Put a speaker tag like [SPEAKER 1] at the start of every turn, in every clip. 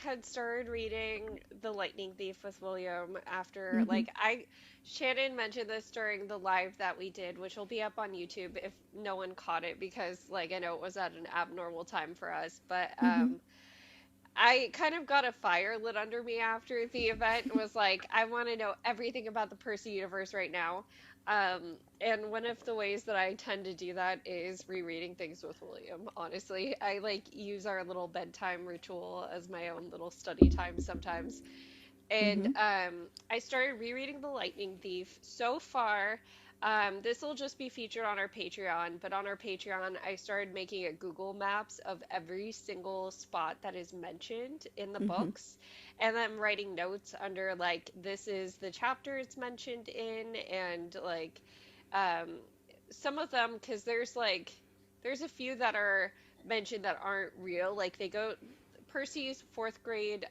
[SPEAKER 1] had started reading The Lightning Thief with William after,
[SPEAKER 2] Mm-hmm.
[SPEAKER 1] Shannon mentioned this during the live that we did, which will be up on YouTube if no one caught it because, like, I know it was at an abnormal time for us, but
[SPEAKER 2] Mm-hmm.
[SPEAKER 1] I kind of got a fire lit under me after the event and was like, I want to know everything about the Percy universe right now. And one of the ways that I tend to do that is rereading things with William, honestly. I like use our little bedtime ritual as my own little study time sometimes. And
[SPEAKER 2] Mm-hmm.
[SPEAKER 1] I started rereading The Lightning Thief. So far, this will just be featured on our Patreon, but on our Patreon, I started making a Google Maps of every single spot that is mentioned in the
[SPEAKER 2] Mm-hmm.
[SPEAKER 1] books, and then writing notes under like this is the chapter it's mentioned in, and like um, some of them because there's a few that are mentioned that aren't real. Like they go Percy's fourth grade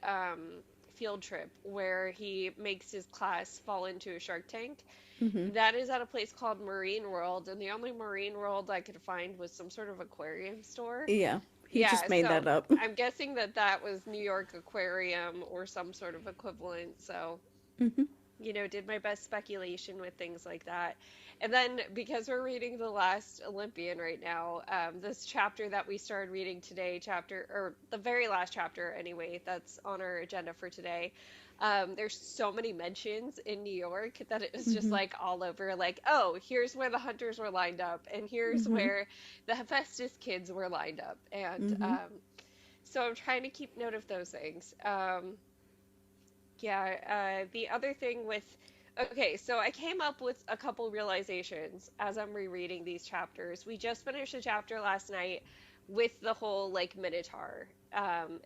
[SPEAKER 1] field trip where he makes his class fall into a shark tank.
[SPEAKER 2] Mm-hmm.
[SPEAKER 1] That is at a place called Marine World, and the only Marine World I could find was some sort of aquarium store.
[SPEAKER 2] Yeah, he
[SPEAKER 1] Yeah,
[SPEAKER 2] just made
[SPEAKER 1] so
[SPEAKER 2] that up.
[SPEAKER 1] I'm guessing that that was New York Aquarium or some sort of equivalent. So
[SPEAKER 2] Mm-hmm.
[SPEAKER 1] did my best speculation with things like that. And then because we're reading The Last Olympian right now, this chapter that we started reading today, or the very last chapter anyway, that's on our agenda for today. There's so many mentions in New York that it was just
[SPEAKER 2] Mm-hmm.
[SPEAKER 1] like all over, like, oh, here's where the hunters were lined up, and here's
[SPEAKER 2] Mm-hmm.
[SPEAKER 1] where the Hephaestus kids were lined up. And
[SPEAKER 2] Mm-hmm.
[SPEAKER 1] so I'm trying to keep note of those things. Yeah, the other thing with okay, so I came up with a couple realizations as I'm rereading these chapters. We just finished a chapter last night with the whole like Minotaur.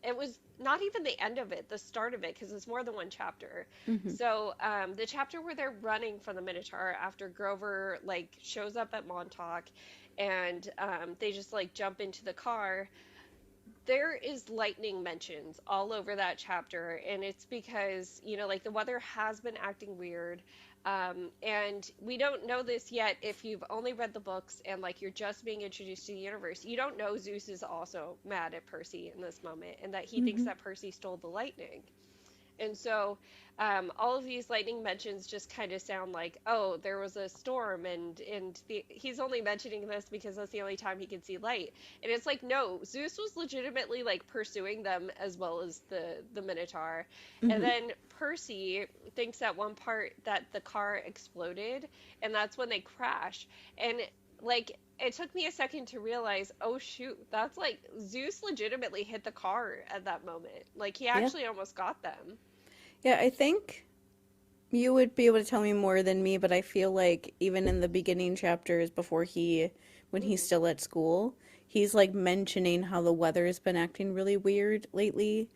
[SPEAKER 1] It was not even the end of it, the start of it, because it's more than one chapter.
[SPEAKER 2] Mm-hmm.
[SPEAKER 1] So, the chapter where they're running from the Minotaur after Grover like shows up at Montauk, and they just like jump into the car, there is lightning mentions all over that chapter, and it's because like the weather has been acting weird, and we don't know this yet. If you've only read the books and like you're just being introduced to the universe, you don't know Zeus is also mad at Percy in this moment and that he thinks
[SPEAKER 2] Mm-hmm.
[SPEAKER 1] that Percy stole the lightning. And so, all of these lightning mentions just kind of sound like, oh, there was a storm, he's only mentioning this because that's the only time he can see light. And it's like, no, Zeus was legitimately like pursuing them as well as the Minotaur. And
[SPEAKER 2] Mm-hmm.
[SPEAKER 1] then Percy thinks at one part that the car exploded, and that's when they crash. And like, it took me a second to realize, oh shoot, that's like Zeus legitimately hit the car at that moment. Like he
[SPEAKER 2] Yeah.
[SPEAKER 1] actually almost got them.
[SPEAKER 2] Yeah, I think you would be able to tell me more than me, but I feel like even in the beginning chapters before when he's
[SPEAKER 1] Hmm.
[SPEAKER 2] still at school, he's like mentioning how the weather has been acting really weird lately.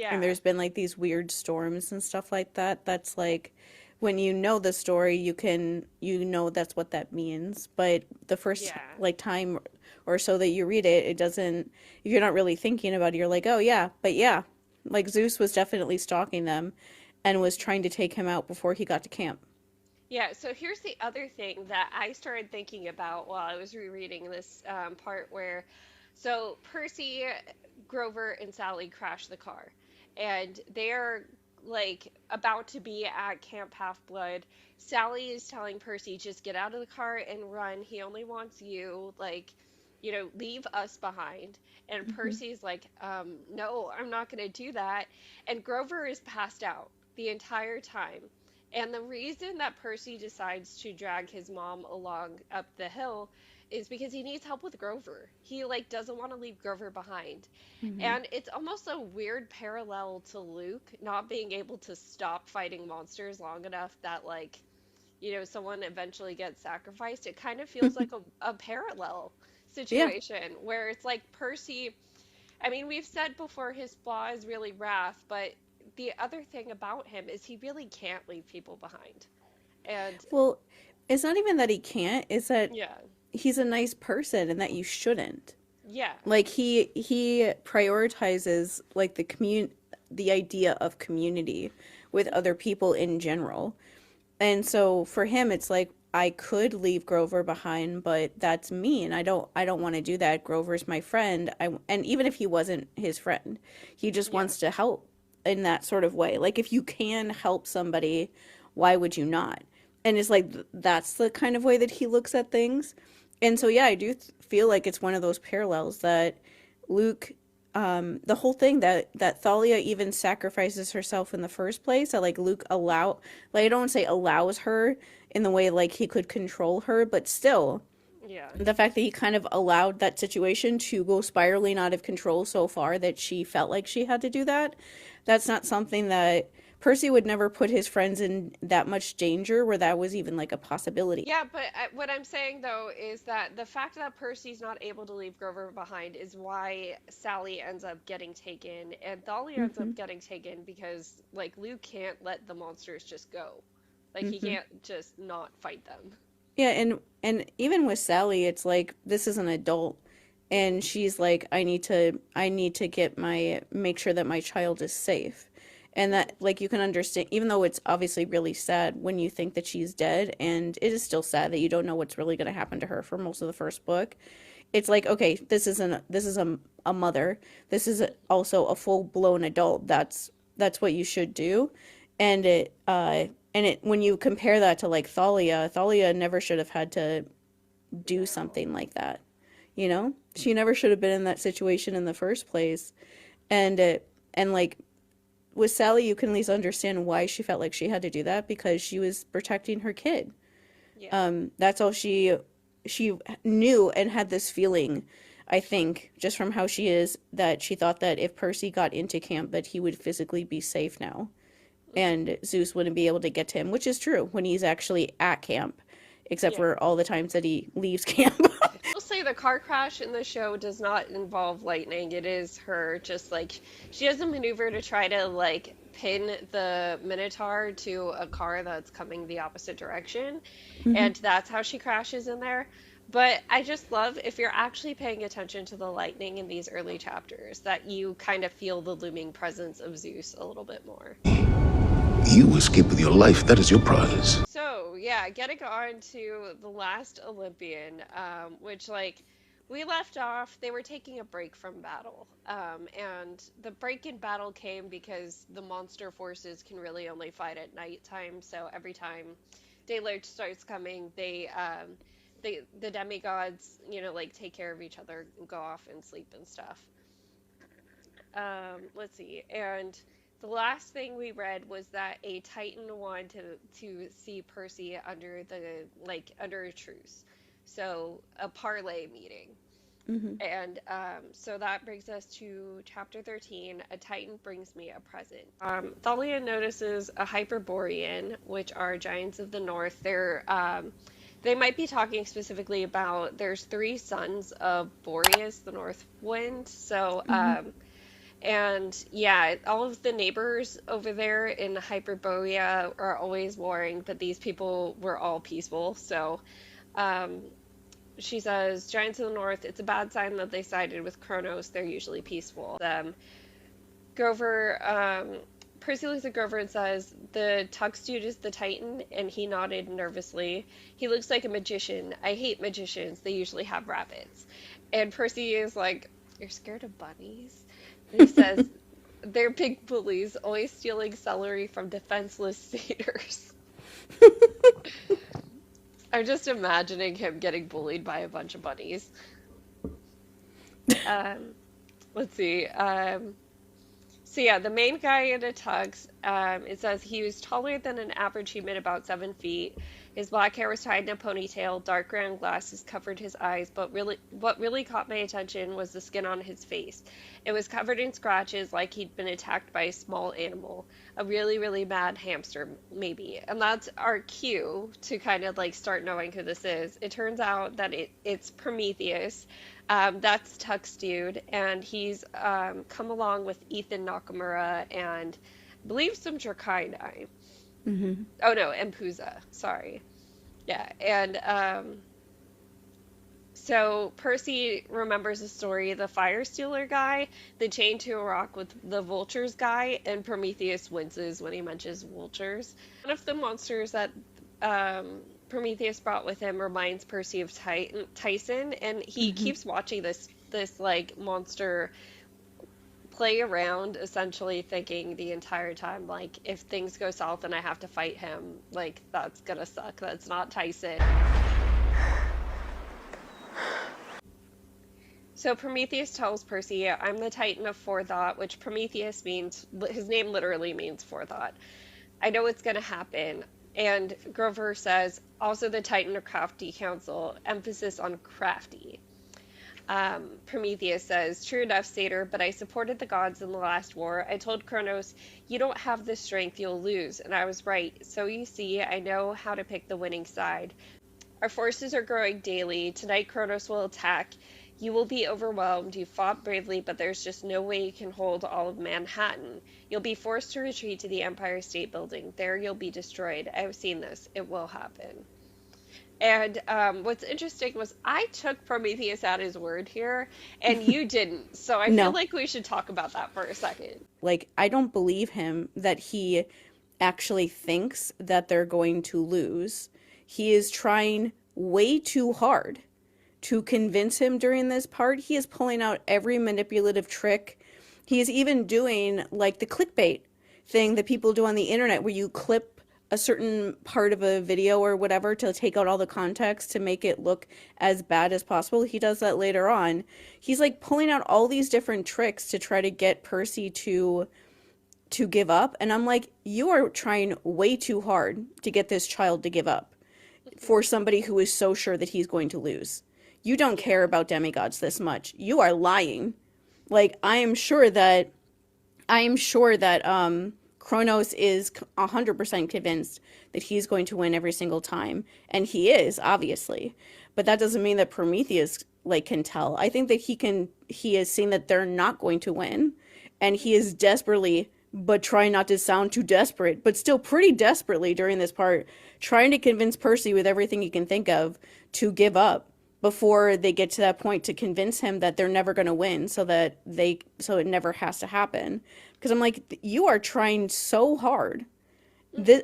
[SPEAKER 2] And
[SPEAKER 1] Yeah.
[SPEAKER 2] there's been like these weird storms and stuff like that. That's like when you know the story, you know that's what that means. But the first
[SPEAKER 1] Yeah.
[SPEAKER 2] like time or so that you read it, it doesn't, if you're not really thinking about it, you're like, oh yeah, but yeah, like Zeus was definitely stalking them and was
[SPEAKER 1] Hmm.
[SPEAKER 2] trying to take him out before he got to camp.
[SPEAKER 1] Yeah, so here's the other thing that I started thinking about while I was rereading this part where, so Percy, Grover, and Sally crash the car, and they're like about to be at Camp Half Blood. Sally is telling Percy, just get out of the car and run. He only wants you, like, leave us behind. And
[SPEAKER 2] Hmm.
[SPEAKER 1] Percy's like, no, I'm not going to do that. And Grover is passed out the entire time. And the reason that Percy decides to drag his mom along up the hill is because he needs help with Grover. He like doesn't want to leave Grover behind.
[SPEAKER 2] Hmm.
[SPEAKER 1] And it's almost a weird parallel to Luke not being able to stop fighting monsters long enough that like, someone eventually gets sacrificed. It kind of feels like a parallel
[SPEAKER 2] Yeah.
[SPEAKER 1] situation where it's like Percy, I mean, we've said before his flaw is really wrath, but the other thing about him is he really can't leave people behind. And
[SPEAKER 2] Well, it's not even that he can't, it's that
[SPEAKER 1] yeah,
[SPEAKER 2] he's a nice person and that you shouldn't.
[SPEAKER 1] yeah,
[SPEAKER 2] Like he prioritizes like the idea of community with other people in general. And so for him it's like I could leave Grover behind, but that's mean. I don't want to do that. Grover's my friend. And even if he wasn't his friend, he just
[SPEAKER 1] yeah.
[SPEAKER 2] wants to help. in that sort of way. Like if you can help somebody, why would you not? And it's like that's the kind of way that he looks at things. And so yeah, I do feel like it's one of those parallels that Luke the whole thing that Thalia even sacrifices herself in the first place, that like Luke like I don't say allows her in the way like he could control her, but still
[SPEAKER 1] Yeah.
[SPEAKER 2] the fact that he kind of allowed that situation to go spiraling out of control so far that she felt like she had to do that, that's not something that Percy would never put his friends in that much danger where that was even like a possibility.
[SPEAKER 1] Yeah, but what I'm saying though is that the fact that Percy's not able to leave Grover behind is why Sally ends up getting taken and Thalia ends
[SPEAKER 2] Hmm.
[SPEAKER 1] up getting taken because like Luke can't let the monsters just go. Like he
[SPEAKER 2] Hmm.
[SPEAKER 1] can't just not fight them.
[SPEAKER 2] Yeah, and even with Sally, it's like this is an adult, and she's like, I need to make sure that my child is safe, and that
[SPEAKER 1] Hmm.
[SPEAKER 2] like you can understand, even though it's obviously really sad when you think that she's dead, and it is still sad that you don't know what's really going to happen to her for most of the first book. It's like, okay, this is a mother. This is also a full blown adult. That's what you should do, and it when you compare that to like Thalia never should have had to do
[SPEAKER 1] No.
[SPEAKER 2] something like that. You know, she never should have been in that situation in the first place. And like with Sally, you can at least understand why she felt like she had to do that because she was protecting her kid.
[SPEAKER 1] Yeah.
[SPEAKER 2] That's all she knew and had this feeling, I think, just from how she is, that she thought that if Percy got into camp, that he would physically be safe now,
[SPEAKER 1] Hmm.
[SPEAKER 2] and Zeus wouldn't be able to get to him, which is true when he's actually at camp, except
[SPEAKER 1] Yeah.
[SPEAKER 2] for all the times that he leaves camp.
[SPEAKER 1] I'll say the car crash in the show does not involve lightning. It is her just like she has a maneuver to try to like pin the Minotaur to a car that's coming the opposite direction,
[SPEAKER 2] Hmm.
[SPEAKER 1] and that's how she crashes in there. But I just love if you're actually paying attention to the lightning in these early chapters, that you kind of feel the looming presence of Zeus a little bit more.
[SPEAKER 3] You escape with your life. That is your prize.
[SPEAKER 1] So, yeah, getting on to the last Olympian, which, like, we left off, they were taking a break from battle. And the break in battle came because the monster forces can really only fight at nighttime. So every time daylight starts coming, the demigods, like take care of each other, go off and sleep and stuff. Let's see. And the last thing we read was that a Titan wanted to see Percy under a truce. So a parlay meeting.
[SPEAKER 2] Hmm.
[SPEAKER 1] And so that brings us to chapter 13. A Titan brings me a present. Thalia notices a Hyperborean, which are giants of the north. They might be talking specifically about there's three sons of Boreas, the north wind. So
[SPEAKER 2] Hmm.
[SPEAKER 1] and yeah, all of the neighbors over there in Hyperborea are always warring, but these people were all peaceful. So, um, she says, Giants of the North, it's a bad sign that they sided with Kronos. They're usually peaceful. Grover, Percy looks at Grover and says, the Tux dude is the Titan, and he nodded nervously. He looks like a magician. I hate magicians. They usually have rabbits. And Percy is like, you're scared of bunnies? And he says, they're big bullies, always stealing celery from defenseless satyrs. I'm just imagining him getting bullied by a bunch of bunnies. Um, let's see. So yeah, the main guy in a tux, it says he was taller than an average human, about 7 feet. His black hair was tied in a ponytail, dark brown glasses covered his eyes, but what really caught my attention was the skin on his face. It was covered in scratches like he'd been attacked by a small animal, a really, really mad hamster, maybe. And that's our cue to kind of like start knowing who this is. It turns out that it's Prometheus. That's Tux Dude, and he's come along with Ethan Nakamura and I believe some Dracaini.
[SPEAKER 2] Hmm.
[SPEAKER 1] Oh no, and Puza. Sorry. Yeah, and so Percy remembers the story, the fire stealer guy, the chained to a rock with the vultures guy, and Prometheus winces when he mentions vultures. One of the monsters that Prometheus brought with him reminds Percy of Tyson, and he
[SPEAKER 2] Hmm.
[SPEAKER 1] keeps watching this like monster play around, essentially thinking the entire time, like, if things go south and I have to fight him, like, that's gonna suck. That's not Tyson. So Prometheus tells Percy, I'm the Titan of forethought, which Prometheus means, his name literally means forethought. I know it's going to happen. And Grover says, also the Titan of crafty counsel, emphasis on crafty. Prometheus says, true enough, Satyr, but I supported the gods in the last war. I told Kronos, you don't have the strength, you'll lose. And I was right. So you see, I know how to pick the winning side. Our forces are growing daily. Tonight Kronos will attack. You will be overwhelmed. You fought bravely, but there's just no way you can hold all of Manhattan. You'll be forced to retreat to the Empire State Building. There you'll be destroyed. I've seen this. It will happen. And what's interesting was I took Prometheus at his word here, and you didn't. So I
[SPEAKER 2] No.
[SPEAKER 1] feel like we should talk about that for a second.
[SPEAKER 2] Like, I don't believe him that he actually thinks that they're going to lose. He is trying way too hard to convince him during this part. He is pulling out every manipulative trick. He is even doing like the clickbait thing that people do on the internet where you clip a certain part of a video or whatever to take out all the context to make it look as bad as possible. He does that later on. He's like pulling out all these different tricks to try to get Percy to give up. And I'm like, you are trying way too hard to get this child to give up for somebody who is so sure that he's going to lose. You don't care about demigods this much. You are lying. Like, I am sure that Kronos is 100% convinced that he's going to win every single time. And he is, obviously. But that doesn't mean that Prometheus, like, can tell. I think that he has seen that they're not going to win. And he is desperately, but trying not to sound too desperate, but still pretty desperately during this part, trying to convince Percy with everything he can think of to give up before they get to that point, to convince him that they're never going to win, so it never has to happen. Because I'm like, you are trying so hard.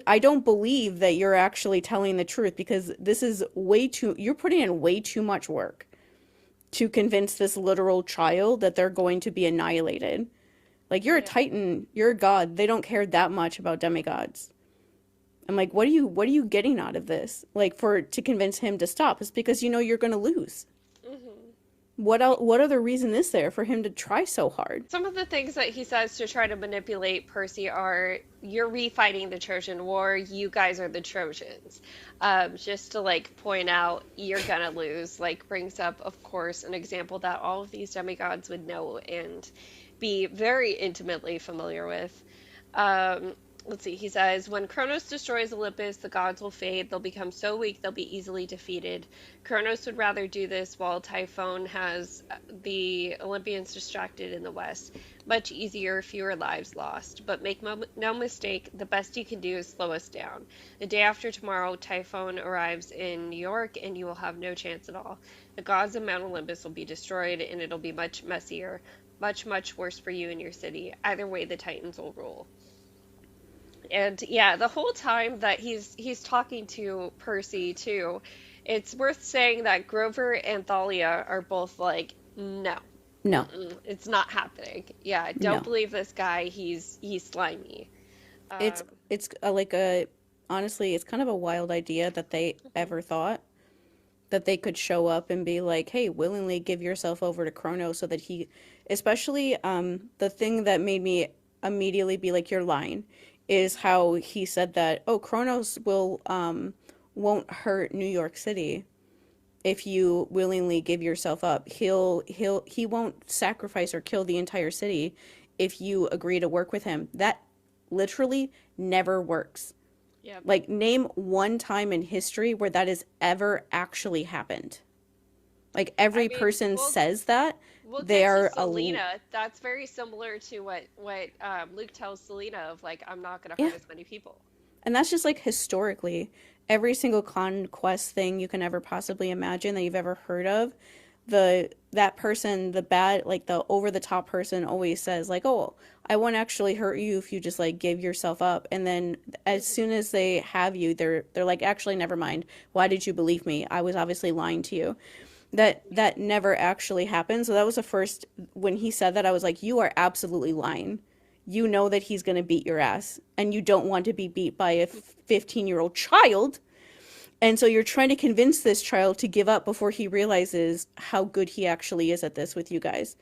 [SPEAKER 2] I don't believe that you're actually telling the truth, because this is you're putting in way too much work to convince this literal child that they're going to be annihilated. Like, you're a Titan, you're a god. They don't care that much about demigods. I'm like, what are you getting out of this? Like, to convince him to stop? It's because you know you're going to lose. Mm-hmm. What other reason is there for him to try so hard?
[SPEAKER 1] Some of the things that he says to try to manipulate Percy are, you're refighting the Trojan War, you guys are the Trojans. Just to, like, point out, you're gonna lose. Like, brings up, of course, an example that all of these demigods would know and be very intimately familiar with. Let's see, he says, when Kronos destroys Olympus, the gods will fade. They'll become so weak they'll be easily defeated. Kronos would rather do this while Typhon has the Olympians distracted in the west. Much easier, fewer lives lost. But make no mistake, the best you can do is slow us down. The day after tomorrow, Typhon arrives in New York, and you will have no chance at all. The gods of Mount Olympus will be destroyed, and it'll be much messier. Much, much worse for you and your city. Either way, the Titans will rule. And yeah, the whole time that he's talking to Percy too, it's worth saying that Grover and Thalia are both like, no, it's not happening. Yeah, don't believe this guy. He's slimy.
[SPEAKER 2] It's honestly, it's kind of a wild idea that they ever thought that they could show up and be like, hey, willingly give yourself over to Kronos, so that especially the thing that made me immediately be like, you're lying, is how he said that, Kronos won't hurt New York City if you willingly give yourself up. He won't sacrifice or kill the entire city if you agree to work with him. That literally never works.
[SPEAKER 1] Yeah.
[SPEAKER 2] Like, name one time in history where that has ever actually happened. Like, every person says that.
[SPEAKER 1] We'll
[SPEAKER 2] they
[SPEAKER 1] get
[SPEAKER 2] are
[SPEAKER 1] to Selena. That's very similar to what Luke tells Selena of, like, I'm not going to hurt as many people.
[SPEAKER 2] And that's just, like, historically, every single conquest thing you can ever possibly imagine that you've ever heard of, that person, the bad, like, the over-the-top person always says, like, I won't actually hurt you if you just, like, give yourself up. And then as soon as they have you, they're like, actually, never mind. Why did you believe me? I was obviously lying to you. that never actually happened. So that was the first, when he said that, I was like, you are absolutely lying. You know that he's going to beat your ass, and you don't want to be beat by a 15-year-old child. And so you're trying to convince this child to give up before he realizes how good he actually is at this with you guys.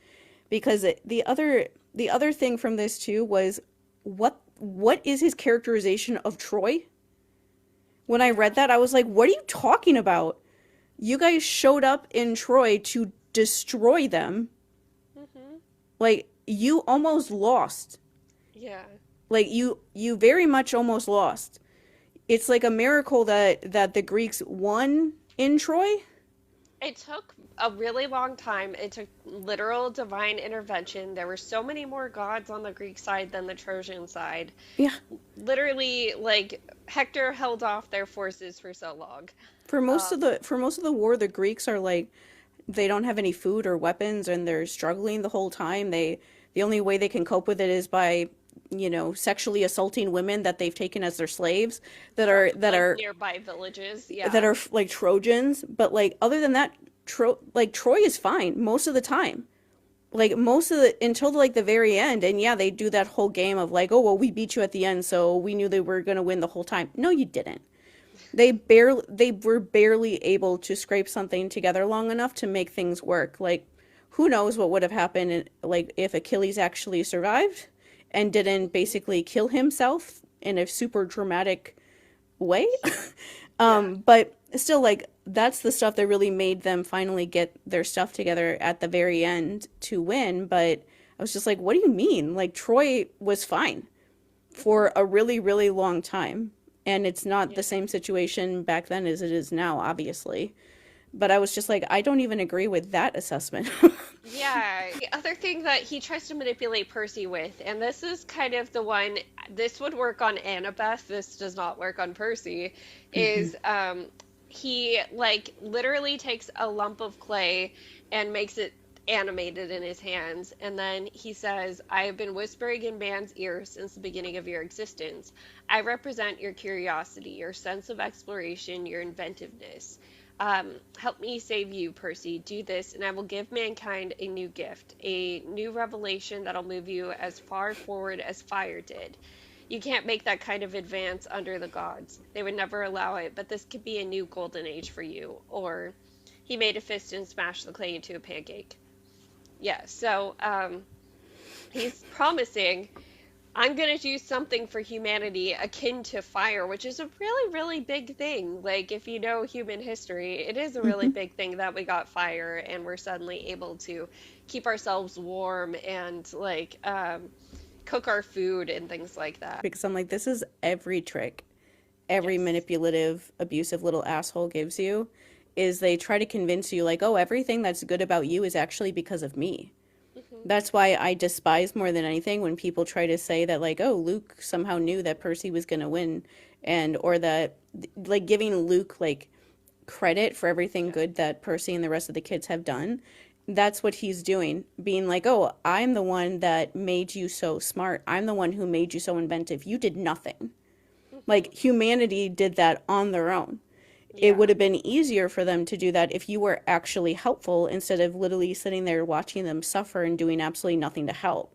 [SPEAKER 2] Because the other thing from this too was, what is his characterization of Troy? When I read that, I was like, what are you talking about? You guys showed up in Troy to destroy them.
[SPEAKER 1] Mm-hmm.
[SPEAKER 2] Like, you almost lost.
[SPEAKER 1] Yeah.
[SPEAKER 2] Like, you very much almost lost. It's like a miracle that the Greeks won in Troy.
[SPEAKER 1] It took a really long time. It took literal divine intervention. There were so many more gods on the Greek side than the Trojan side.
[SPEAKER 2] Yeah.
[SPEAKER 1] Literally, like, Hector held off their forces for so long.
[SPEAKER 2] For most of the war, the Greeks are like, they don't have any food or weapons, and they're struggling the whole time. The only way they can cope with it is by, sexually assaulting women that they've taken as their slaves that are
[SPEAKER 1] Nearby villages. Yeah.
[SPEAKER 2] that are like Trojans. But like, other than that, Troy is fine most of the time. Like, until like the very end. And yeah, they do that whole game of like, oh well, we beat you at the end, so we knew they were gonna win the whole time. No, you didn't. They were barely able to scrape something together long enough to make things work. Like, who knows what would have happened, like, if Achilles actually survived and didn't basically kill himself in a super dramatic way. But still, like, that's the stuff that really made them finally get their stuff together at the very end to win. But I was just like, what do you mean? Like, Troy was fine for a really, really long time. And it's not the same situation back then as it is now, obviously. But I was just like, I don't even agree with that assessment.
[SPEAKER 1] Yeah. The other thing that he tries to manipulate Percy with, and this is kind of the one, this would work on Annabeth, this does not work on Percy, is he, like, literally takes a lump of clay and makes it animated in his hands, and then he says, I have been whispering in man's ears since the beginning of your existence. I represent your curiosity, your sense of exploration, your inventiveness. Help me save you, Percy. Do this, and I will give mankind a new gift, a new revelation that'll move you as far forward as fire did. You can't make that kind of advance under the gods. They would never allow it, but this could be a new golden age for you. Or he made a fist and smashed the clay into a pancake. Yeah, so he's promising, I'm going to do something for humanity akin to fire, which is a really, really big thing. Like, if you know human history, it is a really big thing that we got fire and we're suddenly able to keep ourselves warm and, like, cook our food and things like that.
[SPEAKER 2] Because I'm like, this is every trick every manipulative, abusive little asshole gives you. Is they try to convince you, like, oh, everything that's good about you is actually because of me. That's why I despise more than anything when people try to say that, like, oh, Luke somehow knew that Percy was going to win, and or that, like, giving Luke, like, credit for everything good that Percy and the rest of the kids have done. That's what he's doing, being like, oh, I'm the one that made you so smart. I'm the one who made you so inventive. You did nothing. Like, humanity did that on their own. It would have been easier for them to do that if you were actually helpful instead of literally sitting there watching them suffer and doing absolutely nothing to help.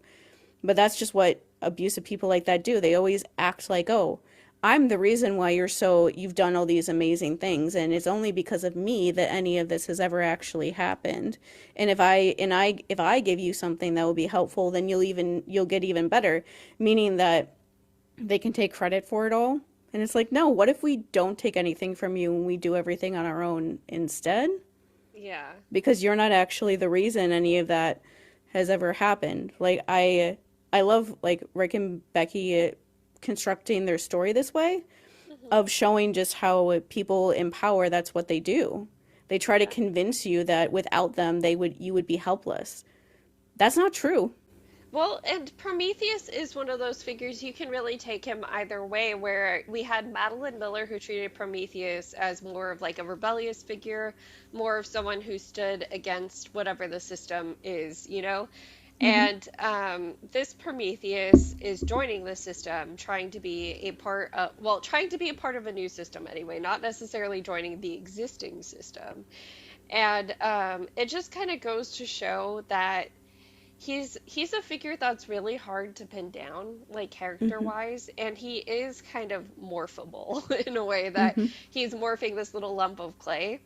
[SPEAKER 2] But that's just what abusive people like that do. They always act like, oh, I'm the reason why you've done all these amazing things, and it's only because of me that any of this has ever actually happened. And if I give you something that will be helpful, then you'll get even better, meaning that they can take credit for it all. And it's like, no, what if we don't take anything from you and we do everything on our own instead?
[SPEAKER 1] Yeah.
[SPEAKER 2] Because you're not actually the reason any of that has ever happened. Like, I love, like, Rick and Becky constructing their story this way, of showing just how people in power, that's what they do. They try to convince you that without them, you would be helpless. That's not true.
[SPEAKER 1] Well, and Prometheus is one of those figures, you can really take him either way, where we had Madeline Miller who treated Prometheus as more of like a rebellious figure, more of someone who stood against whatever the system is, you know? And this Prometheus is joining the system, trying to be a part of a new system anyway, not necessarily joining the existing system. And it just kind of goes to show that he's a figure that's really hard to pin down, like character
[SPEAKER 2] Hmm.
[SPEAKER 1] wise, and he is kind of morphable in a way that
[SPEAKER 2] Hmm.
[SPEAKER 1] he's morphing this little lump of clay.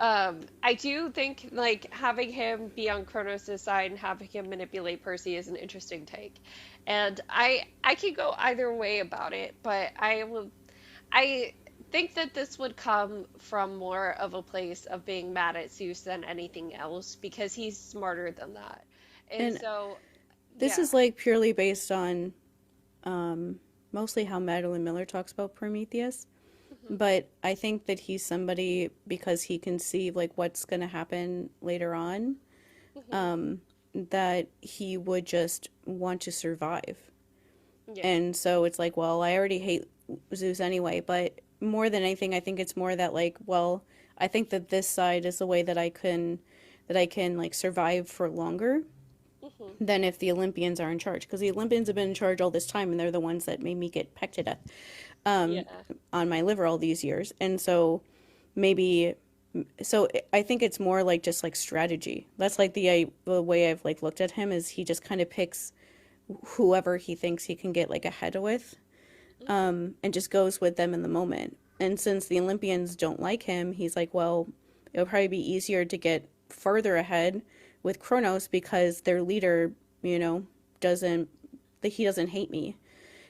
[SPEAKER 1] I do think like having him be on Kronos' side and having him manipulate Percy is an interesting take. And I could go either way about it, but I think that this would come from more of a place of being mad at Zeus than anything else because he's smarter than that. And
[SPEAKER 2] And
[SPEAKER 1] so,
[SPEAKER 2] this
[SPEAKER 1] yeah.
[SPEAKER 2] is like purely based on mostly how Madeline Miller talks about Prometheus.
[SPEAKER 1] Hmm.
[SPEAKER 2] But I think that he's somebody because he can see like what's going to happen later on,
[SPEAKER 1] Hmm.
[SPEAKER 2] that he would just want to survive.
[SPEAKER 1] Yeah.
[SPEAKER 2] And so it's like, well, I already hate Zeus anyway, but more than anything, I think it's more that like, well, I think that this side is the way that I can like survive for longer
[SPEAKER 1] Hmm.
[SPEAKER 2] than if the Olympians are in charge because the Olympians have been in charge all this time and they're the ones that made me get pecked to death
[SPEAKER 1] Yeah.
[SPEAKER 2] on my liver all these years. And so maybe so I think it's more like just like strategy. That's like the way I've like looked at him is he just kind of picks whoever he thinks he can get like ahead with,
[SPEAKER 1] Hmm.
[SPEAKER 2] and just goes with them in the moment. And since the Olympians don't like him, he's like, well, it'll probably be easier to get further ahead with Kronos because their leader, you know, doesn't that he doesn't hate me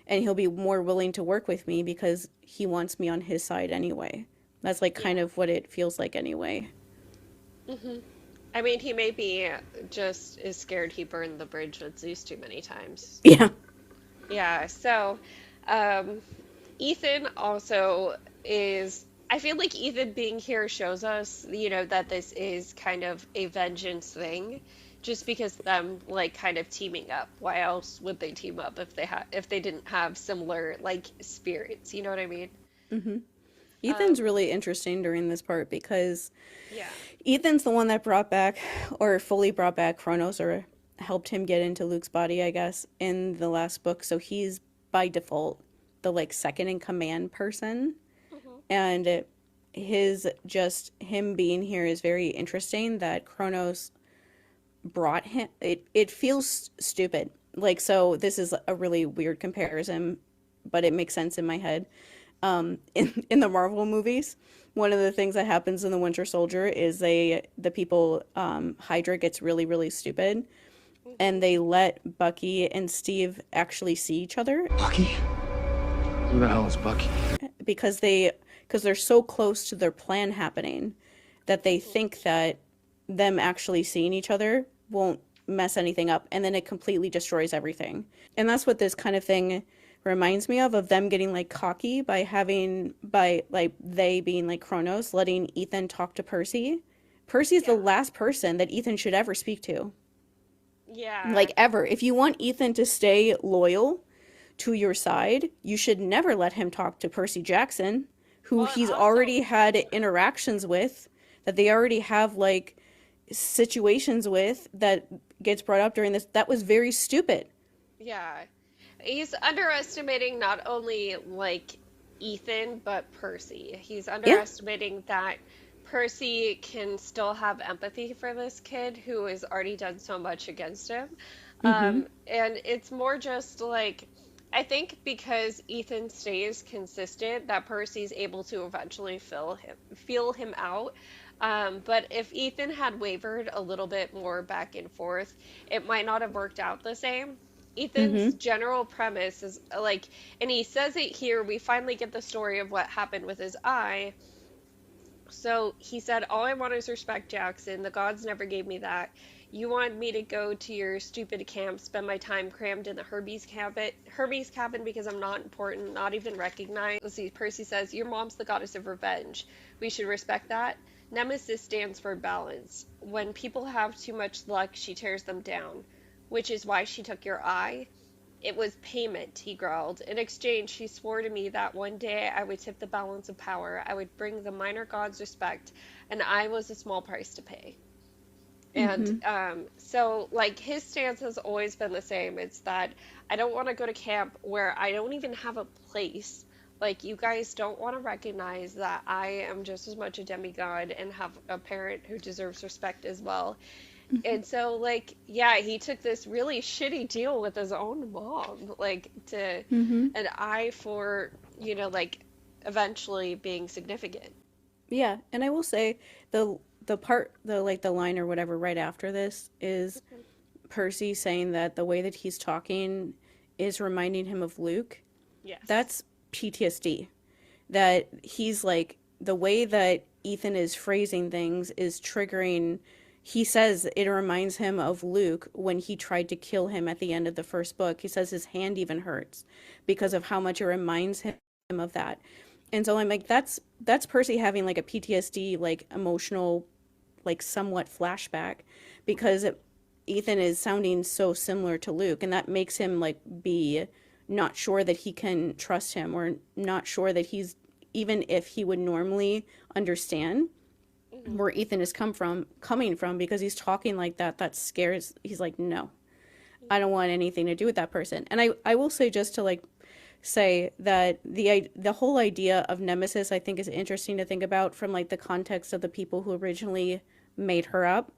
[SPEAKER 2] and he'll be more willing to work with me because he wants me on his side anyway. That's like kind
[SPEAKER 1] Yeah.
[SPEAKER 2] of what it feels like anyway.
[SPEAKER 1] Hmm. I mean, he may be just is scared he burned the bridge with Zeus too many times.
[SPEAKER 2] Yeah.
[SPEAKER 1] Yeah. So, um, Ethan also is. I feel like Ethan being here shows us, that this is kind of a vengeance thing, just because them like kind of teaming up. Why else would they team up if they didn't have similar like spirits? You know what I mean?
[SPEAKER 2] Hmm. Ethan's
[SPEAKER 1] Um,
[SPEAKER 2] really interesting during this part because
[SPEAKER 1] yeah.
[SPEAKER 2] Ethan's the one that brought back or fully brought back Kronos or helped him get into Luke's body, I guess, in the last book. So he's by default the like second in command person.
[SPEAKER 1] Hmm.
[SPEAKER 2] And his just him being here is very interesting that Kronos brought him it feels stupid. Like so this is a really weird comparison, but it makes sense in my head. In the Marvel movies, one of the things that happens in the Winter Soldier is the people Hydra gets really stupid
[SPEAKER 1] Hmm.
[SPEAKER 2] and they let Bucky and Steve actually see each other
[SPEAKER 3] Bucky? Who the hell is Bucky?
[SPEAKER 2] because they're so close to their plan happening that they
[SPEAKER 1] Hmm.
[SPEAKER 2] think that them actually seeing each other won't mess anything up and then it completely destroys everything. And that's what this kind of thing reminds me of them getting like cocky by like they being like Kronos letting Ethan talk to Percy. Percy's the
[SPEAKER 1] Yeah.
[SPEAKER 2] last person that Ethan should ever speak to.
[SPEAKER 1] Yeah.
[SPEAKER 2] Like ever. If you want Ethan to stay loyal to your side, you should never let him talk to Percy Jackson, who
[SPEAKER 1] Well, and
[SPEAKER 2] he's
[SPEAKER 1] also,
[SPEAKER 2] already had
[SPEAKER 1] yeah.
[SPEAKER 2] interactions with, that they already have like situations with that gets brought up during this. That was very stupid.
[SPEAKER 1] Yeah. He's underestimating not only like Ethan, but Percy. He's
[SPEAKER 2] Yeah.
[SPEAKER 1] underestimating that Percy can still have empathy for this kid who has already done so much against him.
[SPEAKER 2] Mm-hmm.
[SPEAKER 1] And it's more just like, I think because Ethan stays consistent, that Percy's able to eventually feel him out. But if Ethan had wavered a little bit more back and forth, it might not have worked out the same. Ethan's
[SPEAKER 2] Mm-hmm.
[SPEAKER 1] general premise is like, and he says it here, we finally get the story of what happened with his eye. So he said, all I want is respect, Jackson. The gods never gave me that. You wanted me to go to your stupid camp, spend my time crammed in the Hermes cabin because I'm not important, not even recognized. Let's see, Percy says, your mom's the goddess of revenge. We should respect that. Nemesis stands for balance. When people have too much luck, she tears them down, which is why she took your eye. It was payment, he growled. In exchange, she swore to me that one day I would tip the balance of power. I would bring the minor gods respect, and I was a small price to pay. And
[SPEAKER 2] Mm-hmm.
[SPEAKER 1] so, like, his stance has always been the same. It's that I don't want to go to camp where I don't even have a place. Like, you guys don't want to recognize that I am just as much a demigod and have a parent who deserves respect as well. And so, like, yeah, he took this really shitty deal with his own mom, like, to
[SPEAKER 2] Mm-hmm.
[SPEAKER 1] an eye for, like, eventually being significant.
[SPEAKER 2] Yeah, and I will say the part the like the line or whatever right after this is Percy saying that the way that he's talking is reminding him of Luke.
[SPEAKER 1] Yes.
[SPEAKER 2] That's PTSD. That he's like the way that Ethan is phrasing things is triggering. He says it reminds him of Luke when he tried to kill him at the end of the first book. He says his hand even hurts because of how much it reminds him of that. And so I'm like, that's Percy having like a PTSD, like emotional, like somewhat flashback, because Ethan is sounding so similar to Luke, and that makes him like be not sure that he can trust him, or not sure that he's, even if he would normally understand
[SPEAKER 1] Hmm.
[SPEAKER 2] where Ethan is coming from, because he's talking like that. That scares. He's like, no, I don't want anything to do with that person. And I will say, just to like say that the whole idea of Nemesis, I think, is interesting to think about from like the context of the people who originally made her up.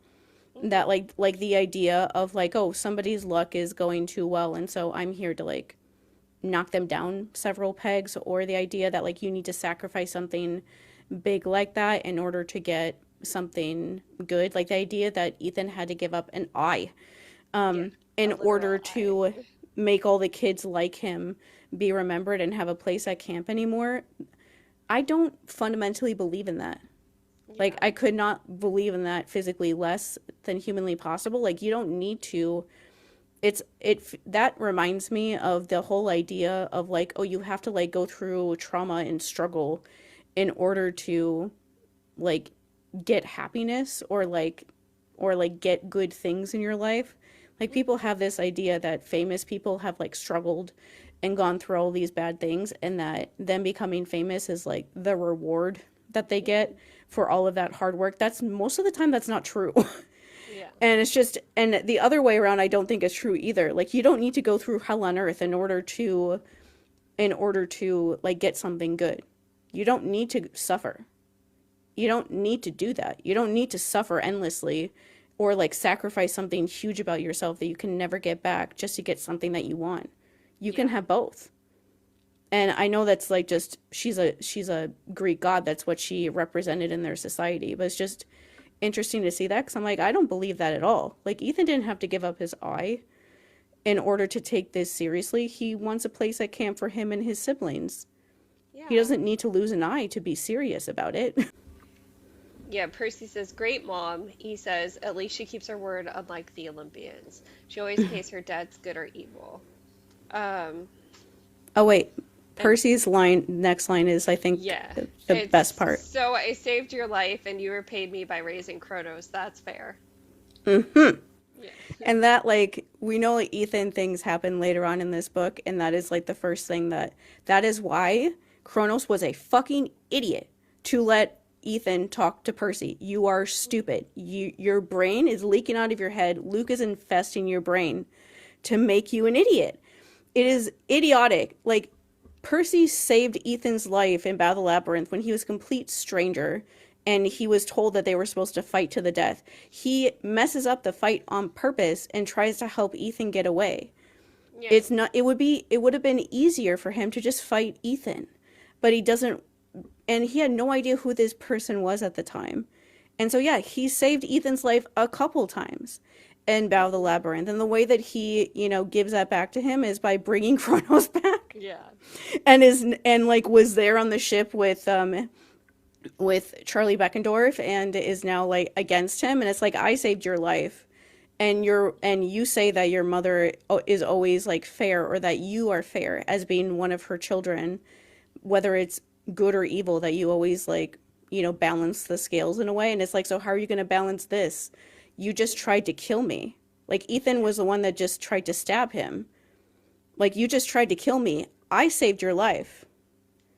[SPEAKER 2] That
[SPEAKER 1] Hmm.
[SPEAKER 2] like the idea of like, oh, somebody's luck is going too well, and so I'm here to like knock them down several pegs, or the idea that like you need to sacrifice something big like that in order to get something good, like the idea that Ethan had to give up an eye
[SPEAKER 1] Yeah.
[SPEAKER 2] in
[SPEAKER 1] A
[SPEAKER 2] order
[SPEAKER 1] literal eye.
[SPEAKER 2] to make all the kids like him be remembered and have a place at camp anymore. I don't fundamentally believe in that. Like,
[SPEAKER 1] Yeah.
[SPEAKER 2] I could not believe in that physically less than humanly possible. Like, you don't need to. That reminds me of the whole idea of like, oh, you have to like go through trauma and struggle in order to like get happiness, or like get good things in your life. Like, people have this idea that famous people have like struggled and gone through all these bad things, and that them becoming famous is like the reward that they get for all of that hard work. That's most of the time that's not true.
[SPEAKER 1] Yeah.
[SPEAKER 2] And it's just, and the other way around, I don't think is true either. Like, you don't need to go through hell on earth in order to like get something good. You don't need to suffer. You don't need to do that. You don't need to suffer endlessly, or like sacrifice something huge about yourself that you can never get back just to get something that you want. You can
[SPEAKER 1] Yeah.
[SPEAKER 2] have both. And I know that's like, just she's a Greek god. That's what she represented in their society. But it's just interesting to see that, because I'm like, I don't believe that at all. Like, Ethan didn't have to give up his eye in order to take this seriously. He wants a place at camp for him and his siblings. He
[SPEAKER 1] Yeah.
[SPEAKER 2] doesn't need to lose an eye to be serious about it.
[SPEAKER 1] Yeah, Percy says, great mom. He says, at least she keeps her word, unlike the Olympians. She always pays her debts, good or evil. Um,
[SPEAKER 2] Oh wait,
[SPEAKER 1] and
[SPEAKER 2] Percy's next line is, I think,
[SPEAKER 1] yeah,
[SPEAKER 2] the best
[SPEAKER 1] it's
[SPEAKER 2] part.
[SPEAKER 1] so I saved your life and you repaid me by raising Kronos. That's fair. Yeah.
[SPEAKER 2] And that, like, we know like Ethan things happen later on in this book, and that is like the first thing that is why Kronos was a fucking idiot to let Ethan talk to Percy. You are stupid. Your brain is leaking out of your head. Luke is infesting your brain to make you an idiot. It is idiotic. Like, Percy saved Ethan's life in Battle Labyrinth when he was a complete stranger and he was told that they were supposed to fight to the death. He messes up the fight on purpose and tries to help Ethan get away.
[SPEAKER 1] Yeah.
[SPEAKER 2] It would have been easier for him to just fight Ethan, but he doesn't, and he had no idea who this person was at the time. And so yeah, he saved Ethan's life a couple times in Battle of the Labyrinth, and the way that he, gives that back to him is by bringing Kronos back,
[SPEAKER 1] Yeah.
[SPEAKER 2] and like was there on the ship with Charlie Beckendorf, and is now like against him. And it's like, I saved your life, and you say that your mother is always like fair, or that you are fair as being one of her children, whether it's good or evil, that you always like, balance the scales in a way. And it's like, so how are you going to balance this? You just tried to kill me. Like, Ethan was the one that just tried to stab him. Like, you just tried to kill me. I saved your life.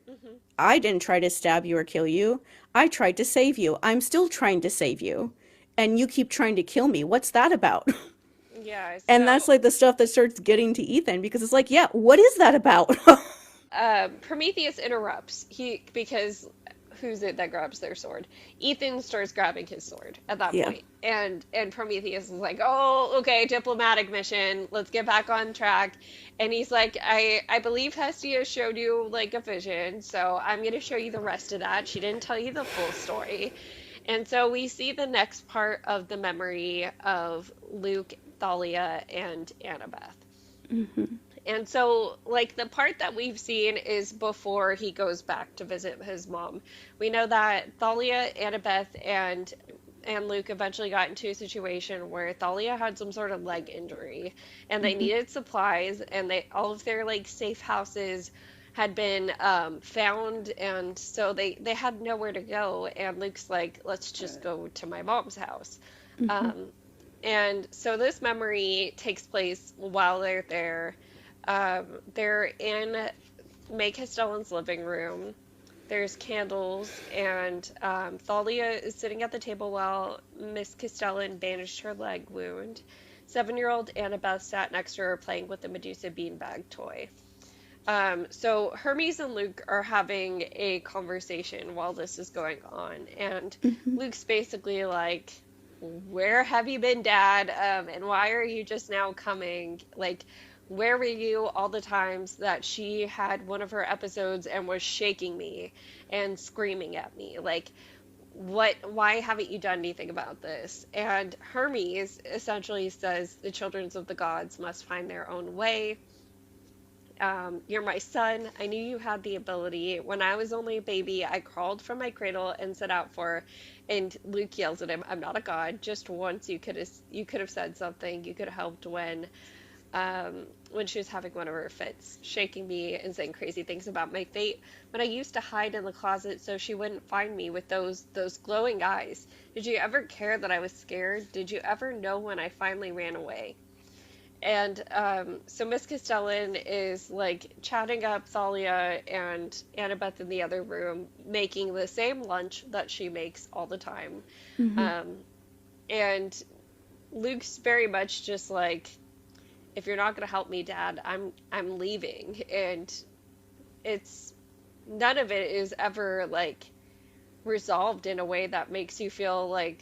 [SPEAKER 1] Hmm.
[SPEAKER 2] I didn't try to stab you or kill you. I tried to save you. I'm still trying to save you. And you keep trying to kill me. What's that about?
[SPEAKER 1] Yeah.
[SPEAKER 2] And that's
[SPEAKER 1] So
[SPEAKER 2] like the stuff that starts getting to Ethan, because it's like, yeah, what is that about?
[SPEAKER 1] Prometheus interrupts. Because who's it that grabs their sword? Ethan starts grabbing his sword at that
[SPEAKER 2] Yeah.
[SPEAKER 1] point. And Prometheus is like, "Oh, okay, diplomatic mission. Let's get back on track." And he's like, I believe Hestia showed you like a vision, so I'm going to show you the rest of that. She didn't tell you the full story." And so we see the next part of the memory of Luke, Thalia, and Annabeth.
[SPEAKER 2] Hmm.
[SPEAKER 1] And so, like, the part that we've seen is before he goes back to visit his mom. We know that Thalia, Annabeth, and Luke eventually got into a situation where Thalia had some sort of leg injury, and they
[SPEAKER 2] Hmm.
[SPEAKER 1] needed supplies, and they all of their like safe houses had been found, and so they had nowhere to go. And Luke's like, "Let's just go to my mom's house."
[SPEAKER 2] Hmm.
[SPEAKER 1] Um, and so this memory takes place while they're there. They're in May Castellan's living room. There's candles, and Thalia is sitting at the table while Miss Castellan bandaged her leg wound. 7-year-old Annabeth sat next to her playing with the Medusa beanbag toy. So Hermes and Luke are having a conversation while this is going on, and
[SPEAKER 2] Hmm.
[SPEAKER 1] Luke's basically like, "Where have you been, Dad? And why are you just now coming? Like, where were you all the times that she had one of her episodes and was shaking me and screaming at me? Like, why haven't you done anything about this?" And Hermes essentially says the children of the gods must find their own way. "You're my son. I knew you had the ability. When I was only a baby, I crawled from my cradle and set out for." And Luke yells at him, "I'm not a god. Just once you could have said something. You could have helped when she was having one of her fits, shaking me and saying crazy things about my fate. But I used to hide in the closet so she wouldn't find me with those glowing eyes. Did you ever care that I was scared? Did you ever know when I finally ran away?" And so Miss Castellan is like chatting up Thalia and Annabeth in the other room, making the same lunch that she makes all the time.
[SPEAKER 2] Hmm.
[SPEAKER 1] Um, and Luke's very much just like, "If you're not gonna help me, Dad, I'm leaving." And it's none of it is ever like resolved in a way that makes you feel like,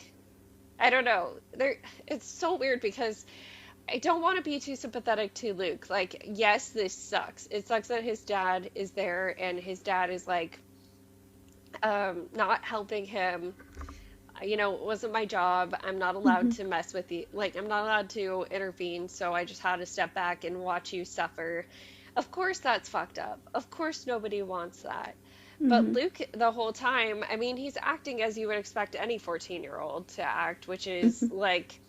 [SPEAKER 1] I don't know. It's so weird because I don't want to be too sympathetic to Luke. Like, yes, this sucks. It sucks that his dad is there and his dad is like not helping him. It wasn't my job. I'm not allowed
[SPEAKER 2] Hmm.
[SPEAKER 1] to mess with you. Like, I'm not allowed to intervene, so I just had to step back and watch you suffer. Of course, that's fucked up. Of course, nobody wants that. But
[SPEAKER 2] Hmm.
[SPEAKER 1] Luke, the whole time, I mean, he's acting as you would expect any 14-year-old to act, which is
[SPEAKER 2] Hmm.
[SPEAKER 1] like,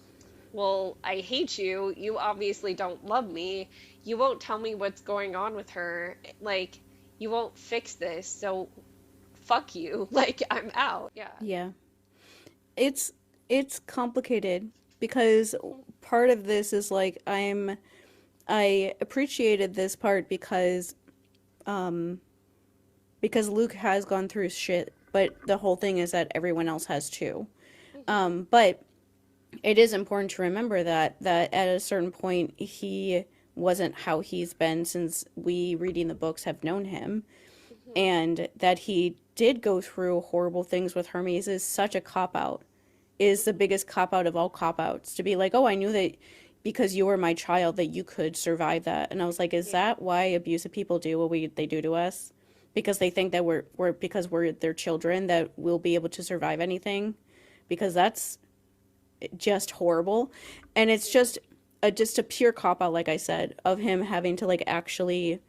[SPEAKER 1] "Well, I hate you. You obviously don't love me. You won't tell me what's going on with her. Like, you won't fix this, so fuck you." Like, I'm out. Yeah.
[SPEAKER 2] Yeah. It's it's complicated because part of this is like I appreciated this part because Luke has gone through shit, but the whole thing is that everyone else has too.
[SPEAKER 1] Hmm.
[SPEAKER 2] But it is important to remember that at a certain point he wasn't how he's been since we reading the books have known him,
[SPEAKER 1] Hmm.
[SPEAKER 2] and that he did go through horrible things with Hermes is such a cop out. Is the biggest cop out of all cop outs to be like, "Oh, I knew that because you were my child that you could survive that." And I was like, is
[SPEAKER 1] Yeah.
[SPEAKER 2] that why abusive people do what they do to us? Because they think that we're because we're their children that we'll be able to survive anything? Because that's just horrible. And it's just a pure cop out, like I said, of him having to like actually,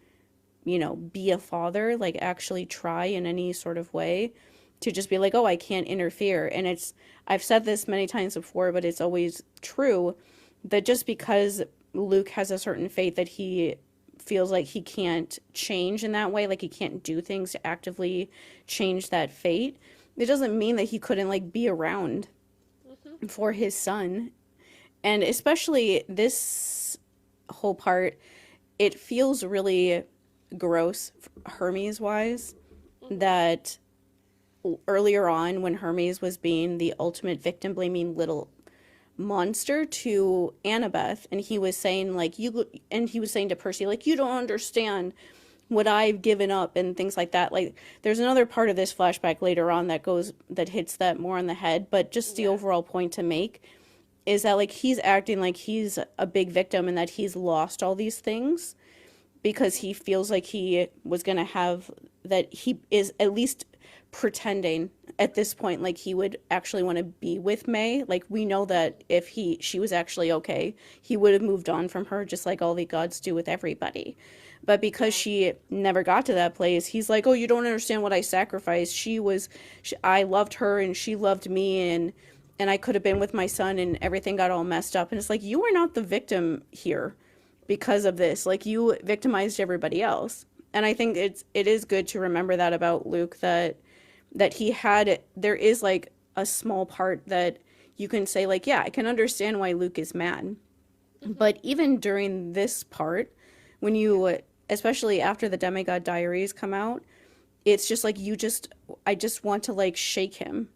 [SPEAKER 2] be a father, like actually try in any sort of way to just be like, "Oh, I can't interfere." And I've said this many times before, but it's always true that just because Luke has a certain fate that he feels like he can't change in that way, like he can't do things to actively change that fate, it doesn't mean that he couldn't like be around
[SPEAKER 1] Hmm.
[SPEAKER 2] for his son. And especially this whole part, it feels really gross Hermes wise
[SPEAKER 1] Hmm.
[SPEAKER 2] that earlier on when Hermes was being the ultimate victim blaming little monster to Annabeth, and he was saying like, you and he was saying to Percy like, "You don't understand what I've given up and things like that. Like there's another part of this flashback later on that hits that more on the head, but just the
[SPEAKER 1] Yeah.
[SPEAKER 2] overall point to make is that like he's acting like he's a big victim and that he's lost all these things because he feels like he was going to have that he is at least pretending at this point like he would actually want to be with May. Like we know that if she was actually okay, he would have moved on from her just like all the gods do with everybody. But because
[SPEAKER 1] Yeah.
[SPEAKER 2] she never got to that place, he's like, "Oh, you don't understand what I sacrificed. I loved her and she loved me and I could have been with my son and everything got all messed up." And it's like, "You are not the victim here because of this. Like you victimized everybody else." And I think it is good to remember that about Luke, that there is like a small part that you can say like, yeah, I can understand why Luke is mad. But even during this part, when you, especially after the Demigod Diaries come out, it's just like I just want to like shake him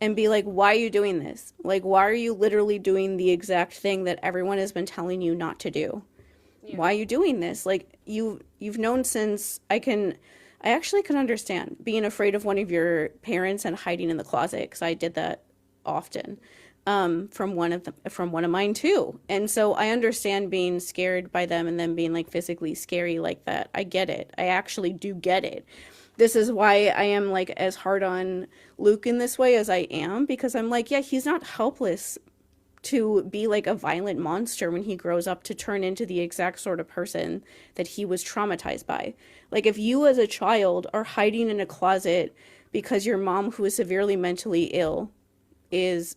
[SPEAKER 2] and be like, why are you doing this? Like, why are you literally doing the exact thing that everyone has been telling you not to do?
[SPEAKER 1] Yeah.
[SPEAKER 2] Why are you doing this? Like, you've known since I actually can understand being afraid of one of your parents and hiding in the closet, because I did that often, from one of mine too. And so I understand being scared by them and then being like physically scary like that. I get it. I actually do get it. This is why I am like as hard on Luke in this way as I am, because I'm like, yeah, he's not helpless to be like a violent monster when he grows up to turn into the exact sort of person that he was traumatized by. Like if you as a child are hiding in a closet because your mom, who is severely mentally ill, is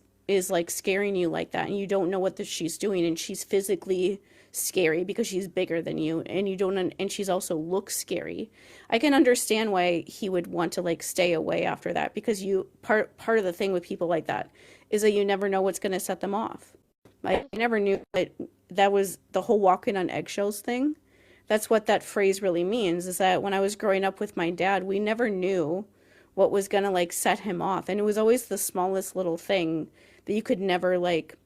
[SPEAKER 2] like scaring you like that, and you don't know what she's doing, and she's physically scary because she's bigger than you, and you don't, and she's also looks scary. I can understand why he would want to like stay away after that, because part of the thing with people like that is that you never know what's going to set them off. I never knew that was the whole walking on eggshells thing. That's what that phrase really means, is that when I was growing up with my dad, we never knew what was going to like set him off, and it was always the smallest little thing that you could never like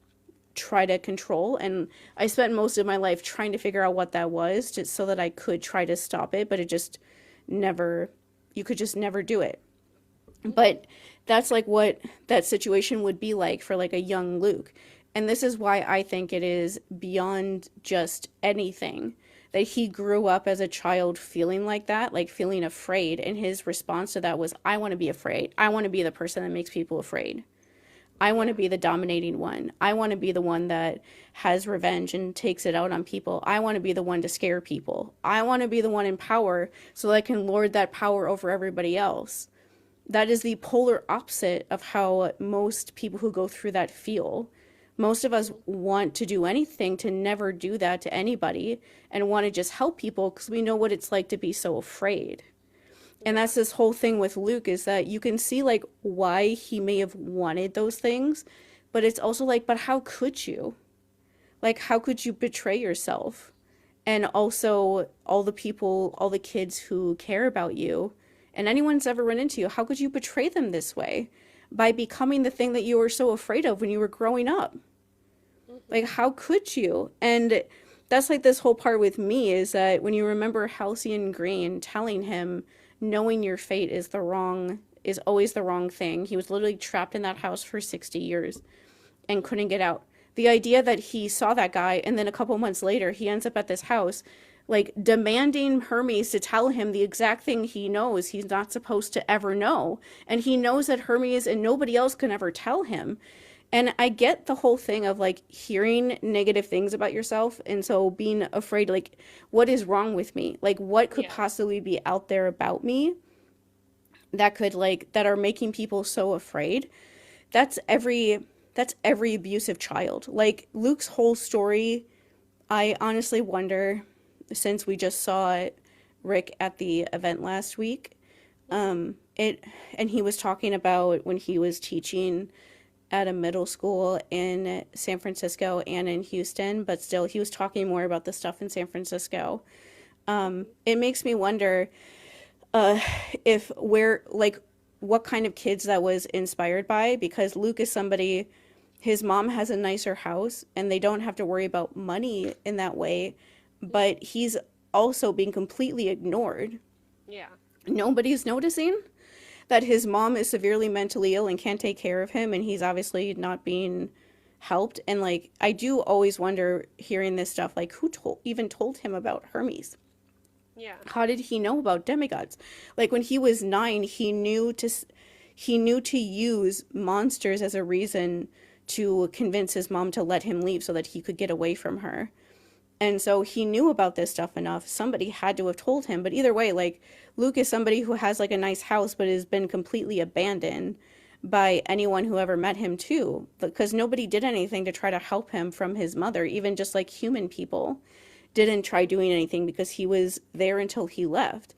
[SPEAKER 2] try to control. And I spent most of my life trying to figure out what that was, just so that I could try to stop it, but it just never, you could just never do it. But that's like what that situation would be like for like a young Luke. And this is why I think it is beyond just anything that he grew up as a child feeling like that, like feeling afraid. And his response to that was, I want to be afraid. I want to be the person that makes people afraid. I want to be the dominating one. I want to be the one that has revenge and takes it out on people. I want to be the one to scare people. I want to be the one in power so that I can lord that power over everybody else. That is the polar opposite of how most people who go through that feel. Most of us want to do anything to never do that to anybody and want to just help people because we know what it's like to be so afraid. And that's this whole thing with Luke, is that you can see like why he may have wanted those things, but it's also like, but how could you? Like, how could you betray yourself? And also all the people, all the kids who care about you and anyone's ever run into you, how could you betray them this way? By becoming the thing that you were so afraid of when you were growing up. Like, how could you? And that's like this whole part with me, is that when you remember Halcyon Green telling him, knowing your fate is always the wrong thing. He was literally trapped in that house for 60 years and couldn't get out. The idea that he saw that guy and then a couple months later he ends up at this house like demanding Hermes to tell him the exact thing he knows he's not supposed to ever know. And he knows that Hermes and nobody else can ever tell him. And I get the whole thing of like hearing negative things about yourself, and so being afraid, like, what is wrong with me? Like, what could possibly be out there about me that could that are making people so afraid? That's every abusive child. Like Luke's whole story, I honestly wonder, since we just saw Rick at the event last week, and he was talking about when he was teaching at a middle school in San Francisco and in Houston, but still he was talking more about the stuff in San Francisco. It makes me wonder what kind of kids that was inspired by, because Luke is somebody, his mom has a nicer house and they don't have to worry about money in that way, but he's also being completely ignored.
[SPEAKER 1] Yeah.
[SPEAKER 2] Nobody's noticing that his mom is severely mentally ill and can't take care of him, and he's obviously not being helped. And like, I do always wonder, hearing this stuff, like, who even told him about Hermes?
[SPEAKER 1] Yeah.
[SPEAKER 2] How did he know about demigods? Like, when he was 9, he knew to use monsters as a reason to convince his mom to let him leave so that he could get away from her. And so he knew about this stuff enough. Somebody had to have told him. But either way, like, Luke is somebody who has like a nice house but has been completely abandoned by anyone who ever met him too, because nobody did anything to try to help him from his mother. Even just like human people didn't try doing anything because he was there until he left.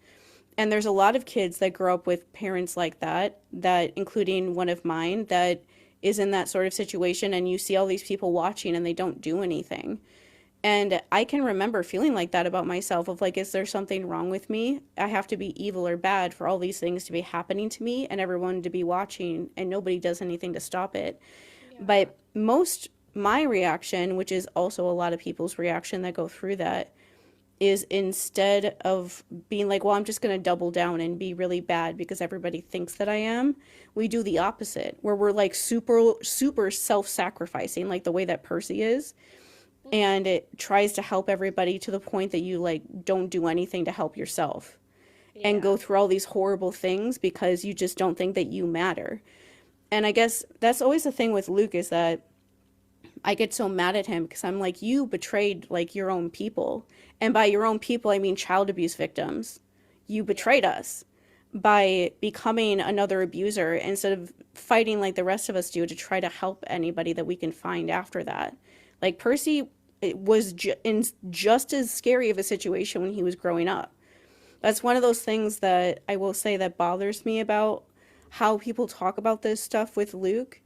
[SPEAKER 2] And there's a lot of kids that grow up with parents like that, including one of mine, that is in that sort of situation, and you see all these people watching and they don't do anything. And I can remember feeling like that about myself, of like, is there something wrong with me? I have to be evil or bad for all these things to be happening to me and everyone to be watching, and nobody does anything to stop it.
[SPEAKER 1] Yeah.
[SPEAKER 2] But my reaction, which is also a lot of people's reaction that go through that, is instead of being like, well, I'm just going to double down and be really bad because everybody thinks that I am, we do the opposite, where we're like super, super self-sacrificing, like the way that Percy is. And it tries to help everybody to the point that you like don't do anything to help yourself and
[SPEAKER 1] Yeah.
[SPEAKER 2] go through all these horrible things because you just don't think that you matter. And I guess that's always the thing with Luke, is that I get so mad at him because I'm like, you betrayed like your own people. And by your own people, I mean child abuse victims. You
[SPEAKER 1] Yeah.
[SPEAKER 2] betrayed us by becoming another abuser instead of fighting like the rest of us do to try to help anybody that we can find after that. Like Percy, it was in just as scary of a situation when he was growing up. That's one of those things that I will say that bothers me about how people talk about this stuff with Luke,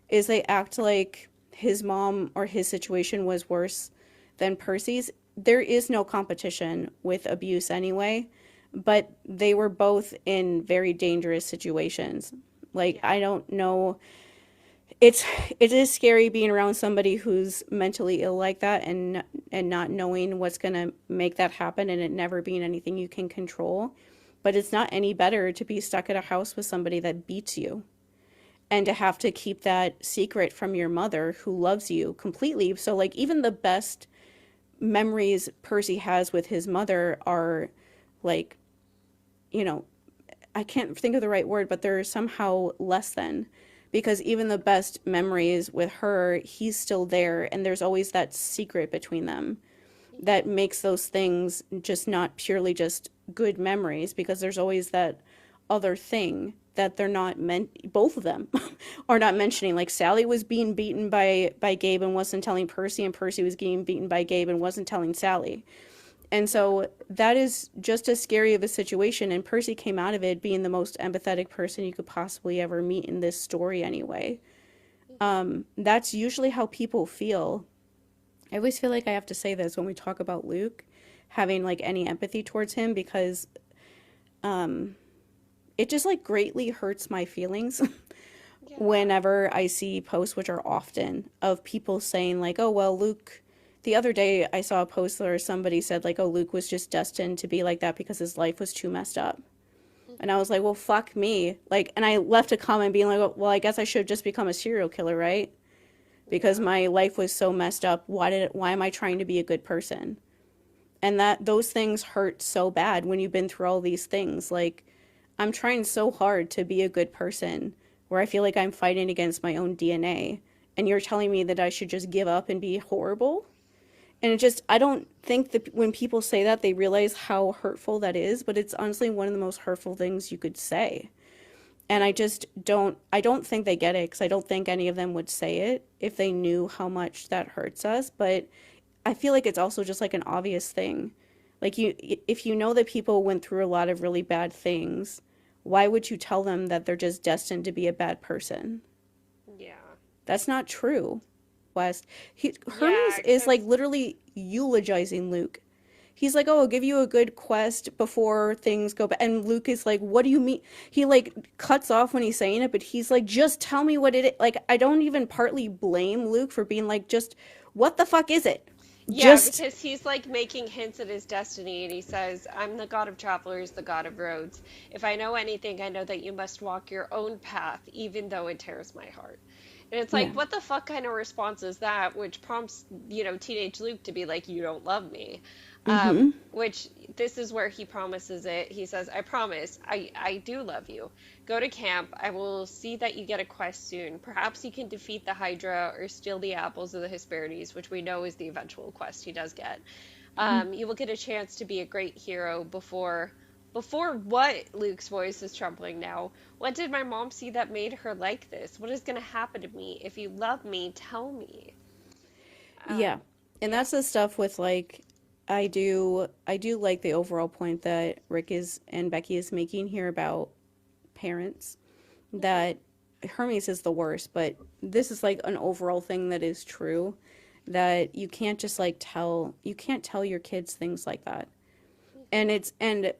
[SPEAKER 2] is they act like his mom or his situation was worse than Percy's. There is no competition with abuse anyway, but they were both in very dangerous situations. Like,
[SPEAKER 1] Yeah.
[SPEAKER 2] I don't know, it is scary being around somebody who's mentally ill like that, and not knowing what's going to make that happen, and it never being anything you can control. But it's not any better to be stuck at a house with somebody that beats you, and to have to keep that secret from your mother who loves you completely. So like, even the best memories Percy has with his mother are like, you know, I can't think of the right word, but they're somehow less than, because even the best memories with her, he's still there, and there's always that secret between them that makes those things just not purely just good memories, because there's always that other thing that they're not meant, both of them are not mentioning. Like, Sally was being beaten by Gabe and wasn't telling Percy, and Percy was getting beaten by Gabe and wasn't telling Sally. And so that is just as scary of a situation. And Percy came out of it being the most empathetic person you could possibly ever meet in this story anyway. That's usually how people feel. I always feel like I have to say this when we talk about Luke, having like any empathy towards him, because it just like greatly hurts my feelings
[SPEAKER 1] Yeah.
[SPEAKER 2] whenever I see posts, which are often, of people saying like, oh, well, Luke, the other day I saw a post where somebody said like, oh, Luke was just destined to be like that because his life was too messed up. And I was like, well, fuck me. Like, and I left a comment being like, well, I guess I should have just become a serial killer, right? Because
[SPEAKER 1] Yeah.
[SPEAKER 2] my life was so messed up. Why am I trying to be a good person? And that those things hurt so bad when you've been through all these things. Like, I'm trying so hard to be a good person, where I feel like I'm fighting against my own DNA, and you're telling me that I should just give up and be horrible? And it just, I don't think that when people say that, they realize how hurtful that is, but it's honestly one of the most hurtful things you could say. And I don't think they get it, because I don't think any of them would say it if they knew how much that hurts us. But I feel like it's also just like an obvious thing. Like, if you know that people went through a lot of really bad things, why would you tell them that they're just destined to be a bad person?
[SPEAKER 1] Yeah.
[SPEAKER 2] That's not true, West.
[SPEAKER 1] Yeah,
[SPEAKER 2] Hermes is like
[SPEAKER 1] except
[SPEAKER 2] literally eulogizing Luke. He's like, "Oh, I'll give you a good quest before things go bad." And Luke is like, "What do you mean?" He like cuts off when he's saying it, but he's like, "Just tell me what it is." Like, I don't even partly blame Luke for being like, "Just what the fuck is it?"
[SPEAKER 1] Yeah,
[SPEAKER 2] Just,
[SPEAKER 1] because he's like making hints at his destiny, and he says, I'm the god of travelers, the god of roads. If I know anything, I know that you must walk your own path, even though it tears my heart. And it's
[SPEAKER 2] yeah.
[SPEAKER 1] like, what the fuck kind of response is that? Which prompts, teenage Luke to be like, you don't love me.
[SPEAKER 2] Mm-hmm.
[SPEAKER 1] Which this is where he promises it. He says, I promise, I do love you. Go to camp. I will see that you get a quest soon. Perhaps you can defeat the Hydra or steal the apples of the Hesperides, which we know is the eventual quest he does get. You will get a chance to be a great hero before what? Luke's voice is trembling now. What did my mom see that made her like this? What is going to happen to me? If you love me, tell me.
[SPEAKER 2] Yeah. And
[SPEAKER 1] Yeah.
[SPEAKER 2] that's the stuff with like I do like the overall point that Rick is and Becky is making here about parents, that Hermes is the worst, but this is like an overall thing that is true, that you can't tell your kids things like that. And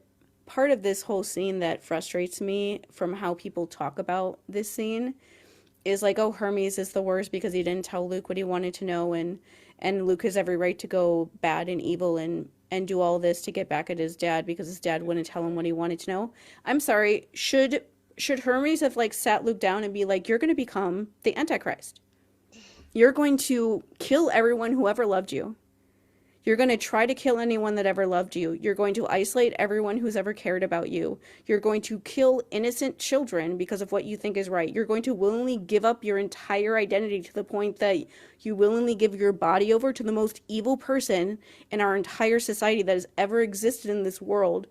[SPEAKER 2] part of this whole scene that frustrates me from how people talk about this scene is like, oh, Hermes is the worst because he didn't tell Luke what he wanted to know, and Luke has every right to go bad and evil and do all this to get back at his dad because his dad wouldn't tell him what he wanted to know. I'm sorry, should Hermes have like sat Luke down and be like, you're going to become the Antichrist. You're going to kill everyone who ever loved you. You're going to try to kill anyone that ever loved you. You're going to isolate everyone who's ever cared about you. You're going to kill innocent children because of what you think is right. You're going to willingly give up your entire identity to the point that you willingly give your body over to the most evil person in our entire society that has ever existed in this world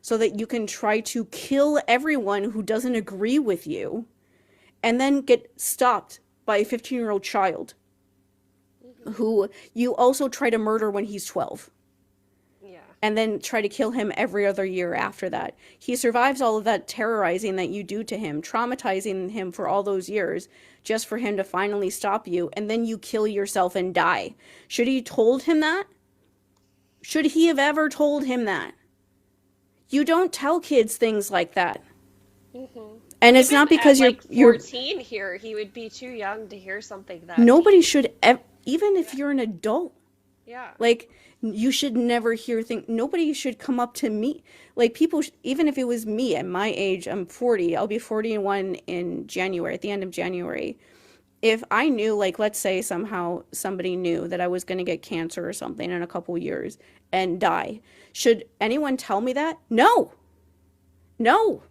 [SPEAKER 2] so that you can try to kill everyone who doesn't agree with you and then get stopped by a 15-year-old child who you also try to murder when he's 12
[SPEAKER 1] Yeah.
[SPEAKER 2] and then try to kill him every other year after that. He survives all of that terrorizing that you do to him, traumatizing him for all those years just for him to finally stop you, and then you kill yourself and die. Should he told him that? Should he have ever told him that? You don't tell kids things like that. And it's
[SPEAKER 1] Even
[SPEAKER 2] not
[SPEAKER 1] at
[SPEAKER 2] because
[SPEAKER 1] like
[SPEAKER 2] you're
[SPEAKER 1] 14 here, he would be too young to hear something that
[SPEAKER 2] nobody
[SPEAKER 1] deep.
[SPEAKER 2] should even if you're an adult.
[SPEAKER 1] Yeah.
[SPEAKER 2] Like, you should never hear things. Nobody should come up to me. Like, people, even if it was me at my age, I'm 40, I'll be 41 in January, at the end of January. If I knew, like, let's say somehow somebody knew that I was going to get cancer or something in a couple years and die, should anyone tell me that? No. No.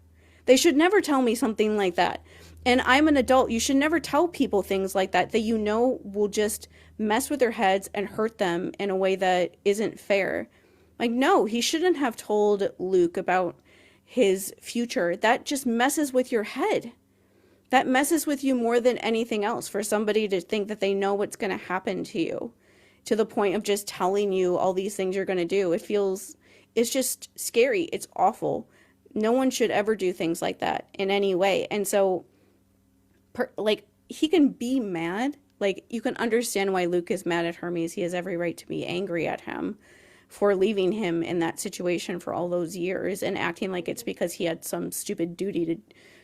[SPEAKER 2] They should never tell me something like that. And I'm an adult. You should never tell people things like that that you know will just mess with their heads and hurt them in a way that isn't fair. Like, no, he shouldn't have told Luke about his future. That just messes with your head. That messes with you more than anything else, for somebody to think that they know what's going to happen to you to the point of just telling you all these things you're going to do. It's just scary. It's awful. No one should ever do things like that in any way. And so, like, he can be mad. Like, you can understand why Luke is mad at Hermes. He has every right to be angry at him for leaving him in that situation for all those years and acting like it's because he had some stupid duty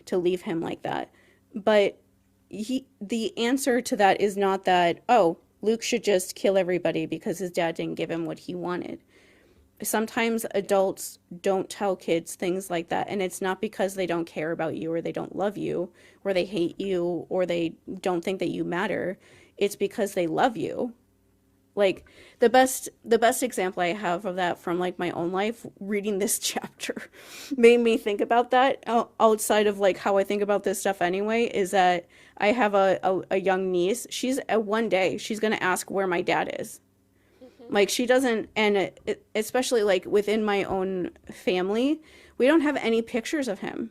[SPEAKER 2] to leave him like that. But the answer to that is not that, oh, Luke should just kill everybody because his dad didn't give him what he wanted. Sometimes adults don't tell kids things like that, and it's not because they don't care about you or they don't love you or they hate you or they don't think that you matter. It's because they love you. Like, the best example I have of that from like my own life, reading this chapter made me think about that, outside of like how I think about this stuff anyway, is that I have a young niece. She's one day she's going to ask where my dad is. Like, she doesn't, and especially like within my own family, we don't have any pictures of him.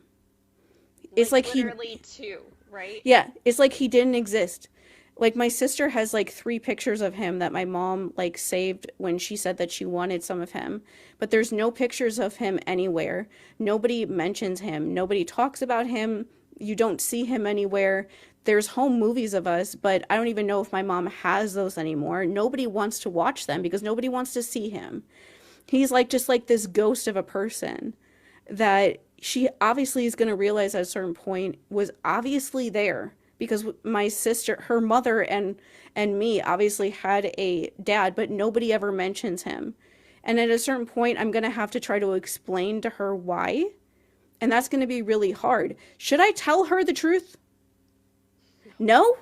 [SPEAKER 2] It's like
[SPEAKER 1] literally two, right?
[SPEAKER 2] yeah, it's like he didn't exist. Like, my sister has like 3 pictures of him that my mom like saved when she said that she wanted some of him, but there's no pictures of him anywhere. Nobody mentions him. Nobody talks about him. You don't see him anywhere. There's home movies of us, but I don't even know if my mom has those anymore. Nobody wants to watch them because nobody wants to see him. He's like just like this ghost of a person that she obviously is going to realize at a certain point was obviously there because my sister, her mother and me obviously had a dad, but nobody ever mentions him. And at a certain point, I'm going to have to try to explain to her why. And that's going to be really hard. Should I tell her the truth? No?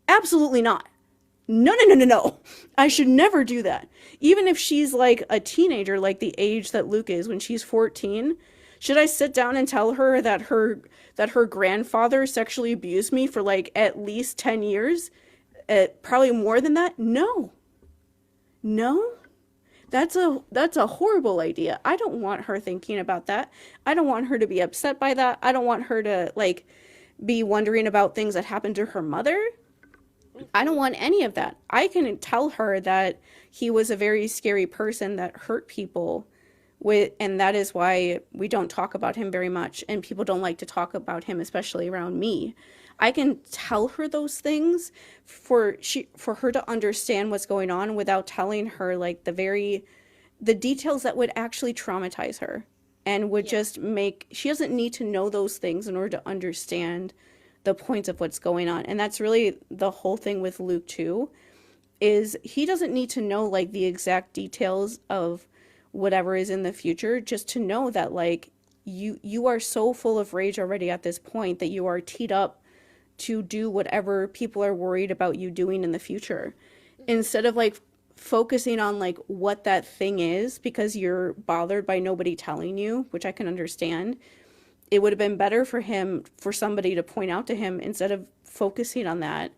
[SPEAKER 2] Absolutely not. No, no, no, no, no. I should never do that. Even if she's like a teenager, like the age that Luke is when she's 14, should I sit down and tell her that her grandfather sexually abused me for like at least 10 years? Probably more than that? No. No. That's a horrible idea. I don't want her thinking about that. I don't want her to be upset by that. I don't want her to like be wondering about things that happened to her mother. I don't want any of that. I can tell her that he was a very scary person that hurt people and that is why we don't talk about him very much and people don't like to talk about him, especially around me. I can tell her those things for her to understand what's going on without telling her like the details that would actually traumatize her and would just make, she doesn't need to know those things in order to understand the points of what's going on. And that's really the whole thing with Luke too, is he doesn't need to know like the exact details of whatever is in the future, just to know that like you are so full of rage already at this point that you are teed up to do whatever people are worried about you doing in the future. Instead of like focusing on like what that thing is because you're bothered by nobody telling you, which I can understand. It would have been better for somebody to point out to him instead of focusing on that.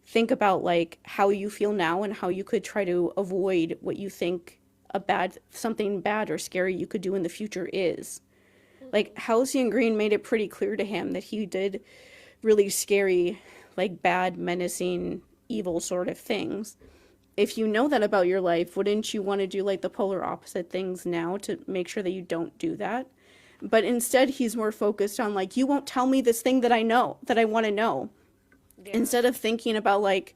[SPEAKER 2] Think about like how you feel now and how you could try to avoid what you think something bad or scary you could do in the future is. Like Halcyon Green made it pretty clear to him that he did really scary, like bad, menacing, evil sort of things. If you know that about your life, wouldn't you want to do like the polar opposite things now to make sure that you don't do that? But instead, he's more focused on like, you won't tell me this thing that I know, that I want to know. Yeah. Instead of thinking about like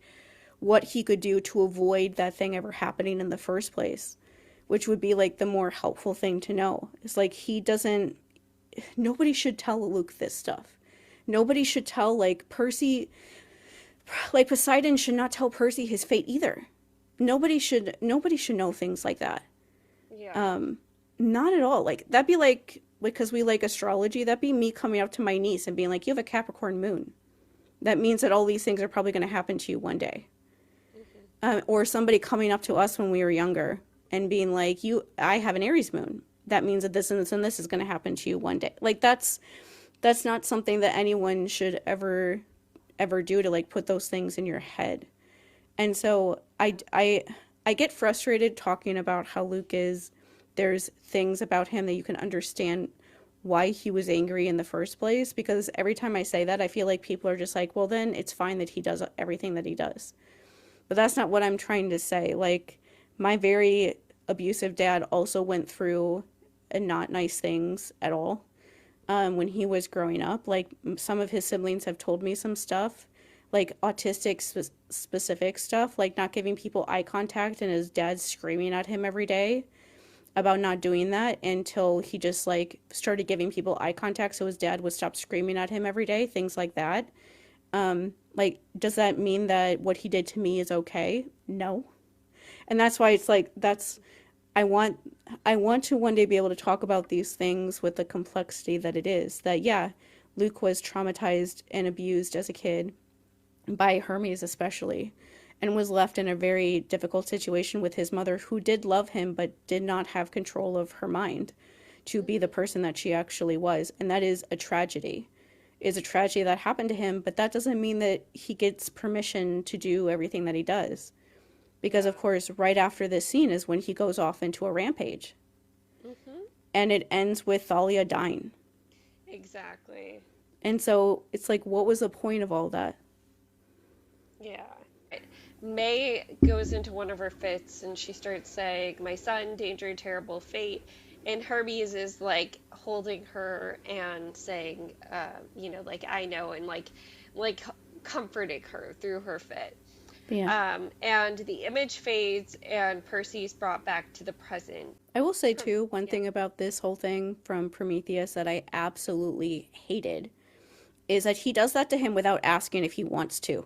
[SPEAKER 2] what he could do to avoid that thing ever happening in the first place, which would be like the more helpful thing to know. It's like nobody should tell Luke this stuff. Nobody should tell like Percy, like Poseidon should not tell Percy his fate either. Nobody should know things like that. Yeah. Not at all. Like that'd be like, because we like astrology, that'd be me coming up to my niece and being like, you have a Capricorn moon. That means that all these things are probably going to happen to you one day. Mm-hmm. Or somebody coming up to us when we were younger and being like, I have an Aries moon. That means that this and this and this is going to happen to you one day. Like that's not something that anyone should ever do, to like put those things in your head. And so I get frustrated talking about how Luke is. There's things about him that you can understand why he was angry in the first place, because every time I say that, I feel like people are just like, well, then it's fine that he does everything that he does. But that's not what I'm trying to say. Like, my very abusive dad also went through not nice things at all when he was growing up. Like, some of his siblings have told me some stuff, like autistic specific stuff, like not giving people eye contact, and his dad screaming at him every day about not doing that until he just like started giving people eye contact so his dad would stop screaming at him every day, things like that. Like, does that mean that what he did to me is okay? No. And that's why it's like, I want to one day be able to talk about these things with the complexity that it is. That, yeah, Luke was traumatized and abused as a kid by Hermes especially, and was left in a very difficult situation with his mother, who did love him but did not have control of her mind to be the person that she actually was. And that is a tragedy. It's a tragedy that happened to him, but that doesn't mean that he gets permission to do everything that he does. Because, of course, right after this scene is when he goes off into a rampage. Mm-hmm. And it ends with Thalia dying.
[SPEAKER 1] Exactly.
[SPEAKER 2] And so it's like, what was the point of all that?
[SPEAKER 1] Yeah. May goes into one of her fits and she starts saying, my son, danger, terrible fate. And Hermes is like holding her and saying, like, I know, and like comforting her through her fit. Yeah. And the image fades and Percy's brought back to the present.
[SPEAKER 2] I will say too, one thing about this whole thing from Prometheus that I absolutely hated is that he does that to him without asking if he wants to.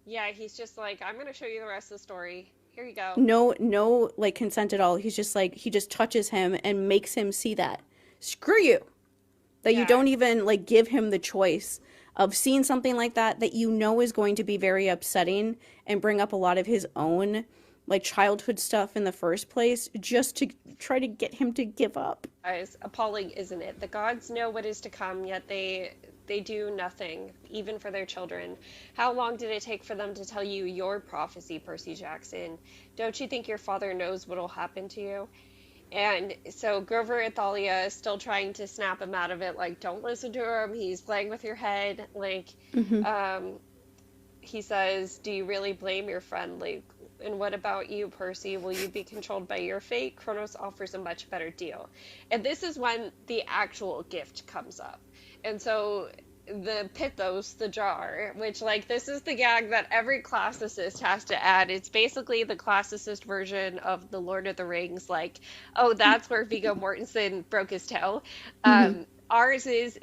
[SPEAKER 1] Yeah, he's just like, I'm gonna show you the rest of the story. Here you go.
[SPEAKER 2] No, like consent at all. He's just like, he just touches him and makes him see that. Screw you. That you
[SPEAKER 1] Yeah.
[SPEAKER 2] don't even like give him the choice of seeing something like that you know is going to be very upsetting and bring up a lot of his own like childhood stuff in the first place, just to try to get him to give up.
[SPEAKER 1] Guys, appalling, isn't it? The gods know what is to come, yet they do nothing, even for their children. How long did it take for them to tell you your prophecy, Percy Jackson? Don't you think your father knows what'll happen to you? And so Grover and Thalia is still trying to snap him out of it, like, don't listen to him, he's playing with your head. Like,
[SPEAKER 2] Mm-hmm.
[SPEAKER 1] um, he says, do you really blame your friend? Like, and what about you, Percy? Will you be controlled by your fate? Kronos offers a much better deal. And this is when the actual gift comes up. And so the Pithos, the jar, which, like, this is the gag that every classicist has to add. It's basically the classicist version of the Lord of the Rings, like, oh, that's where Viggo Mortensen broke his toe.
[SPEAKER 2] Mm-hmm.
[SPEAKER 1] Ours is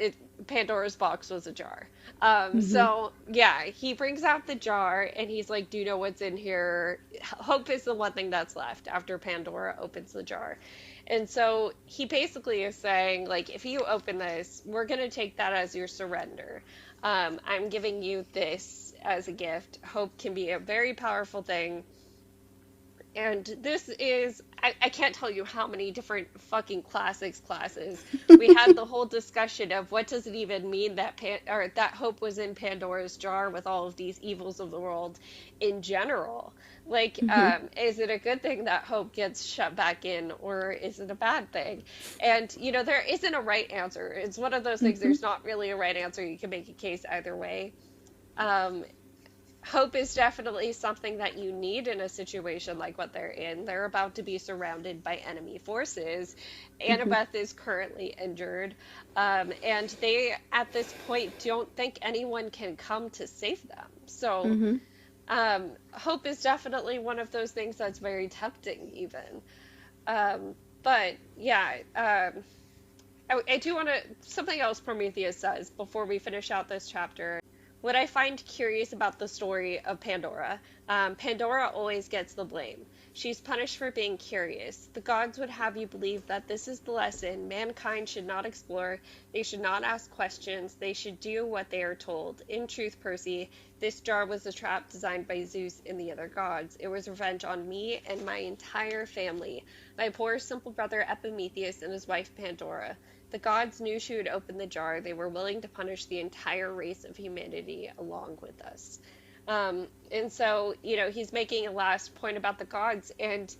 [SPEAKER 1] Pandora's box was a jar.
[SPEAKER 2] Mm-hmm.
[SPEAKER 1] So yeah, he brings out the jar and he's like, "Do you know what's in here?" Hope is the one thing that's left after Pandora opens the jar. And so he basically is saying, like, if you open this, we're gonna take that as your surrender. I'm giving you this as a gift. Hope can be a very powerful thing. And this is, I can't tell you how many different fucking classics classes. We had the whole discussion of what does it even mean that or that hope was in Pandora's jar with all of these evils of the world in general. Like,
[SPEAKER 2] Mm-hmm.
[SPEAKER 1] is it a good thing that hope gets shut back in, or is it a bad thing? And, you know, there isn't a right answer. It's one of those things,
[SPEAKER 2] Mm-hmm.
[SPEAKER 1] there's not really a right answer. You can make a case either way. Um, Hope is definitely something that you need in a situation like what they're in. They're about to be surrounded by enemy forces.
[SPEAKER 2] Mm-hmm.
[SPEAKER 1] Annabeth is currently injured, and they, at this point, don't think anyone can come to save them. So,
[SPEAKER 2] Mm-hmm.
[SPEAKER 1] hope is definitely one of those things that's very tempting, even. But yeah, I do want to. Something else Prometheus says before we finish out this chapter. What I find curious about the story of Pandora, Pandora always gets the blame. She's punished for being curious. The gods would have you believe that this is the lesson. Mankind should not explore. They should not ask questions. They should do what they are told. In truth, Percy, this jar was a trap designed by Zeus and the other gods. It was revenge on me and my entire family. My poor simple brother Epimetheus and his wife Pandora. The gods knew she would open the jar. They were willing to punish the entire race of humanity along with us. And so, you know, he's making a last point about the gods, and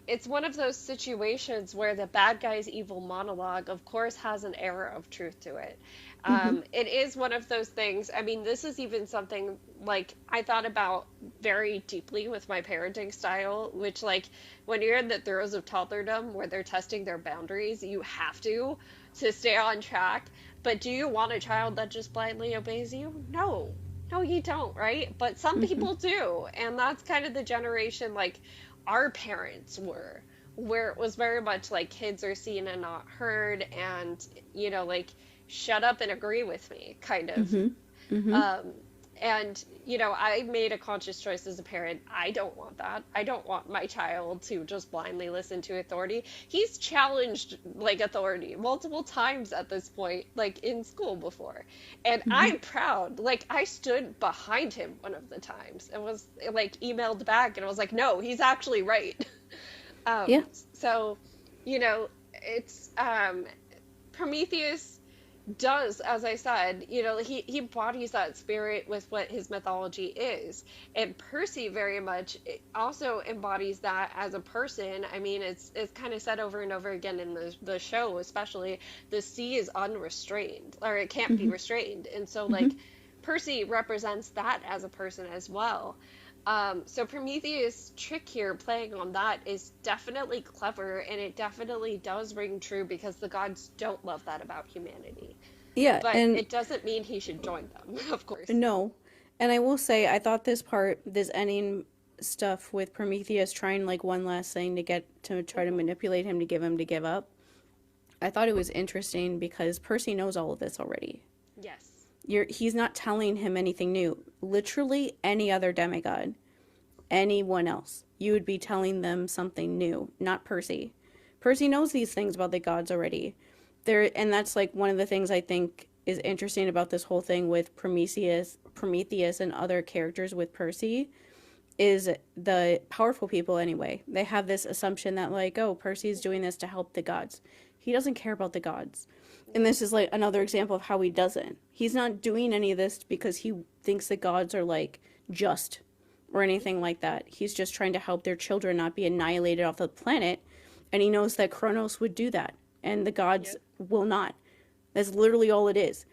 [SPEAKER 1] it's one of those situations where the bad guy's evil monologue, of course, has an air of truth to it.
[SPEAKER 2] Mm-hmm.
[SPEAKER 1] It is one of those things. I mean, this is even something like I thought about very deeply with my parenting style, which, like, when you're in the throes of toddlerdom where they're testing their boundaries, you have to stay on track. But do you want a child that just blindly obeys you? No. No, you don't, right? But some
[SPEAKER 2] Mm-hmm.
[SPEAKER 1] people do. And that's kind of the generation, like, our parents were, where it was very much like kids are seen and not heard, and, you know, like, shut up and agree with me, kind of.
[SPEAKER 2] Mm-hmm. Mm-hmm.
[SPEAKER 1] Um, and, you know, I made a conscious choice as a parent. I don't want that. I don't want my child to just blindly listen to authority. He's challenged, like, authority multiple times at this point, like, in school before. And
[SPEAKER 2] Mm-hmm.
[SPEAKER 1] I'm proud. Like, I stood behind him one of the times and was, like, emailed back and was like, no, he's actually right.
[SPEAKER 2] Yeah.
[SPEAKER 1] So, you know, it's, Prometheus does, as I said, you know, he embodies that spirit with what his mythology is. And Percy very much also embodies that as a person. I mean, it's kind of said over and over again in the show, especially, the sea is unrestrained, or it can't be
[SPEAKER 2] Mm-hmm.
[SPEAKER 1] restrained. And so,
[SPEAKER 2] Mm-hmm.
[SPEAKER 1] like, Percy represents that as a person as well. So Prometheus' trick here, playing on that, is definitely clever, and it definitely does ring true because the gods don't love that about humanity.
[SPEAKER 2] Yeah,
[SPEAKER 1] But
[SPEAKER 2] and
[SPEAKER 1] it doesn't mean he should join them, of course.
[SPEAKER 2] no. And I will say, I thought this ending stuff with Prometheus trying like one last thing to get to try to manipulate him to give him to give up. I thought it was interesting because Percy knows all of this already.
[SPEAKER 1] Yes.
[SPEAKER 2] He's not telling him anything new. Literally any other demigod, anyone else, you would be telling them something new, not Percy. Percy knows these things about the gods already. And that's like one of the things I think is interesting about this whole thing with Prometheus and other characters with Percy, is the powerful people anyway. They have this assumption that like, oh, Percy's doing this to help the gods. He doesn't care about the gods. And this is like another example of how he doesn't. He's not doing any of this because he thinks the gods are like just or anything like that. He's just trying to help their children not be annihilated off the planet. And he knows that Kronos would do that. And the gods will not. That's literally all it is.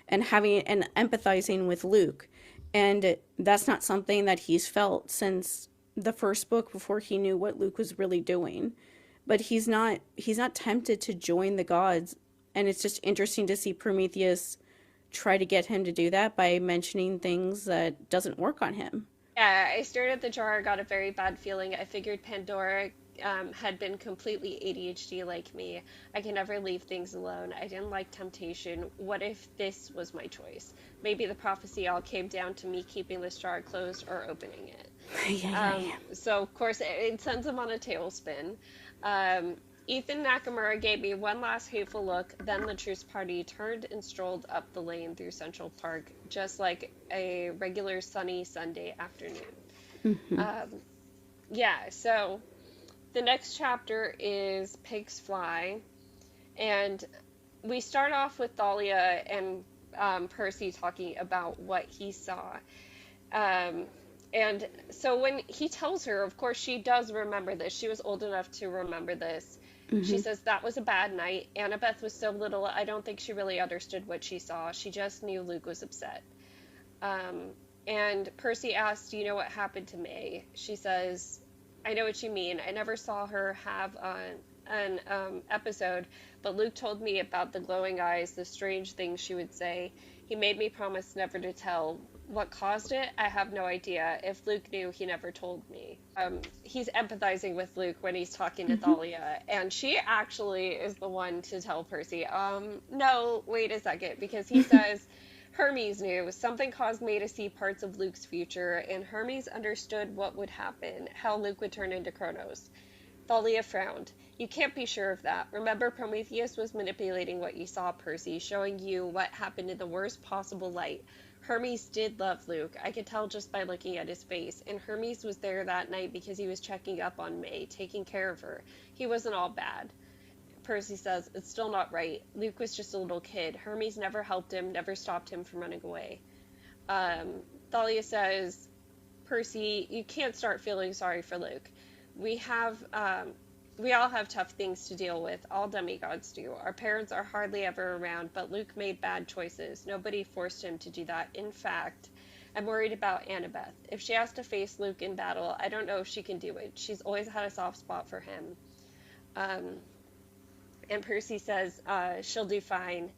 [SPEAKER 2] And empathizing with Luke. And that's not something that he's felt since the first book, before he knew what Luke was really doing. But he's not tempted to join the gods. And it's just interesting to see Prometheus try to get him to do that by mentioning things that doesn't work on him.
[SPEAKER 1] Yeah, I stared at the jar, got a very bad feeling. I figured Pandora had been completely ADHD like me. I can never leave things alone. I didn't like temptation. What if this was my choice? Maybe the prophecy all came down to me keeping this jar closed or opening it. So, of course, it sends him on a tailspin. Ethan Nakamura gave me one last hateful look, then the truce party turned and strolled up the lane through Central Park, just like a regular sunny Sunday afternoon. So the next chapter is Pigs Fly, and we start off with Thalia and Percy talking about what he saw. And so when he tells her, of course, she does remember this. She was old enough to remember this. She says, that was a bad night. Annabeth was so little, I don't think she really understood what she saw. She just knew Luke was upset. And Percy asked, do you know what happened to May? She says, I know what you mean. I never saw her have an episode, but Luke told me about the glowing eyes, the strange things she would say. He made me promise never to tell. What caused it? I have no idea. If Luke knew, he never told me. He's empathizing with Luke when he's talking to Thalia, and she actually is the one to tell Percy, no, wait a second, because he says, Hermes knew. Something caused May to see parts of Luke's future, and Hermes understood what would happen, how Luke would turn into Kronos. Thalia frowned. You can't be sure of that. Remember, Prometheus was manipulating what you saw, Percy, showing you what happened in the worst possible light. Hermes did love Luke. I could tell just by looking at his face. And Hermes was there that night because he was checking up on May, taking care of her. He wasn't all bad. Percy says, it's still not right. Luke was just a little kid. Hermes never helped him, never stopped him from running away. Thalia says, Percy, you can't start feeling sorry for Luke. We all have tough things to deal with. All demigods do. Our parents are hardly ever around, but Luke made bad choices. Nobody forced him to do that. In fact, I'm worried about Annabeth. If she has to face Luke in battle, I don't know if she can do it. She's always had a soft spot for him. And Percy says, she'll do fine.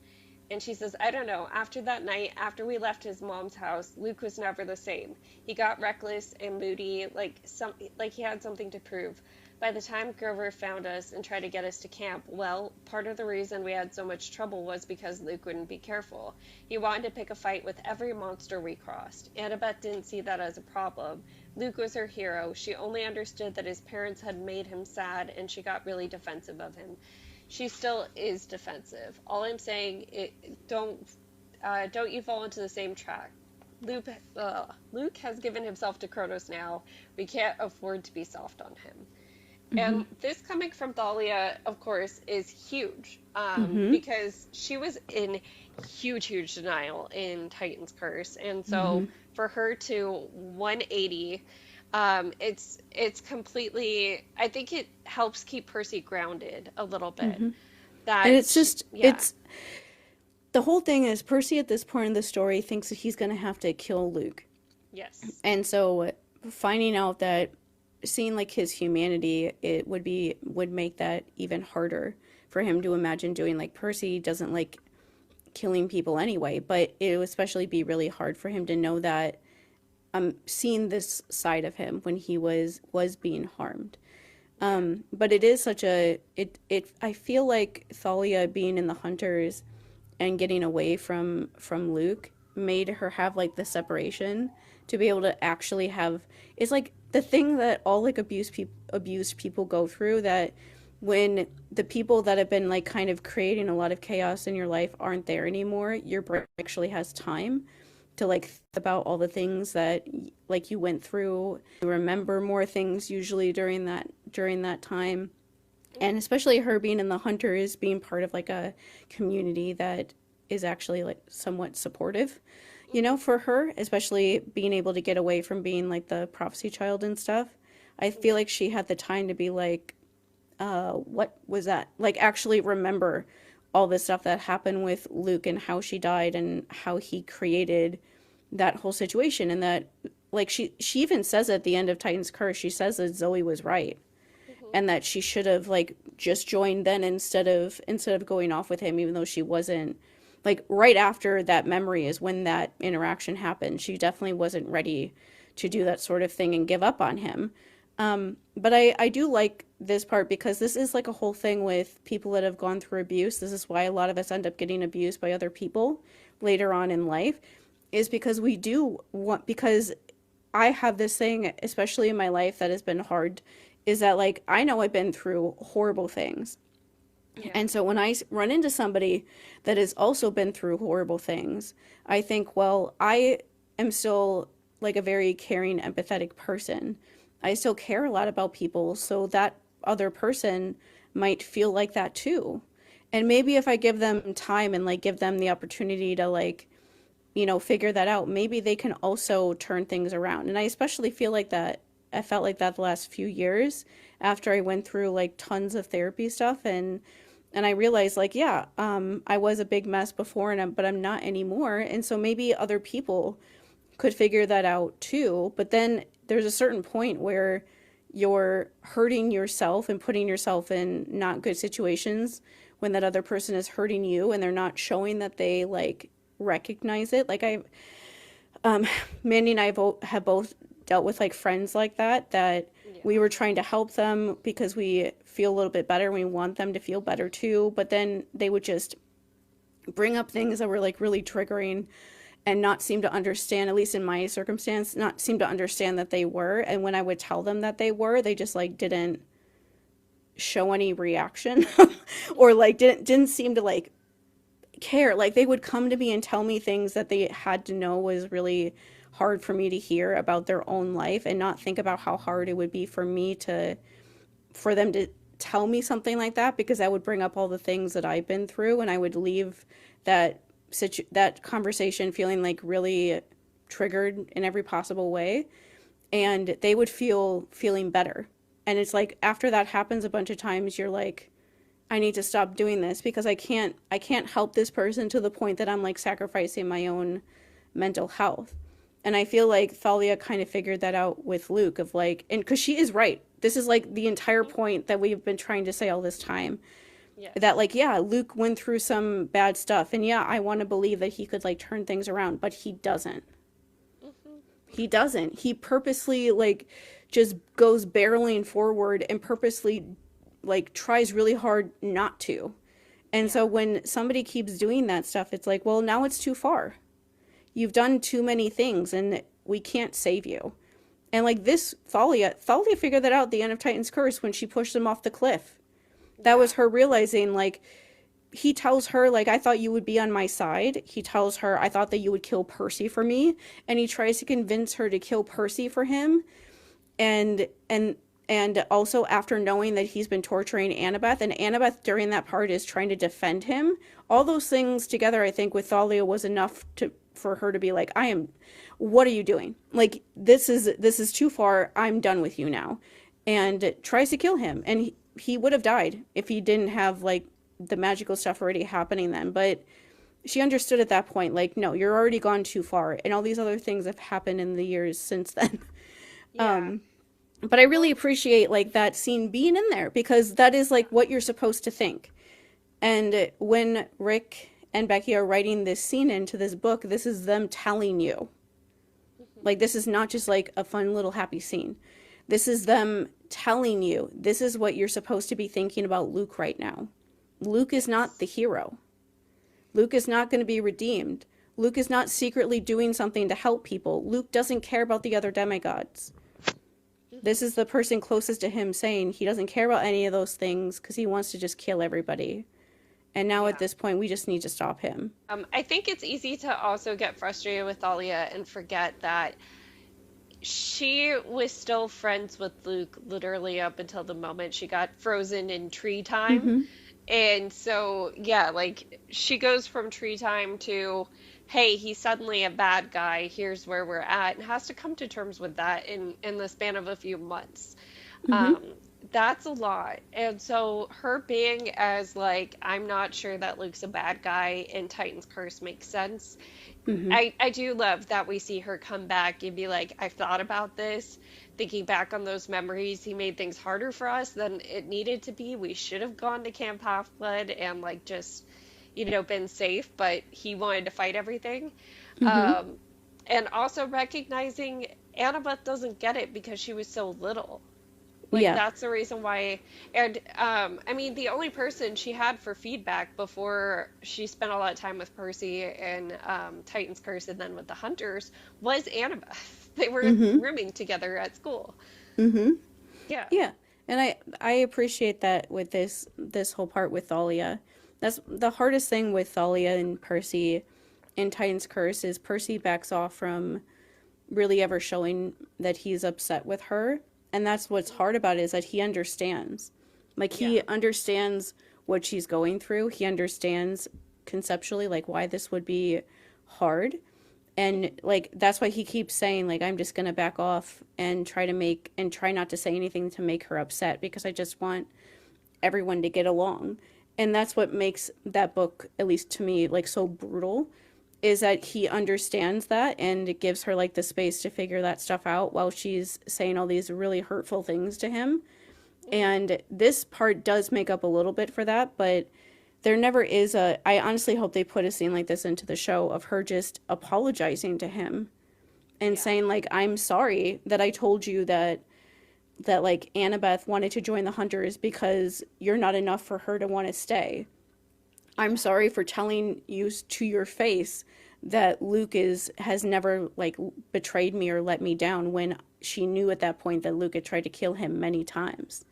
[SPEAKER 1] And she says, I don't know. After that night, after we left his mom's house, Luke was never the same. He got reckless and moody, like he had something to prove. By the time Grover found us and tried to get us to camp, well, part of the reason we had so much trouble was because Luke wouldn't be careful. He wanted to pick a fight with every monster we crossed. Annabeth didn't see that as a problem. Luke was her hero. She only understood that his parents had made him sad, and she got really defensive of him. She still is defensive. All I'm saying, don't you fall into the same trap. Luke has given himself to Kronos now. We can't afford to be soft on him. And this coming from Thalia, of course, is huge, because she was in huge denial in Titan's Curse. And so for her to 180, it's completely, I think it helps keep Percy grounded a little bit.
[SPEAKER 2] And it's just, it's, the whole thing is Percy at this point in the story thinks that he's going to have to kill Luke.
[SPEAKER 1] Yes.
[SPEAKER 2] And so finding out that, seeing like his humanity, it would make that even harder for him to imagine doing. Like, Percy doesn't like killing people anyway, but it would especially be really hard for him to know that seeing this side of him when he was being harmed. But it is such a I feel like Thalia being in the Hunters and getting away from Luke made her have like the separation to be able to actually have, it's like the thing that all like abused people go through, that when the people that have been like kind of creating a lot of chaos in your life aren't there anymore, your brain actually has time to like think about all the things that like you went through. You remember more things usually during that time. And especially her being in the Hunters, being part of like a community that is actually like somewhat supportive, for her, especially being able to get away from being like the prophecy child and stuff. I feel like she had the time to be like, what was that? Like actually remember all the stuff that happened with Luke and how she died and how he created that whole situation. And that like she even says at the end of Titan's Curse, she says that Zoe was right. And that she should have like just joined then instead of going off with him, even though she wasn't, like right after that memory is when that interaction happened. She definitely wasn't ready to do that sort of thing and give up on him. But I do like this part because this is like a whole thing with people that have gone through abuse. This is why a lot of us end up getting abused by other people later on in life, is because because I have this thing, especially in my life, that has been hard, is that like I know I've been through horrible things. Yeah. And so when I run into somebody that has also been through horrible things, I think, well, I am still like a very caring, empathetic person. I still care a lot about people, so that other person might feel like that too. And maybe if I give them time and like give them the opportunity to like, figure that out, maybe they can also turn things around. And I especially feel like that. I felt like that the last few years after I went through like tons of therapy stuff, and I realized like, yeah, I was a big mess before, but I'm not anymore. And so maybe other people could figure that out too. But then there's a certain point where you're hurting yourself and putting yourself in not good situations when that other person is hurting you and they're not showing that they like recognize it. Like Mandy and I have both dealt with like friends like that yeah. We were trying to help them because we feel a little bit better and we want them to feel better too, but then they would just bring up things that were like really triggering and not seem to understand, at least in my circumstance, not seem to understand that they were. And when I would tell them that they were, they just like didn't show any reaction or like didn't seem to like care. Like they would come to me and tell me things that they had to know was really hard for me to hear about their own life, and not think about how hard it would be for them to tell me something like that, because that would bring up all the things that I've been through, and I would leave that conversation feeling like really triggered in every possible way, and they would feeling better. And it's like after that happens a bunch of times, you're like, I need to stop doing this because I can't help this person to the point that I'm like sacrificing my own mental health. And I feel like Thalia kind of figured that out with Luke, of like, and because she is right. This is like the entire point that we've been trying to say all this time. Yeah. That like, yeah, Luke went through some bad stuff. And yeah, I want to believe that he could like turn things around, but he doesn't. Mm-hmm. He doesn't. He purposely like just goes barreling forward and purposely like tries really hard not to. And so when somebody keeps doing that stuff, it's like, well, now it's too far. You've done too many things and we can't save you. And like this, Thalia figured that out at the end of Titan's Curse when she pushed him off the cliff. That was her realizing, like, he tells her, like, I thought you would be on my side. He tells her, I thought that you would kill Percy for me. And he tries to convince her to kill Percy for him. And also after knowing that he's been torturing Annabeth, and Annabeth during that part is trying to defend him. All those things together, I think, with Thalia was enough for her to be like, what are you doing? Like, this is too far. I'm done with you now. And tries to kill him. And he would have died if he didn't have, like, the magical stuff already happening then. But she understood at that point, like, no, you're already gone too far. And all these other things have happened in the years since then. Yeah. But I really appreciate, like, that scene being in there, because that is, like, what you're supposed to think. And when Rick and Becky are writing this scene into this book, this is them telling you. Like, this is not just, like, a fun little happy scene. This is them telling you, this is what you're supposed to be thinking about Luke right now. Luke is not the hero. Luke is not going to be redeemed. Luke is not secretly doing something to help people. Luke doesn't care about the other demigods. This is the person closest to him saying he doesn't care about any of those things because he wants to just kill everybody. And now at
[SPEAKER 1] Yeah.
[SPEAKER 2] this point, we just need to stop him.
[SPEAKER 1] I think it's easy to also get frustrated with Thalia and forget that she was still friends with Luke literally up until the moment she got frozen in tree time.
[SPEAKER 2] Mm-hmm.
[SPEAKER 1] And so, yeah, like she goes from tree time to, hey, he's suddenly a bad guy. Here's where we're at, and has to come to terms with that in the span of a few months.
[SPEAKER 2] Mm-hmm.
[SPEAKER 1] Um, that's a lot. And so her being as like, I'm not sure that Luke's a bad guy in Titan's Curse makes sense.
[SPEAKER 2] Mm-hmm.
[SPEAKER 1] I do love that we see her come back and be like, I've thought about this, thinking back on those memories. He made things harder for us than it needed to be. We should have gone to Camp Half-Blood and like just, been safe, but he wanted to fight everything.
[SPEAKER 2] Mm-hmm.
[SPEAKER 1] And also recognizing Annabeth doesn't get it because she was so little. Like
[SPEAKER 2] Yeah.
[SPEAKER 1] that's the reason why. And I mean, the only person she had for feedback before she spent a lot of time with Percy and Titan's Curse and then with the Hunters was Annabeth. They were
[SPEAKER 2] Mm-hmm.
[SPEAKER 1] rooming together at school.
[SPEAKER 2] Mm-hmm.
[SPEAKER 1] Yeah.
[SPEAKER 2] Yeah. And I appreciate that with this whole part with Thalia. That's the hardest thing with Thalia and Percy in Titan's Curse is Percy backs off from really ever showing that he's upset with her. And that's what's hard about it is that he understands. Like he
[SPEAKER 1] Yeah.
[SPEAKER 2] understands what she's going through. He understands conceptually like why this would be hard. And like that's why he keeps saying like I'm just going to back off and try not to say anything to make her upset because I just want everyone to get along. And that's what makes that book, at least to me, like so brutal, is that he understands that and it gives her like the space to figure that stuff out while she's saying all these really hurtful things to him. And this part does make up a little bit for that, but there never is I honestly hope they put a scene like this into the show of her just apologizing to him and
[SPEAKER 1] Yeah.
[SPEAKER 2] saying like I'm sorry that I told you that like Annabeth wanted to join the Hunters because you're not enough for her to want to stay. I'm sorry for telling you to your face that Luke has never like betrayed me or let me down when she knew at that point that Luke had tried to kill him many times.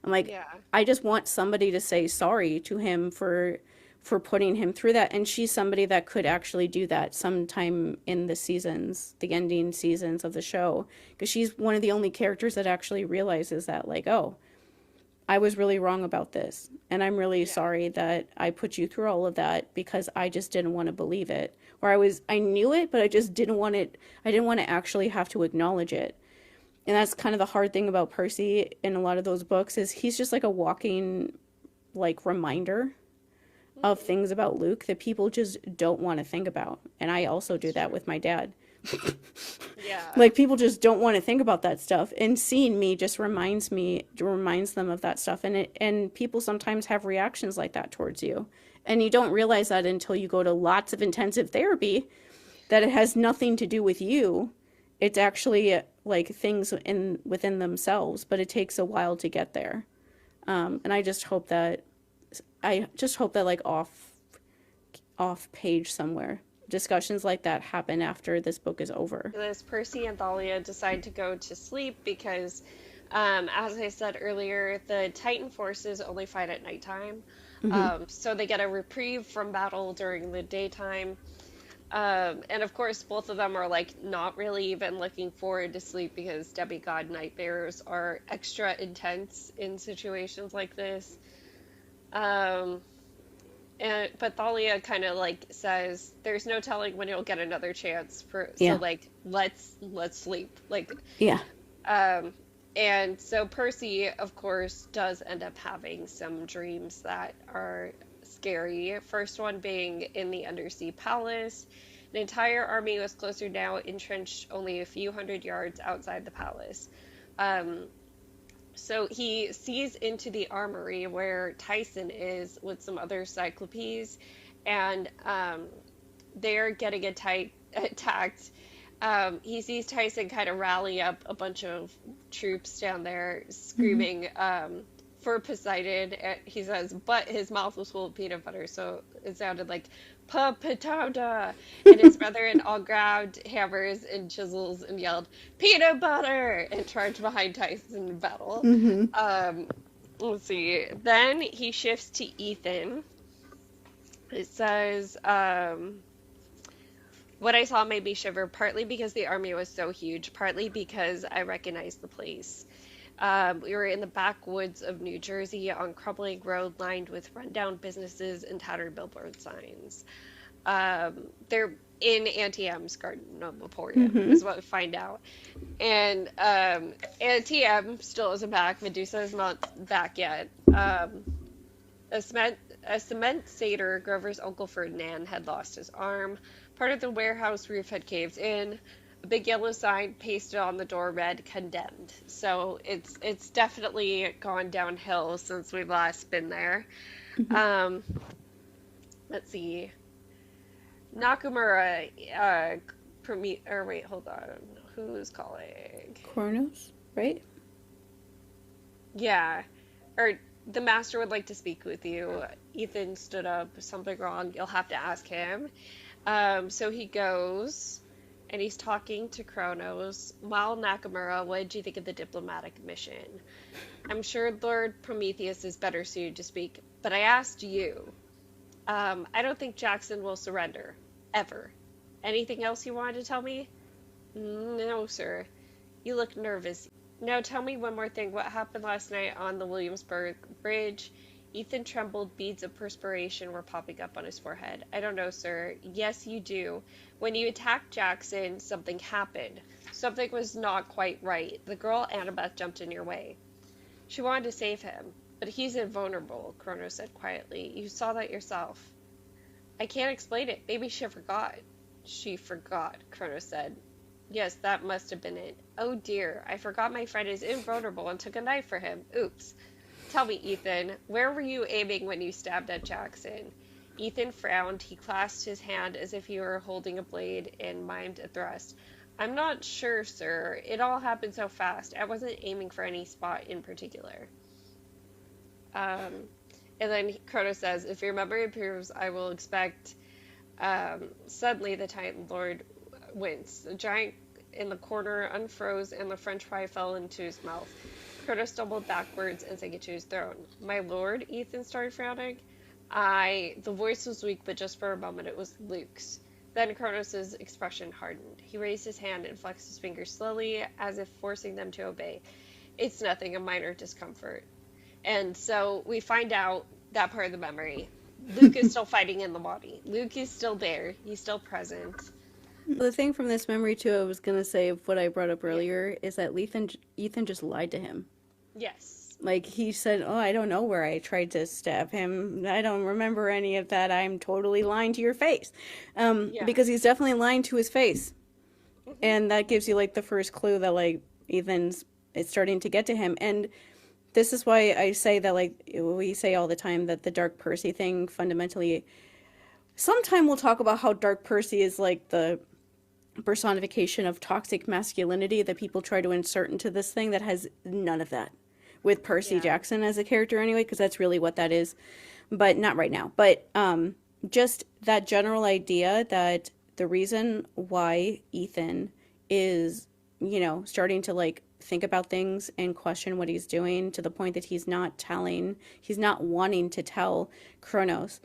[SPEAKER 2] I'm like,
[SPEAKER 1] Yeah.
[SPEAKER 2] I just want somebody to say sorry to him for putting him through that. And she's somebody that could actually do that sometime in the ending seasons of the show. Because she's one of the only characters that actually realizes that, like, oh, I was really wrong about this. And I'm really sorry that I put you through all of that because I just didn't want to believe it. Or I knew it, but I just didn't want it. I didn't want to actually have to acknowledge it. And that's kind of the hard thing about Percy in a lot of those books is he's just like a walking, like, reminder of things about Luke that people just don't want to think about. And I also do that with my dad.
[SPEAKER 1] Yeah.
[SPEAKER 2] Like people just don't want to think about that stuff, and seeing me just reminds them of that stuff. And people sometimes have reactions like that towards you, and you don't realize that until you go to lots of intensive therapy, that it has nothing to do with you. It's actually like things within themselves, but it takes a while to get there. And I just hope that like off page somewhere discussions like that happen after this book is over.
[SPEAKER 1] This Percy and Thalia decide to go to sleep because, as I said earlier, the Titan forces only fight at nighttime. So they get a reprieve from battle during the daytime. And of course, both of them are like not really even looking forward to sleep because demigod nightmares are extra intense in situations like this. But Thalia kind of like says, "There's no telling when you'll get another chance for
[SPEAKER 2] Yeah.
[SPEAKER 1] so like let's sleep." Like
[SPEAKER 2] Yeah.
[SPEAKER 1] and so Percy, of course, does end up having some dreams that are scary. First one being in the undersea palace. An entire army was closer now, entrenched only a few hundred yards outside the palace. So he sees into the armory where Tyson is with some other Cyclopes, and they're getting attacked. He sees Tyson kind of rally up a bunch of troops down there, screaming, for Poseidon. He says, but his mouth was full of peanut butter, so it sounded like Potato. And his brethren all grabbed hammers and chisels and yelled, peanut butter! And charged behind Tyson in battle. Let's see. Then he shifts to Ethan. It says, what I saw made me shiver, partly because the army was so huge, partly because I recognized the place. We were in the backwoods of New Jersey on a crumbling road lined with rundown businesses and tattered billboard signs. They're in Auntie M's Garden of Emporium, is what we find out. And Auntie M still isn't back. Medusa is not back yet. A cement satyr, Grover's uncle Ferdinand, had lost his arm. Part of the warehouse roof had caved in. A big yellow sign pasted on the door read "Condemned." So it's definitely gone downhill since we've last been there. Let's see. Nakamura, wait, hold on. Who's calling?
[SPEAKER 2] Kronos, right?
[SPEAKER 1] Yeah. Or the master would like to speak with you. Ethan stood up. Something wrong. You'll have to ask him. So he goes, and he's talking to Kronos. Well, Nakamura, what did you think of the diplomatic mission? I'm sure Lord Prometheus is better suited to speak, but I asked you. I don't think Jackson will surrender. Ever. Anything else you wanted to tell me? No, sir. You look nervous. Now tell me one more thing. What happened last night on the Williamsburg Bridge? Ethan trembled. Beads of perspiration were popping up on his forehead. I don't know, sir. Yes, you do. When you attacked Jackson, something happened. Something was not quite right. The girl Annabeth jumped in your way. She wanted to save him. But he's invulnerable, Kronos said quietly. You saw that yourself. I can't explain it. Maybe she forgot. She forgot, Kronos said. Yes, that must have been it. Oh dear, I forgot my friend is invulnerable and took a knife for him. Oops. Tell me, Ethan, where were you aiming when you stabbed at Jackson? Ethan frowned. He clasped his hand as if he were holding a blade and mimed a thrust. I'm not sure, sir. It all happened so fast. I wasn't aiming for any spot in particular. And then Kronos says, if your memory improves, I will expect... Suddenly the Titan Lord winced. The giant in the corner unfroze and the french fry fell into his mouth. Kronos stumbled backwards and sank into his throne. My lord? Ethan started frowning. The voice was weak, but just for a moment it was Luke's. Then Kronos' expression hardened. He raised his hand and flexed his fingers slowly, as if forcing them to obey. It's nothing, a minor discomfort. And so we find out that part of the memory. Luke is still fighting in the body. Luke is still there. He's still present.
[SPEAKER 2] The thing from this memory, too, I was going to say, what I brought up earlier, is that Ethan just lied to him.
[SPEAKER 1] Yes.
[SPEAKER 2] Like, he said, oh, I don't know where I tried to stab him. I don't remember any of that. I'm totally lying to your face. Because he's definitely lying to his face. Mm-hmm. And that gives you, like, the first clue that, like, it's starting to get to him. And this is why I say that, like, we say all the time that the Dark Percy thing fundamentally... Sometime we'll talk about how Dark Percy is, like, the personification of toxic masculinity that people try to insert into this thing that has none of that. With Percy Jackson as a character anyway, because that's really what that is. But not right now. But just that general idea that the reason why Ethan is, you know, starting to, like, think about things and question what he's doing to the point that he's not wanting to tell Kronos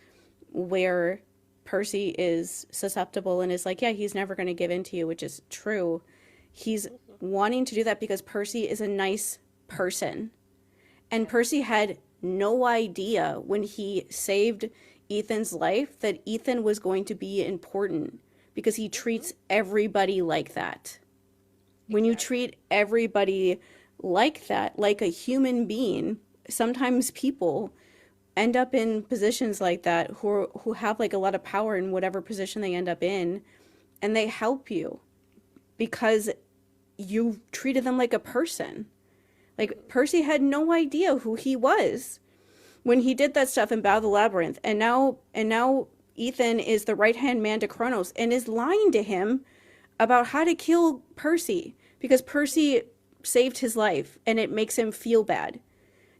[SPEAKER 2] where Percy is susceptible and is like, yeah, he's never going to give in to you, which is true. He's wanting to do that because Percy is a nice person. And Percy had no idea when he saved Ethan's life that Ethan was going to be important because he treats everybody like that. When you treat everybody like that, like a human being, sometimes people end up in positions like that who have, like, a lot of power in whatever position they end up in, and they help you because you treated them like a person. Like, Percy had no idea who he was when he did that stuff in Battle of the Labyrinth, and now Ethan is the right-hand man to Kronos and is lying to him about how to kill Percy because Percy saved his life and it makes him feel bad.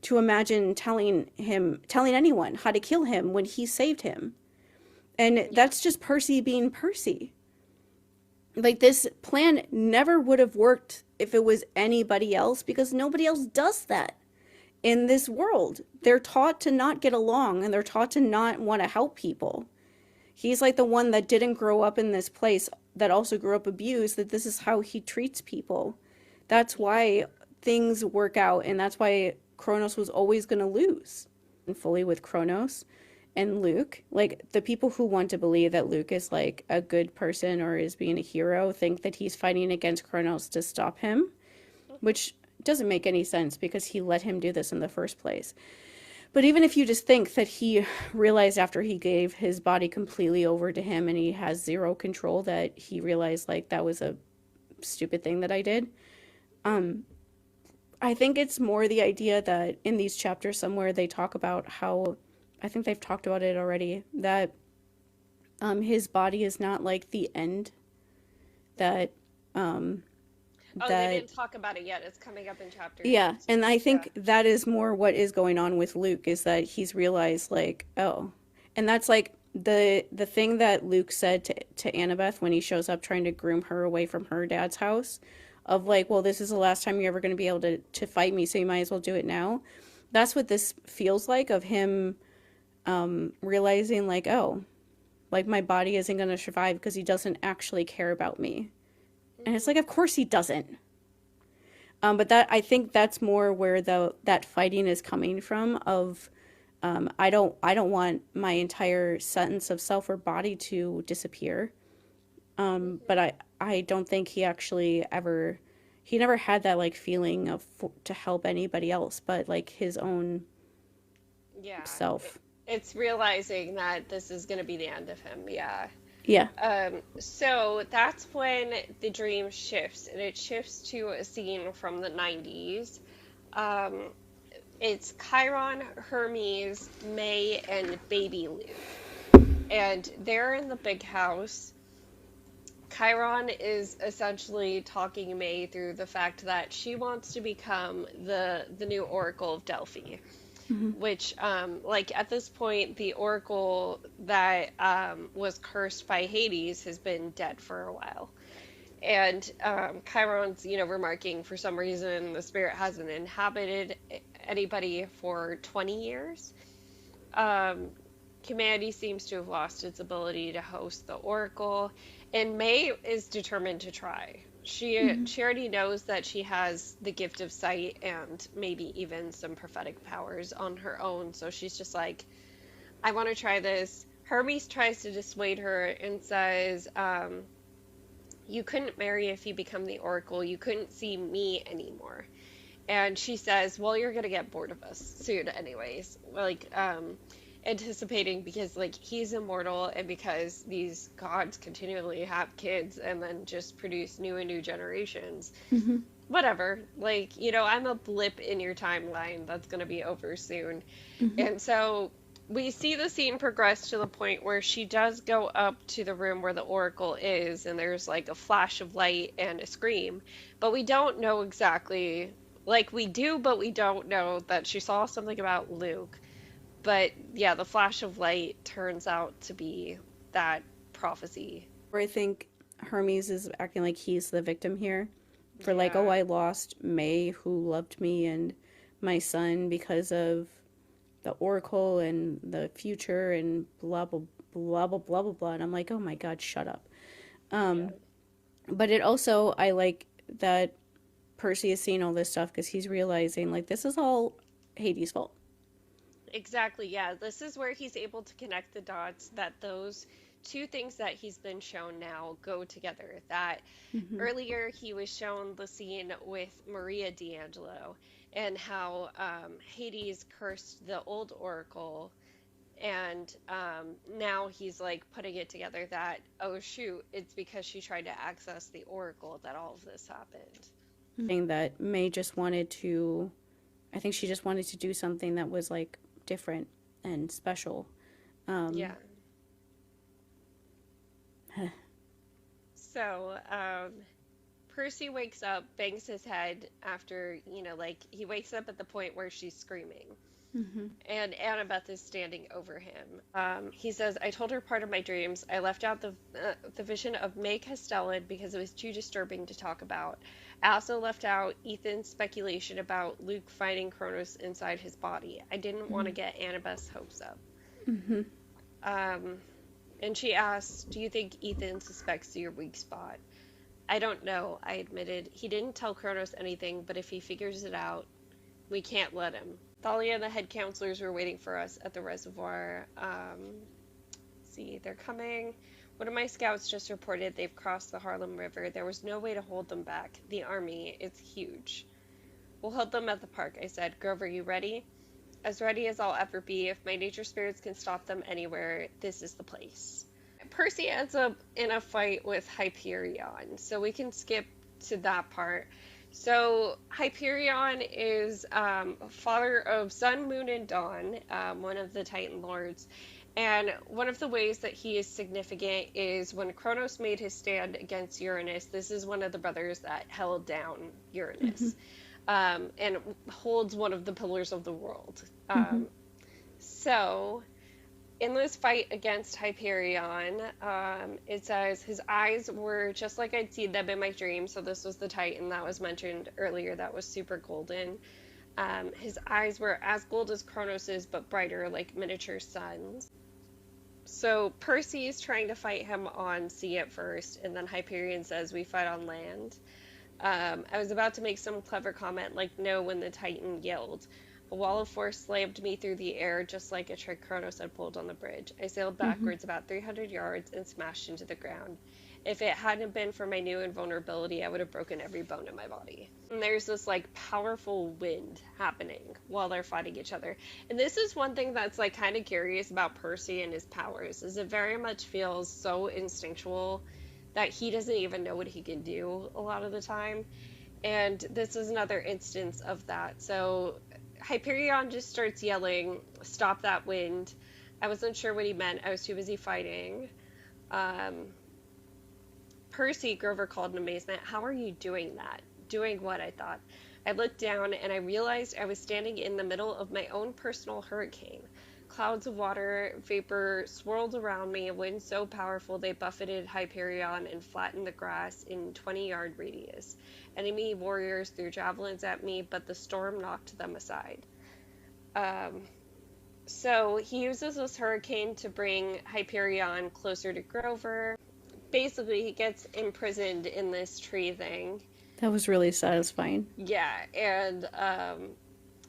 [SPEAKER 2] to imagine telling anyone how to kill him when he saved him. And
[SPEAKER 1] Yeah.
[SPEAKER 2] that's just Percy being Percy. Like, this plan never would have worked if it was anybody else, because nobody else does that in this world. They're taught to not get along, and they're taught to not want to help people. He's like the one that didn't grow up in this place, that also grew up abused, that this is how he treats people. That's why things work out, and that's why Kronos was always going to lose. And fully with Kronos and Luke, like, the people who want to believe that Luke is like a good person or is being a hero think that he's fighting against Kronos to stop him, which doesn't make any sense because he let him do this in the first place. But even if you just think that he realized after he gave his body completely over to him and he has zero control, that he realized, like, that was a stupid thing that I did. I think it's more the idea that in these chapters somewhere they talk about how, I think they've talked about it already, that his body is not like the end, that
[SPEAKER 1] Oh, they
[SPEAKER 2] that
[SPEAKER 1] didn't talk about it yet. It's coming up in chapter
[SPEAKER 2] yeah,
[SPEAKER 1] 2.
[SPEAKER 2] and I
[SPEAKER 1] Yeah.
[SPEAKER 2] think that is more what is going on with Luke, is that he's realized, like, oh, and that's like the thing that Luke said to Annabeth when he shows up trying to groom her away from her dad's house, of like, well, this is the last time you're ever going to be able to fight me, so you might as well do it now. That's what this feels like, of him realizing, like, oh, like, my body isn't going to survive because he doesn't actually care about me. And it's like, of course he doesn't. But that, I think that's more where that fighting is coming from, of I don't want my entire sense of self or body to disappear. But I don't think he actually ever, he never had that, like, feeling of to help anybody else but like his own
[SPEAKER 1] Yeah.
[SPEAKER 2] self.
[SPEAKER 1] It's realizing that this is going to be the end of him. Yeah.
[SPEAKER 2] Yeah.
[SPEAKER 1] So that's when the dream shifts, and it shifts to a scene from the 90s. Um, it's Chiron, Hermes, May, and baby Luke. And they're in the big house. Chiron is essentially talking May through the fact that she wants to become the new Oracle of Delphi, which, like, at this point, the oracle that was cursed by Hades has been dead for a while. And Chiron's, remarking, for some reason the spirit hasn't inhabited anybody for 20 years. Um, Humanity seems to have lost its ability to host the oracle, and May is determined to try. She already knows that she has the gift of sight and maybe even some prophetic powers on her own, so she's just like, I want to try this. Hermes tries to dissuade her and says, you couldn't marry if you become the oracle. You couldn't see me anymore. And she says, well, you're gonna get bored of us soon anyways. Like, anticipating, because, like, he's immortal, and because these gods continually have kids and then just produce new and new generations. Whatever. Like, I'm a blip in your timeline that's gonna be over soon. And so we see the scene progress to the point where she does go up to the room where the oracle is, and there's, like, a flash of light and a scream, but we don't know exactly, like, we do, but we don't know that she saw something about Luke. But yeah, the flash of light turns out to be that prophecy.
[SPEAKER 2] Where I think Hermes is acting like he's the victim here, for like, oh,
[SPEAKER 1] Yeah.
[SPEAKER 2] I lost May, who loved me, and my son, because of the oracle and the future and blah blah blah blah blah blah blah. And I'm like, oh my god, shut up.
[SPEAKER 1] Yeah.
[SPEAKER 2] But it also, I like that Percy is seeing all this stuff because he's realizing, like, this is all Hades' fault.
[SPEAKER 1] Exactly, yeah. This is where he's able to connect the dots, that those two things that he's been shown now go together. That earlier he was shown the scene with Maria D'Angelo, and how Hades cursed the old oracle, and now he's, like, putting it together that, oh shoot, it's because she tried to access the oracle that all of this happened.
[SPEAKER 2] Thing that May just wanted to, I think she just wanted to do something that was, like, different and special.
[SPEAKER 1] Yeah. So, Percy wakes up, bangs his head after, like, he wakes up at the point where she's screaming.
[SPEAKER 2] Mm-hmm.
[SPEAKER 1] And Annabeth is standing over him. He says, I told her part of my dreams. I left out the vision of May Castellan because it was too disturbing to talk about. I also left out Ethan's speculation about Luke finding Kronos inside his body. I didn't want to get Annabeth's hopes up.
[SPEAKER 2] Mm-hmm.
[SPEAKER 1] And she asks, do you think Ethan suspects your weak spot? I don't know, I admitted. He didn't tell Kronos anything, but if he figures it out, we can't let him. Thalia and the head counselors were waiting for us at the reservoir. See, they're coming. One of my scouts just reported they've crossed the Harlem River. There was no way to hold them back. The army, it's huge. We'll hold them at the park, I said. Grover, you ready? As ready as I'll ever be. If my nature spirits can stop them anywhere, this is the place. Percy ends up in a fight with Hyperion, so we can skip to that part. So Hyperion is father of Sun, Moon, and Dawn, one of the Titan Lords. And one of the ways that he is significant is when Kronos made his stand against Uranus. This is one of the brothers that held down Uranus, and holds one of the pillars of the world. So in this fight against Hyperion, it says his eyes were just like I'd seen them in my dreams. So this was the Titan that was mentioned earlier that was super golden. His eyes were as gold as Kronos's, but brighter, like miniature suns. So Percy is trying to fight him on sea at first, and then Hyperion says we fight on land. I was about to make some clever comment like no when the Titan yelled. A wall of force slammed me through the air, just like a trick Kronos had pulled on the bridge. I sailed backwards about 300 yards and smashed into the ground. If it hadn't been for my new invulnerability, I would have broken every bone in my body. And there's this, like, powerful wind happening while they're fighting each other. And this is one thing that's, like, kind of curious about Percy and his powers, is it very much feels so instinctual that he doesn't even know what he can do a lot of the time. And this is another instance of that. So Hyperion just starts yelling, stop that wind. I wasn't sure what he meant. I was too busy fighting. Percy, Grover called in amazement. How are you doing that? Doing what, I thought. I looked down and I realized I was standing in the middle of my own personal hurricane. Clouds of water vapor swirled around me, a wind so powerful they buffeted Hyperion and flattened the grass in 20-yard radius. Enemy warriors threw javelins at me, but the storm knocked them aside. So he uses this hurricane to bring Hyperion closer to Grover. Basically, he gets imprisoned in this tree thing.
[SPEAKER 2] That was really satisfying.
[SPEAKER 1] Yeah, and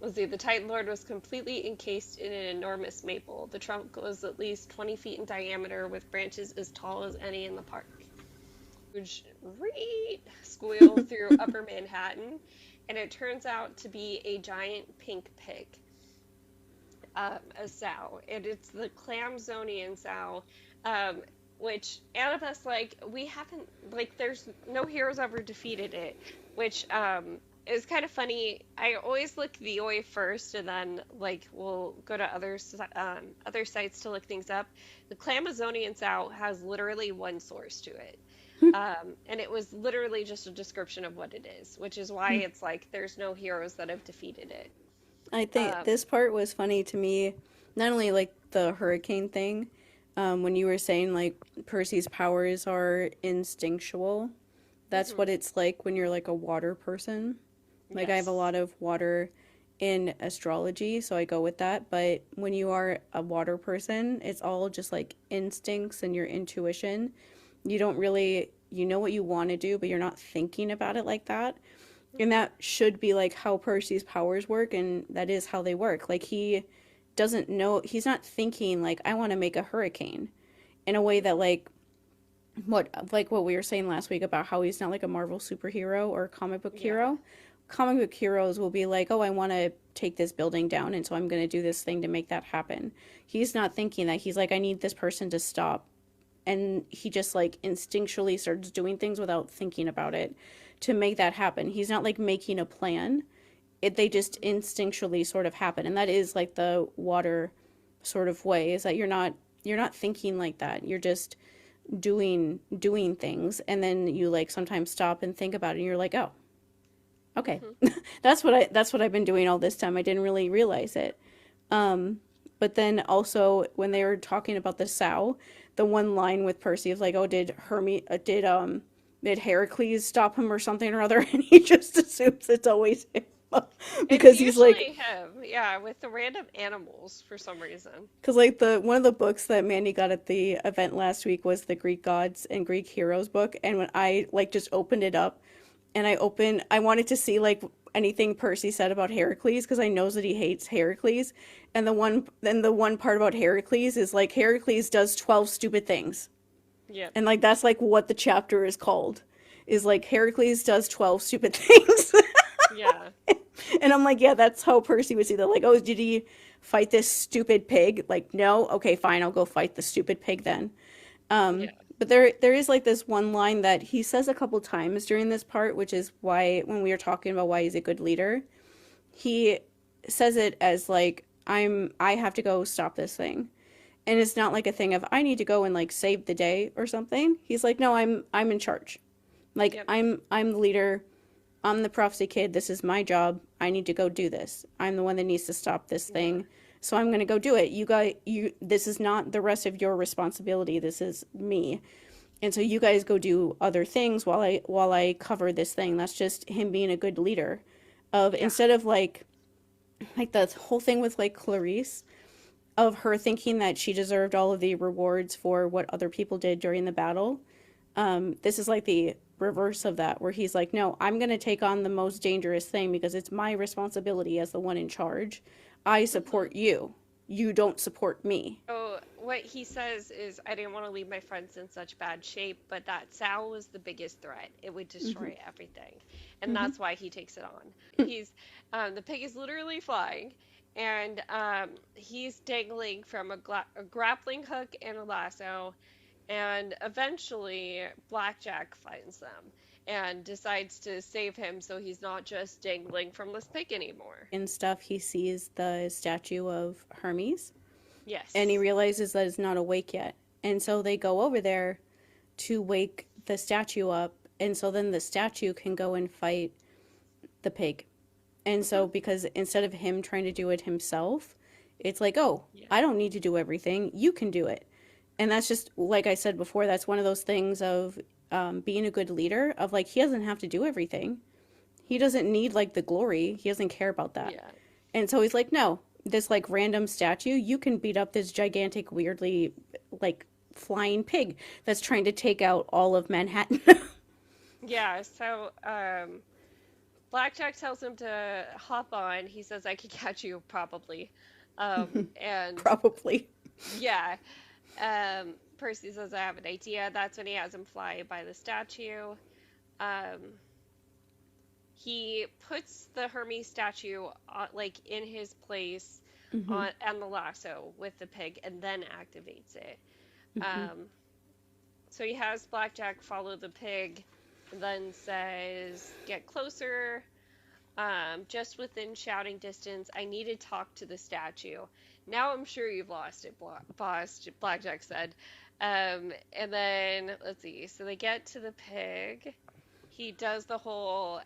[SPEAKER 1] let's see, the Titan Lord was completely encased in an enormous maple. The trunk was at least 20 feet in diameter with branches as tall as any in the park. Huge reed squeal through upper Manhattan, and it turns out to be a giant pink pig, a sow, and it's the Clamzonian sow, which Annabeth's like, we haven't, like, there's no heroes ever defeated it, which is kind of funny. I always look the OI first, and then, like, we'll go to other sites to look things up. The Clamazonian sow has literally one source to it. And it was literally just a description of what it is, which is why it's like there's no heroes that have defeated it.
[SPEAKER 2] I think this part was funny to me, not only like the hurricane thing, when you were saying like Percy's powers are instinctual. That's what it's like when you're like a water person. Like I have a lot of water in astrology, so I go with that. But when you are a water person, it's all just like instincts and your intuition. You don't really, you know what you want to do, but you're not thinking about it like that. And that should be like how Percy's powers work, and that is how they work. Like he doesn't know, he's not thinking like, I want to make a hurricane in a way that like what we were saying last week about how he's not like a Marvel superhero or a comic book hero. Comic book heroes will be like, oh, I want to take this building down, and so I'm going to do this thing to make that happen. He's not thinking that. He's like, I need this person to stop. And he just like instinctually starts doing things without thinking about it to make that happen. He's not like making a plan. They just instinctually sort of happen. And that is like the water sort of way, is that you're not thinking like that. You're just doing things, and then you like sometimes stop and think about it and you're like, oh, okay.
[SPEAKER 1] Hmm.
[SPEAKER 2] That's what I've been doing all this time. I didn't really realize it. But then also when they were talking about the sow, the one line with Percy is like, oh, did Heracles stop him or something or other? And he just assumes it's always him.
[SPEAKER 1] It's
[SPEAKER 2] Because he's like,
[SPEAKER 1] usually him, yeah, with the random animals for some reason.
[SPEAKER 2] because like the one of the books that Mandy got at the event last week was the Greek gods and Greek heroes book, and when I like just opened it up, and I wanted to see like anything Percy said about Heracles because I knows that he hates Heracles, and the one part about Heracles is like Heracles does 12 stupid things,
[SPEAKER 1] Yep.
[SPEAKER 2] and like that's like what the chapter is called, is like Heracles does 12 stupid things.
[SPEAKER 1] Yeah.
[SPEAKER 2] And I'm like, yeah, that's how Percy would see that. Like, oh, did he fight this stupid pig? Like, no. Okay, fine. I'll go fight the stupid pig then.
[SPEAKER 1] Yeah.
[SPEAKER 2] But there is like this one line that he says a couple times during this part, which is why when we were talking about why he's a good leader, he says it as like, I have to go stop this thing. And it's not like a thing of I need to go and like save the day or something. He's like, no, I'm in charge. Like
[SPEAKER 1] Yep.
[SPEAKER 2] I'm the leader. I'm the prophecy kid. This is my job. I need to go do this. I'm the one that needs to stop this
[SPEAKER 1] Yeah.
[SPEAKER 2] thing. So I'm going to go do it. This is not the rest of your responsibility. This is me. And so you guys go do other things while I cover this thing. That's just him being a good leader. Of
[SPEAKER 1] Yeah.
[SPEAKER 2] instead of like the whole thing with like Clarice, of her thinking that she deserved all of the rewards for what other people did during the battle. This is like the reverse of that, where he's like, no, I'm going to take on the most dangerous thing because it's my responsibility as the one in charge. I
[SPEAKER 1] Hmm.
[SPEAKER 2] support you. You don't support me.
[SPEAKER 1] Oh, what he says is, I didn't want to leave my friends in such bad shape, but that sow was the biggest threat. It would
[SPEAKER 2] Hmm.
[SPEAKER 1] destroy everything. And
[SPEAKER 2] Hmm.
[SPEAKER 1] that's why he takes it on. The pig is literally flying, and he's dangling from a grappling hook and a lasso, and eventually Blackjack finds them and decides to save him so he's not just dangling from this pig anymore.
[SPEAKER 2] And stuff, he sees the statue of Hermes and he
[SPEAKER 1] Yes.
[SPEAKER 2] realizes that it's not awake yet. And so they go over there to wake the statue up. And so then the statue can go and fight the pig. And
[SPEAKER 1] Hmm.
[SPEAKER 2] so, because instead of him trying to do it himself, it's like, oh,
[SPEAKER 1] Yeah.
[SPEAKER 2] I don't need to do everything. You can do it. And that's just, like I said before, that's one of those things of being a good leader, of like, he doesn't have to do everything. He doesn't need like the glory. He doesn't care about that.
[SPEAKER 1] Yeah.
[SPEAKER 2] And so he's like, no, this like random statue, you can beat up this gigantic, weirdly like flying pig that's trying to take out all of Manhattan.
[SPEAKER 1] Yeah, so Blackjack tells him to hop on. He says, I could catch you probably. And
[SPEAKER 2] Probably.
[SPEAKER 1] yeah, Percy says, I have an idea. That's when he has him fly by the statue. Um, he puts the Hermes statue like in his place
[SPEAKER 2] Hmm.
[SPEAKER 1] on the lasso with the pig and then activates it.
[SPEAKER 2] Hmm.
[SPEAKER 1] Um, so he has Blackjack follow the pig and then says, get closer. Just within shouting distance, I need to talk to the statue. Now I'm sure you've lost it, boss, Blackjack said. And then, let's see, so they get to the pig. He does the whole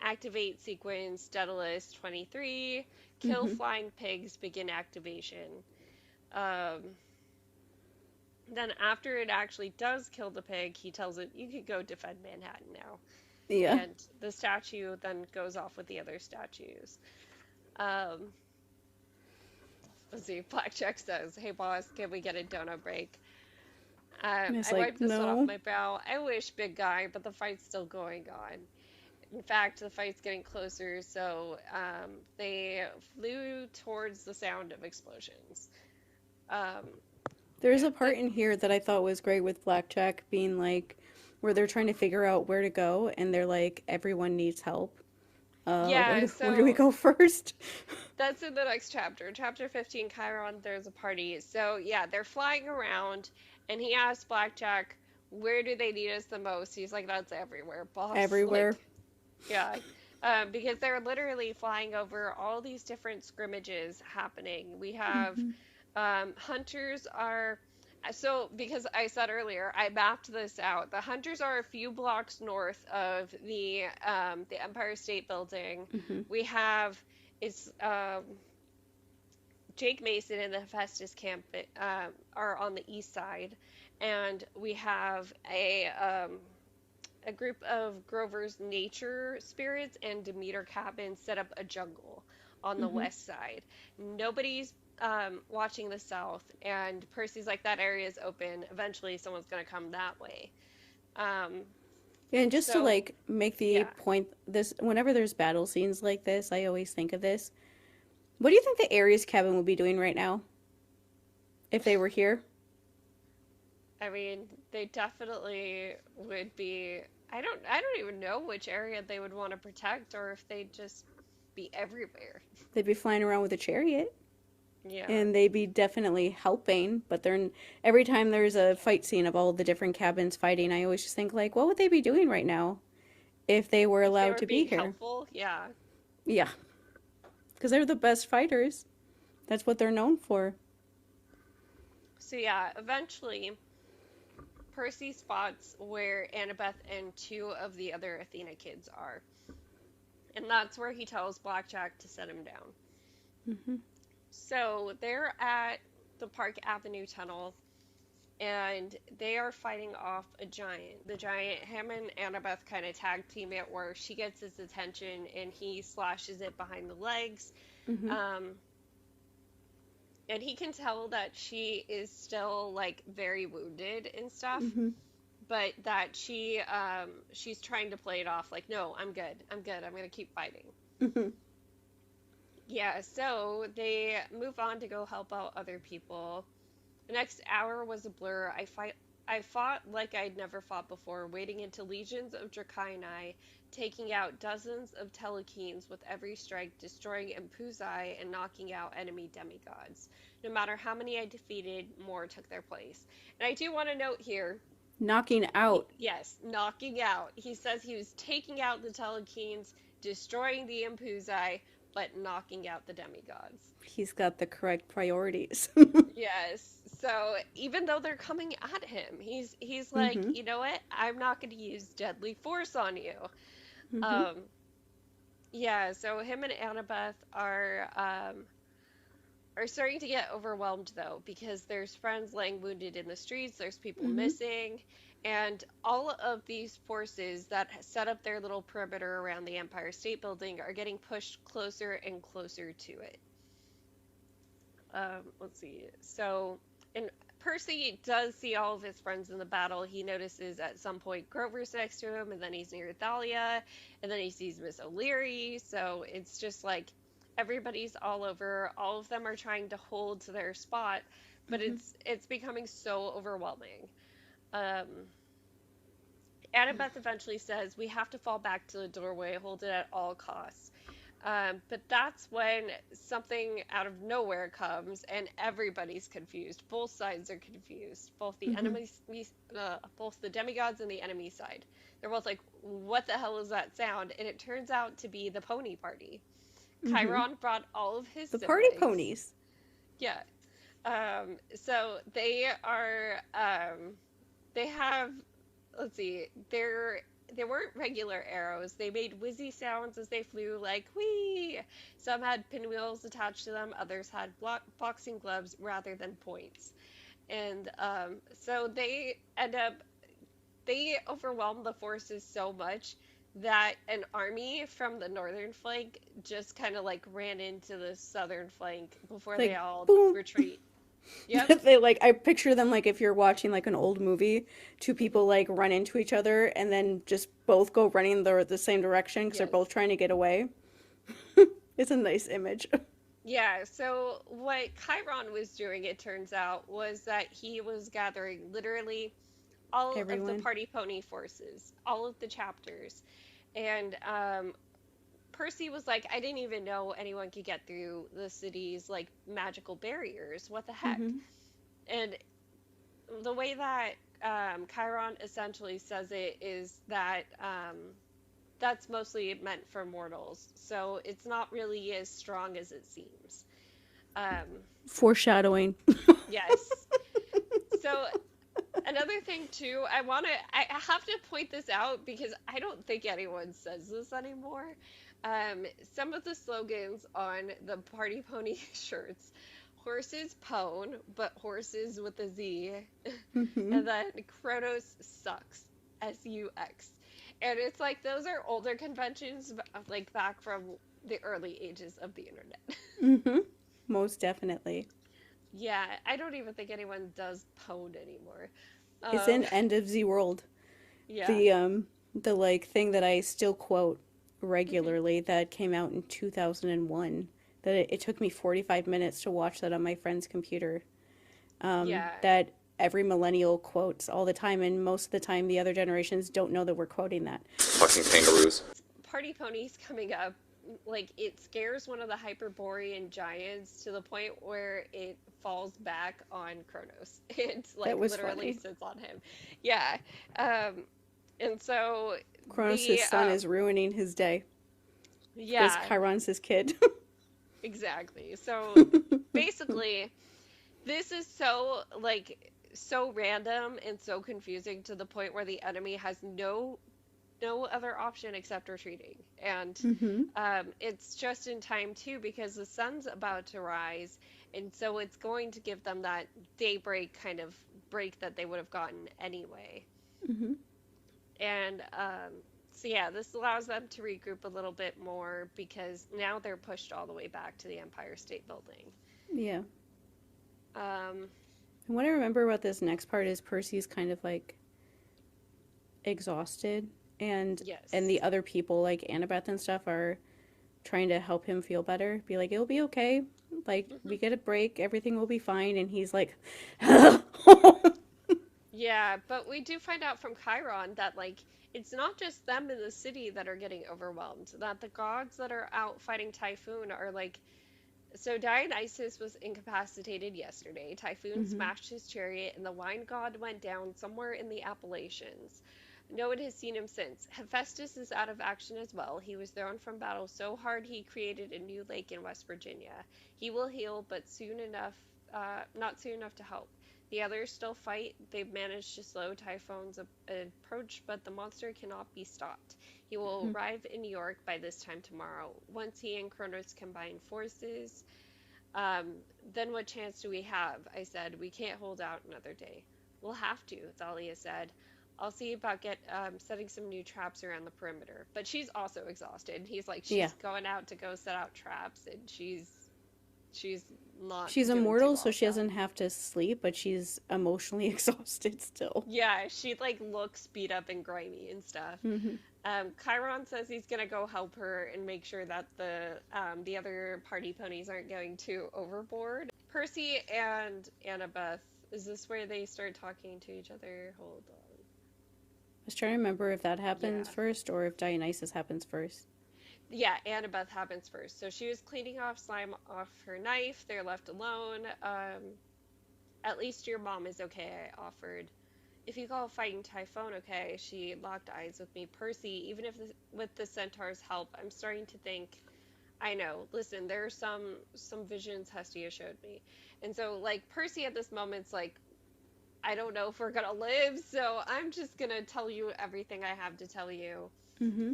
[SPEAKER 1] activate sequence, Daedalus 23, kill
[SPEAKER 2] Hmm.
[SPEAKER 1] flying pigs, begin activation. Um, then after it actually does kill the pig, he tells it, you could go defend Manhattan now.
[SPEAKER 2] Yeah.
[SPEAKER 1] And the statue then goes off with the other statues. Um, let's see, Blackjack says, hey boss, can we get a donut break?
[SPEAKER 2] And it's
[SPEAKER 1] I
[SPEAKER 2] like,
[SPEAKER 1] wiped the sweat off
[SPEAKER 2] no.
[SPEAKER 1] my brow. I wish, big guy, but the fight's still going on. In fact, the fight's getting closer, so they flew towards the sound of explosions. Um,
[SPEAKER 2] There's
[SPEAKER 1] yeah,
[SPEAKER 2] a part in here that I thought was great with Blackjack being like, where they're trying to figure out where to go, and they're like, everyone needs help.
[SPEAKER 1] yeah,
[SPEAKER 2] Where do we
[SPEAKER 1] so
[SPEAKER 2] go first?
[SPEAKER 1] that's in the next chapter. Chapter 15, Chiron, there's a party. So, yeah, they're flying around, and he asks Blackjack, where do they need us the most? He's like, that's everywhere, boss. Like,
[SPEAKER 2] Everywhere.
[SPEAKER 1] yeah. Because they're literally flying over all these different scrimmages happening. We have
[SPEAKER 2] Hmm.
[SPEAKER 1] hunters are So, because I said earlier, I mapped this out. The hunters are a few blocks north of the Empire State Building.
[SPEAKER 2] Hmm.
[SPEAKER 1] We have it's Jake Mason and the Hephaestus camp are on the east side, and we have a group of Grover's nature spirits and Demeter cabins set up a jungle on the
[SPEAKER 2] Hmm.
[SPEAKER 1] west side. Nobody's watching the south, and Percy's like, that area is open. Eventually, someone's going to come that way. Um,
[SPEAKER 2] And just to
[SPEAKER 1] so,
[SPEAKER 2] like make the
[SPEAKER 1] yeah,
[SPEAKER 2] point, this whenever there's battle scenes like this, I always think of this. What do you think the Ares cabin would be doing right now if they were here?
[SPEAKER 1] I mean, they definitely would be. I don't even know which area they would want to protect, or if they'd just be everywhere.
[SPEAKER 2] They'd be flying around with a chariot,
[SPEAKER 1] Yeah.
[SPEAKER 2] and they'd be definitely helping. But every time there's a fight scene of all the different cabins fighting, I always just think like, what would they be doing right now if they were
[SPEAKER 1] If they
[SPEAKER 2] allowed
[SPEAKER 1] were
[SPEAKER 2] to be
[SPEAKER 1] being
[SPEAKER 2] here?
[SPEAKER 1] helpful, yeah.
[SPEAKER 2] Yeah, because they're the best fighters. That's what they're known for.
[SPEAKER 1] So yeah, eventually Percy spots where Annabeth and two of the other Athena kids are. And that's where he tells Blackjack to set him down.
[SPEAKER 2] Hmm.
[SPEAKER 1] So they're at the Park Avenue tunnel and they are fighting off a giant. The giant, him and Annabeth kind of tag team it where she gets his attention and he slashes it behind the legs.
[SPEAKER 2] Hmm.
[SPEAKER 1] Um, and he can tell that she is still like very wounded and stuff,
[SPEAKER 2] Hmm.
[SPEAKER 1] but that she's trying to play it off like, no, I'm good, I'm gonna keep fighting.
[SPEAKER 2] Hmm.
[SPEAKER 1] Yeah, so they move on to go help out other people. The next hour was a blur. I fought like I'd never fought before, wading into legions of Dracaeni, taking out dozens of Telekenes with every strike, destroying Impuzai and knocking out enemy demigods. No matter how many I defeated, more took their place. And I do want to note here,
[SPEAKER 2] Knocking out.
[SPEAKER 1] yes, knocking out. He says he was taking out the Telekenes, destroying the Impuzai, but knocking out the demigods.
[SPEAKER 2] He's got the correct priorities.
[SPEAKER 1] Yes. So even though they're coming at him, he's like,
[SPEAKER 2] Hmm.
[SPEAKER 1] you know what? I'm not going to use deadly force on you.
[SPEAKER 2] Hmm.
[SPEAKER 1] Um, yeah. So him and Annabeth are starting to get overwhelmed though because there's friends laying wounded in the streets. There's people
[SPEAKER 2] Hmm.
[SPEAKER 1] missing, and all of these forces that set up their little perimeter around the Empire State Building are getting pushed closer and closer to it. Let's see. So, and Percy does see all of his friends in the battle. He notices at some point Grover's next to him, and then he's near Thalia, and then he sees Miss O'Leary. So it's just like everybody's all over. All of them are trying to hold to their spot, but
[SPEAKER 2] Hmm.
[SPEAKER 1] it's becoming so overwhelming. Um, Annabeth eventually says, we have to fall back to the doorway, hold it at all costs. But that's when something out of nowhere comes and everybody's confused. Both sides are confused.
[SPEAKER 2] Hmm.
[SPEAKER 1] Both the demigods and the enemy side. They're both like, what the hell is that sound? And it turns out to be the pony party.
[SPEAKER 2] Hmm.
[SPEAKER 1] Chiron brought all of his
[SPEAKER 2] The party
[SPEAKER 1] siblings.
[SPEAKER 2] ponies.
[SPEAKER 1] Yeah. So they are, they have, let's see, they weren't regular arrows. They made whizzy sounds as they flew, like whee. Some had pinwheels attached to them. Others had boxing gloves rather than points. And so they overwhelmed the forces so much that an army from the northern flank just kind of like ran into the southern flank before they
[SPEAKER 2] Like,
[SPEAKER 1] all
[SPEAKER 2] boom.
[SPEAKER 1] retreat. Yep.
[SPEAKER 2] They like, I picture them like if you're watching like an old movie, two people like run into each other and then just both go running the same direction because they're
[SPEAKER 1] Yes.
[SPEAKER 2] both trying to get away. It's a nice image.
[SPEAKER 1] Yeah, so what Chiron was doing, it turns out, was that he was gathering literally all of the
[SPEAKER 2] Everyone.
[SPEAKER 1] party pony forces, all of the chapters. And Percy was like, I didn't even know anyone could get through the city's like magical barriers. What the heck?
[SPEAKER 2] Hmm.
[SPEAKER 1] And the way that Chiron essentially says it is that that's mostly meant for mortals. So it's not really as strong as it seems. Um,
[SPEAKER 2] Foreshadowing.
[SPEAKER 1] yes. So Another thing too, I have to point this out because I don't think anyone says this anymore. Um, some of the slogans on the Party Pony shirts, horses pone, but horses with a Z,
[SPEAKER 2] Hmm.
[SPEAKER 1] and then Kronos sucks, S-U-X. And it's like those are older conventions, like back from the early ages of the internet.
[SPEAKER 2] Hmm. Most definitely.
[SPEAKER 1] Yeah, I don't even think anyone does pone anymore.
[SPEAKER 2] It's
[SPEAKER 1] Um,
[SPEAKER 2] in End of the World.
[SPEAKER 1] yeah.
[SPEAKER 2] The like thing that I still quote
[SPEAKER 1] Hmm.
[SPEAKER 2] regularly that came out in 2001. That it took me 45 minutes to watch that on my friend's computer.
[SPEAKER 1] Yeah.
[SPEAKER 2] That every millennial quotes all the time, and most of the time the other generations don't know that we're quoting that.
[SPEAKER 4] Fucking kangaroos.
[SPEAKER 1] Party Ponies coming up, like it scares one of the Hyperborean giants to the point where it falls back on Kronos. It
[SPEAKER 2] That
[SPEAKER 1] like
[SPEAKER 2] was
[SPEAKER 1] literally
[SPEAKER 2] funny.
[SPEAKER 1] sits on him. Yeah. Um, and so the
[SPEAKER 2] Kronos' son is ruining his day because
[SPEAKER 1] yeah,
[SPEAKER 2] Chiron's his kid.
[SPEAKER 1] exactly. So basically, this is so like so random and so confusing to the point where the enemy has no other option except retreating. And
[SPEAKER 2] Hmm.
[SPEAKER 1] it's just in time too because the sun's about to rise, and so it's going to give them that daybreak kind of break that they would have gotten anyway.
[SPEAKER 2] Hmm.
[SPEAKER 1] And so yeah, this allows them to regroup a little bit more because now they're pushed all the way back to the Empire State Building.
[SPEAKER 2] Yeah.
[SPEAKER 1] Um,
[SPEAKER 2] And what I remember about this next part is Percy's kind of like exhausted, and
[SPEAKER 1] yes.
[SPEAKER 2] the other people like Annabeth and stuff are trying to help him feel better. Be like, it'll be okay. Like we get a break, everything will be fine. And he's like,
[SPEAKER 1] Yeah, but we do find out from Chiron that like it's not just them in the city that are getting overwhelmed, that the gods that are out fighting Typhoon are like so Dionysus was incapacitated yesterday. Typhoon
[SPEAKER 2] hmm.
[SPEAKER 1] smashed his chariot and the wine god went down somewhere in the Appalachians. No one has seen him since. Hephaestus is out of action as well. He was thrown from battle so hard he created a new lake in West Virginia. He will heal, but soon enough, not soon enough to help. The others still fight. They've managed to slow Typhoon's approach, but the monster cannot be stopped. He will arrive in New York by this time tomorrow. Once he and Kronos combine forces, um, then what chance do we have? I said. We can't hold out another day. We'll have to, Thalia said. I'll see about setting some new traps around the perimeter. But she's also exhausted. He's like,
[SPEAKER 2] Yeah.
[SPEAKER 1] she's going out to go set out traps, and she's not
[SPEAKER 2] She's
[SPEAKER 1] doing too
[SPEAKER 2] immortal,
[SPEAKER 1] well
[SPEAKER 2] so
[SPEAKER 1] with
[SPEAKER 2] she
[SPEAKER 1] that.
[SPEAKER 2] doesn't have to sleep, but she's emotionally exhausted still.
[SPEAKER 1] Yeah, she like looks beat up and grimy and stuff.
[SPEAKER 2] Hmm.
[SPEAKER 1] Chiron says he's gonna go help her and make sure that the other party ponies aren't going too overboard. Percy and Annabeth, is this where they start talking to each other? Hold on.
[SPEAKER 2] I was trying to remember if that happens
[SPEAKER 1] Yeah.
[SPEAKER 2] first or if Dionysus happens first.
[SPEAKER 1] Yeah, Annabeth happens first. So she was cleaning off slime off her knife. They're left alone. At least your mom is okay, I offered. If you call fighting Typhon okay, she locked eyes with me. Percy, even if with the centaur's help, I'm starting to think. I know. Listen, there are some visions Hestia showed me, and so like Percy at this moment's like, I don't know if we're gonna live, so I'm just gonna tell you everything I have to tell you.
[SPEAKER 2] Hmm.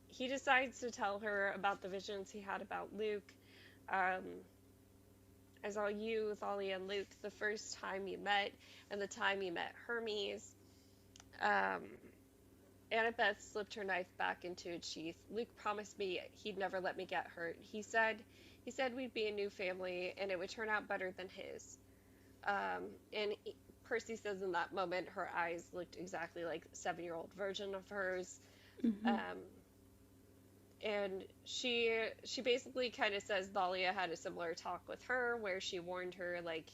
[SPEAKER 1] He decides to tell her about the visions he had about Luke. Um, I saw you, Thalia, and Luke the first time you met, and the time you met Hermes. Um, Annabeth slipped her knife back into its sheath. Luke promised me he'd never let me get hurt. He said we'd be a new family and it would turn out better than his. And Percy says in that moment her eyes looked exactly like the 7-year-old version of hers.
[SPEAKER 2] Hmm.
[SPEAKER 1] Um, and she basically kind of says Thalia had a similar talk with her where she warned her like,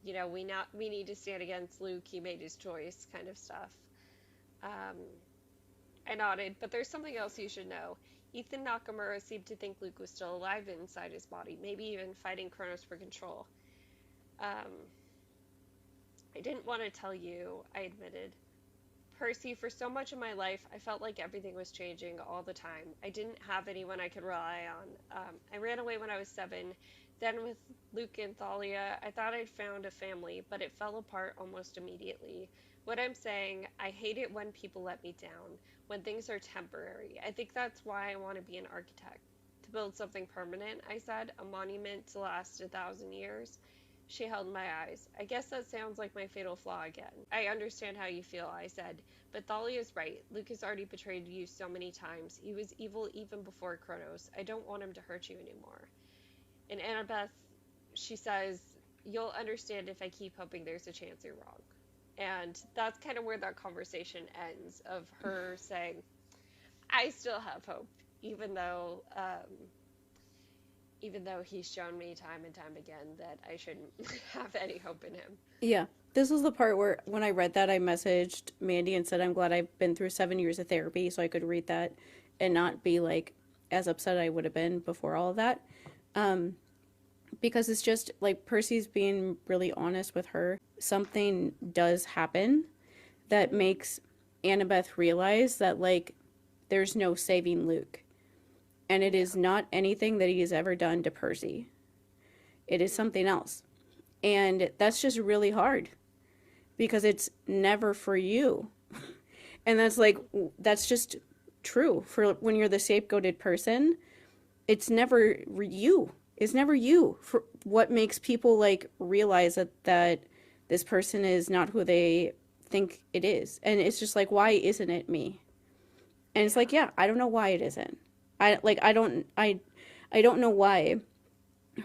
[SPEAKER 1] we need to stand against Luke. He made his choice, kind of stuff. Um, I nodded, but there's something else you should know. Ethan Nakamura seemed to think Luke was still alive inside his body, maybe even fighting Kronos for control. Um, I didn't want to tell you, I admitted. Percy, for so much of my life, I felt like everything was changing all the time. I didn't have anyone I could rely on. I ran away when I was 7. Then with Luke and Thalia, I thought I'd found a family, but it fell apart almost immediately. What I'm saying, I hate it when people let me down, when things are temporary. I think that's why I want to be an architect. To build something permanent, I said, a monument to last 1,000 years. She held my eyes. I guess that sounds like my fatal flaw again. I understand how you feel, I said, but Thalia's right. Luke has already betrayed you so many times. He was evil even before Kronos. I don't want him to hurt you anymore. And Annabeth, she says, you'll understand if I keep hoping there's a chance you're wrong. And that's kind of where that conversation ends, of her saying, I still have hope, even though he's shown me time and time again that I shouldn't have any hope in him.
[SPEAKER 2] Yeah. This was the part where when I read that, I messaged Mandi and said, I'm glad I've been through 7 years of therapy so I could read that and not be like as upset I would have been before all of that. Because it's just like Percy's being really honest with her. Something does happen that makes Annabeth realize that like there's no saving Luke. And it is not anything that he has ever done to Percy. It is something else. And that's just really hard because it's never for you. And that's just true for when you're the scapegoated person. It's never you. It's never you. For what makes people like realize that this person is not who they think it is. And it's just like, why isn't it me? And it's like, yeah, I don't know why it isn't. I don't know why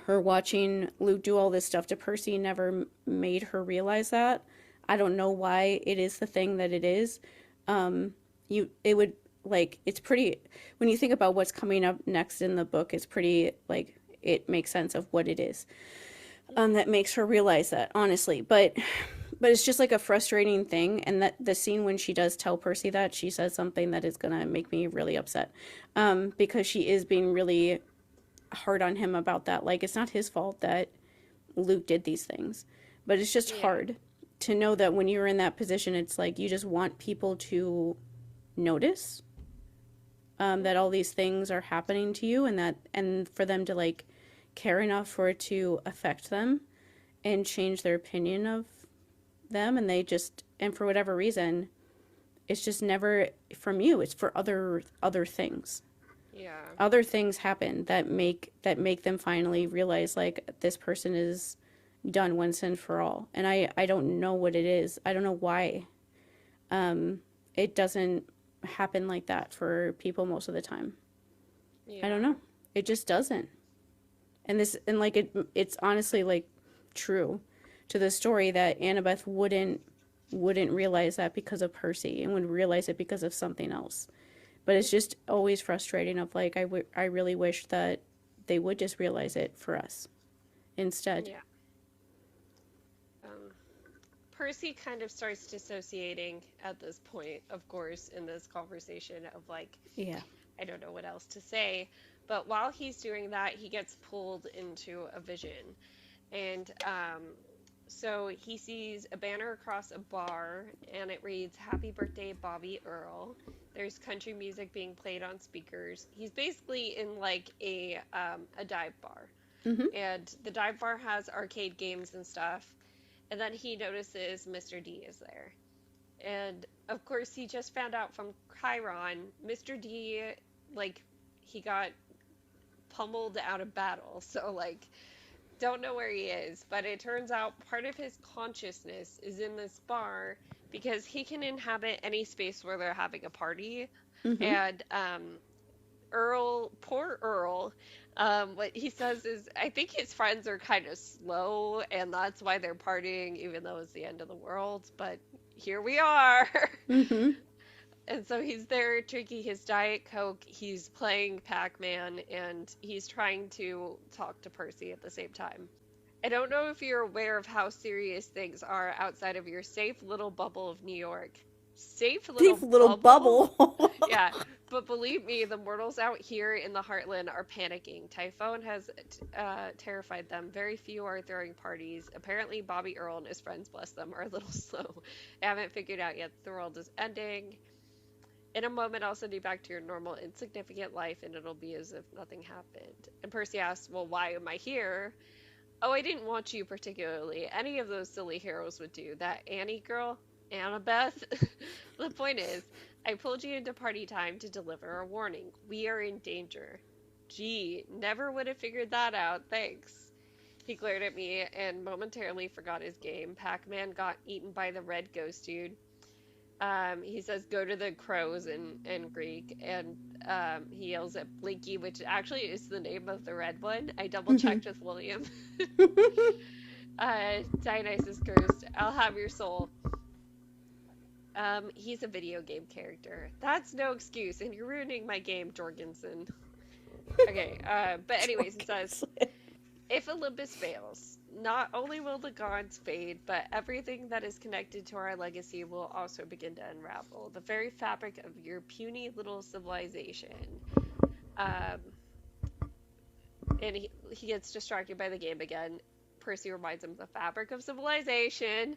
[SPEAKER 2] her watching Luke do all this stuff to Percy never made her realize that. I don't know why it is the thing that it is. It would like, it's pretty, when you think about what's coming up next in the book, it's pretty like, it makes sense of what it is. That makes her realize that, honestly. But it's just like a frustrating thing. And that the scene when she does tell Percy that, she says something that is going to make me really upset. Because she is being really hard on him about that. Like, it's not his fault that Luke did these things. But it's just hard to know that when you're in that position, it's like you just want people to notice that all these things are happening to you, and for them to like care enough for it to affect them and change their opinion of them. And for whatever reason, it's just never from you. It's for other things.
[SPEAKER 1] Yeah.
[SPEAKER 2] Other things happen that make them finally realize like this person is done once and for all. And I don't know what it is. I don't know why. It doesn't happen like that for people most of the time.
[SPEAKER 1] Yeah.
[SPEAKER 2] I don't know. It just doesn't. And it's honestly like true to the story that Annabeth wouldn't realize that because of Percy and would realize it because of something else. But it's just always frustrating of like, I really wish that they would just realize it for us instead.
[SPEAKER 1] Yeah. Percy kind of starts dissociating at this point, of course, in this conversation of like,
[SPEAKER 2] Yeah.
[SPEAKER 1] I don't know what else to say. But while he's doing that, he gets pulled into a vision. And so he sees a banner across a bar, and it reads, Happy Birthday, Bobby Earl. There's country music being played on speakers. He's basically in like a dive bar.
[SPEAKER 2] Mm-hmm.
[SPEAKER 1] And the dive bar has arcade games and stuff. And then he notices Mr. D is there. And, of course, he just found out from Chiron, Mr. D, like, he got pummeled out of battle. So, like, don't know where he is. But it turns out part of his consciousness is in this bar because he can inhabit any space where they're having a party.
[SPEAKER 2] Mm-hmm.
[SPEAKER 1] And poor Earl, what he says is, I think his friends are kind of slow, and that's why they're partying, even though it's the end of the world. But here we are.
[SPEAKER 2] Mm-hmm.
[SPEAKER 1] And so he's there drinking his Diet Coke, he's playing Pac-Man, and he's trying to talk to Percy at the same time. I don't know if you're aware of how serious things are outside of your safe little bubble of New York. Safe little
[SPEAKER 2] bubble.
[SPEAKER 1] Yeah, but believe me, the mortals out here in the Heartland are panicking. Typhon has terrified them. Very few are throwing parties. Apparently, Bobby Earl and his friends, bless them, are a little slow. They haven't figured out yet the world is ending. In a moment, I'll send you back to your normal, insignificant life, and it'll be as if nothing happened. And Percy asks, well, why am I here? Oh, I didn't want you particularly. Any of those silly heroes would do. That Annie girl, Annabeth. The point is, I pulled you into party time to deliver a warning. We are in danger. Gee, never would have figured that out. Thanks. He glared at me and momentarily forgot his game. Pac-Man got eaten by the red ghost dude. He says, go to the crows in Greek, and he yells at Blinky, which actually is the name of the red one. I double checked with William. Dionysus cursed, I'll have your soul. He's a video game character. That's no excuse, and you're ruining my game, Jorgensen. Okay, but anyways, it says, if Olympus fails, not only will the gods fade, but everything that is connected to our legacy will also begin to unravel. The very fabric of your puny little civilization. And he gets distracted by the game again. Percy reminds him of the fabric of civilization.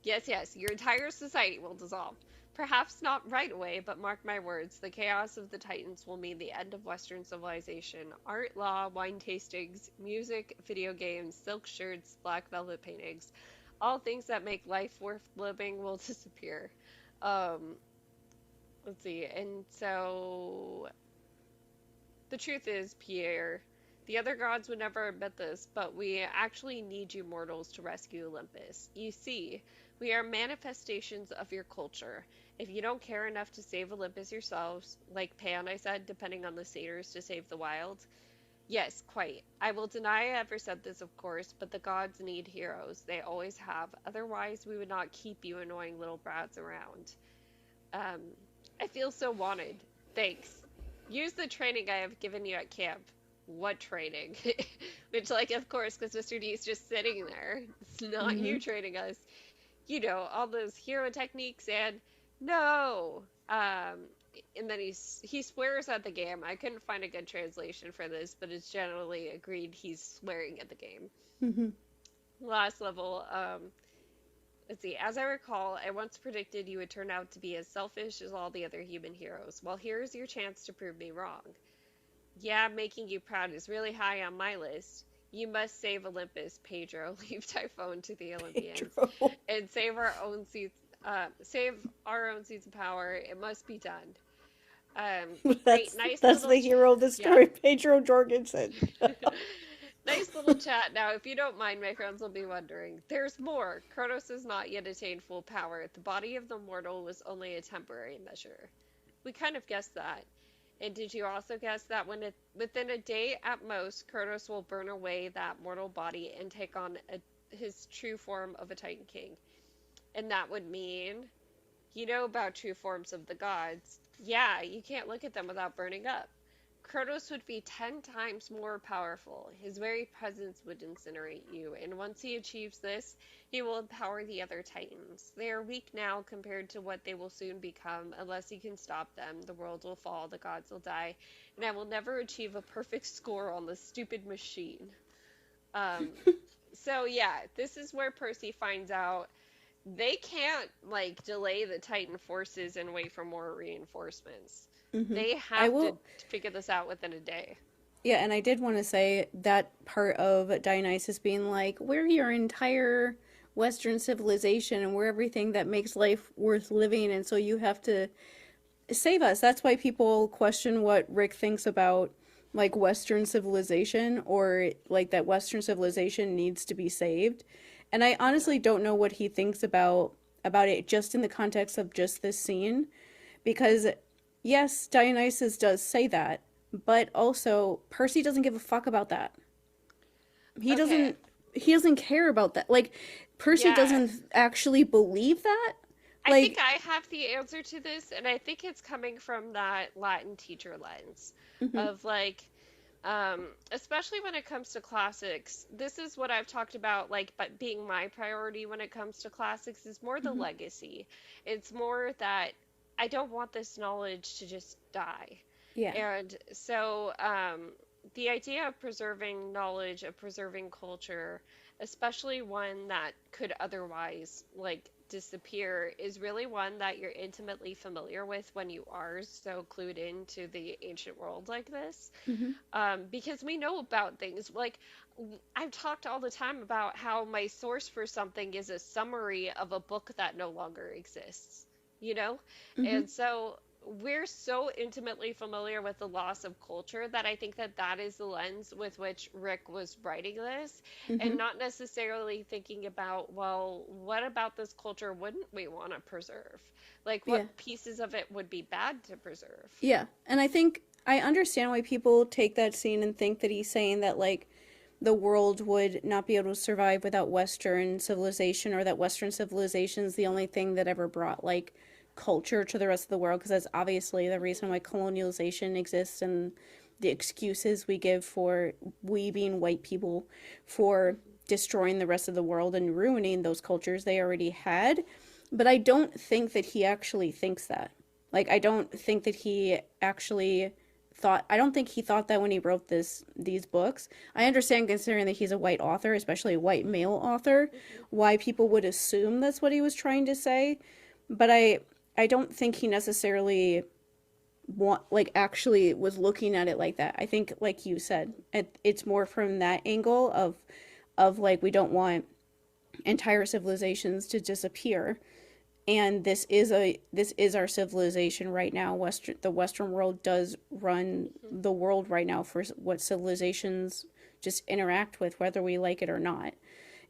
[SPEAKER 1] Yes, yes, your entire society will dissolve. Perhaps not right away, but mark my words, the chaos of the Titans will mean the end of Western civilization. Art, law, wine tastings, music, video games, silk shirts, black velvet paintings, all things that make life worth living will disappear. Let's see, and so the truth is, Pierre, the other gods would never admit this, but we actually need you mortals to rescue Olympus. You see, we are manifestations of your culture. If you don't care enough to save Olympus yourselves, like Pan, I said, depending on the satyrs to save the wild. Yes, quite. I will deny I ever said this, of course, but the gods need heroes. They always have. Otherwise, we would not keep you annoying little brats around. I feel so wanted. Thanks. Use the training I have given you at camp. What training? Which, like, of course, because Mr. D is just sitting there. It's not you training us. You know, all those hero techniques and no. And then he swears at the game. I couldn't find a good translation for this, but it's generally agreed he's swearing at the game. Last level. Let's see. As I recall, I once predicted you would turn out to be as selfish as all the other human heroes. Well, here's your chance to prove me wrong. Yeah, making you proud is really high on my list. You must save Olympus, Pedro. Leave Typhon to the Olympians, and save our own seats. Save our own seats of power. It must be done.
[SPEAKER 2] That's the hero of the story, yeah. Pedro Jorgensen.
[SPEAKER 1] Nice little chat. Now, if you don't mind, my friends will be wondering. There's more. Kronos has not yet attained full power. The body of the mortal was only a temporary measure. We kind of guessed that. And did you also guess that within a day at most, Kronos will burn away that mortal body and take on his true form of a Titan King? And that would mean, you know about true forms of the gods. Yeah, you can't look at them without burning up. Kronos would be 10 times more powerful. His very presence would incinerate you, and once he achieves this, he will empower the other Titans. They are weak now compared to what they will soon become. Unless he can stop them, the world will fall, the gods will die, and I will never achieve a perfect score on this stupid machine. So yeah, this is where Percy finds out they can't, like, delay the Titan forces and wait for more reinforcements. They have to figure this out within a day.
[SPEAKER 2] Yeah, and I did want to say that part of Dionysus being like, we're your entire Western civilization and we're everything that makes life worth living, and so you have to save us. That's why people question what Rick thinks about, like, Western civilization, or, like, that Western civilization needs to be saved. And I honestly don't know what he thinks about it just in the context of just this scene, because yes, Dionysus does say that, but also Percy doesn't give a fuck about that. He doesn't care about that. Like, Percy doesn't actually believe that.
[SPEAKER 1] I think I have the answer to this, and I think it's coming from that Latin teacher lens of, like, especially when it comes to classics. This is what I've talked about, like, but being my priority when it comes to classics is more the legacy. It's more that I don't want this knowledge to just die. Yeah. And so the idea of preserving knowledge, of preserving culture, especially one that could otherwise like disappear, is really one that you're intimately familiar with when you are so clued into the ancient world like this.
[SPEAKER 2] Hmm.
[SPEAKER 1] Because we know about things like I've talked all the time about how my source for something is a summary of a book that no longer exists, you know?
[SPEAKER 2] Hmm.
[SPEAKER 1] And so we're so intimately familiar with the loss of culture that I think that that is the lens with which Rick was writing this,
[SPEAKER 2] Hmm.
[SPEAKER 1] and not necessarily thinking about, well, what about this culture wouldn't we want to preserve? Like,
[SPEAKER 2] Yeah.
[SPEAKER 1] what pieces of it would be bad to preserve?
[SPEAKER 2] Yeah. And I think I understand why people take that scene and think that he's saying that, like, the world would not be able to survive without Western civilization, or that Western civilization is the only thing that ever brought, like, culture to the rest of the world, because that's obviously the reason why colonialization exists, and the excuses we give for, we being white people, for destroying the rest of the world and ruining those cultures they already had. But I don't think that he actually thinks that. Like, I don't think that he actually thought, I don't think he thought that when he wrote these books. I understand, considering that he's a white author, especially a white male author,
[SPEAKER 1] Hmm.
[SPEAKER 2] why people would assume that's what he was trying to say. But I don't think he necessarily actually was looking at it like that. I think, like you said, it's more from that angle of like, we don't want entire civilizations to disappear, and this is our civilization right now. The Western world does run
[SPEAKER 1] Hmm.
[SPEAKER 2] the world right now for what civilizations just interact with, whether we like it or not.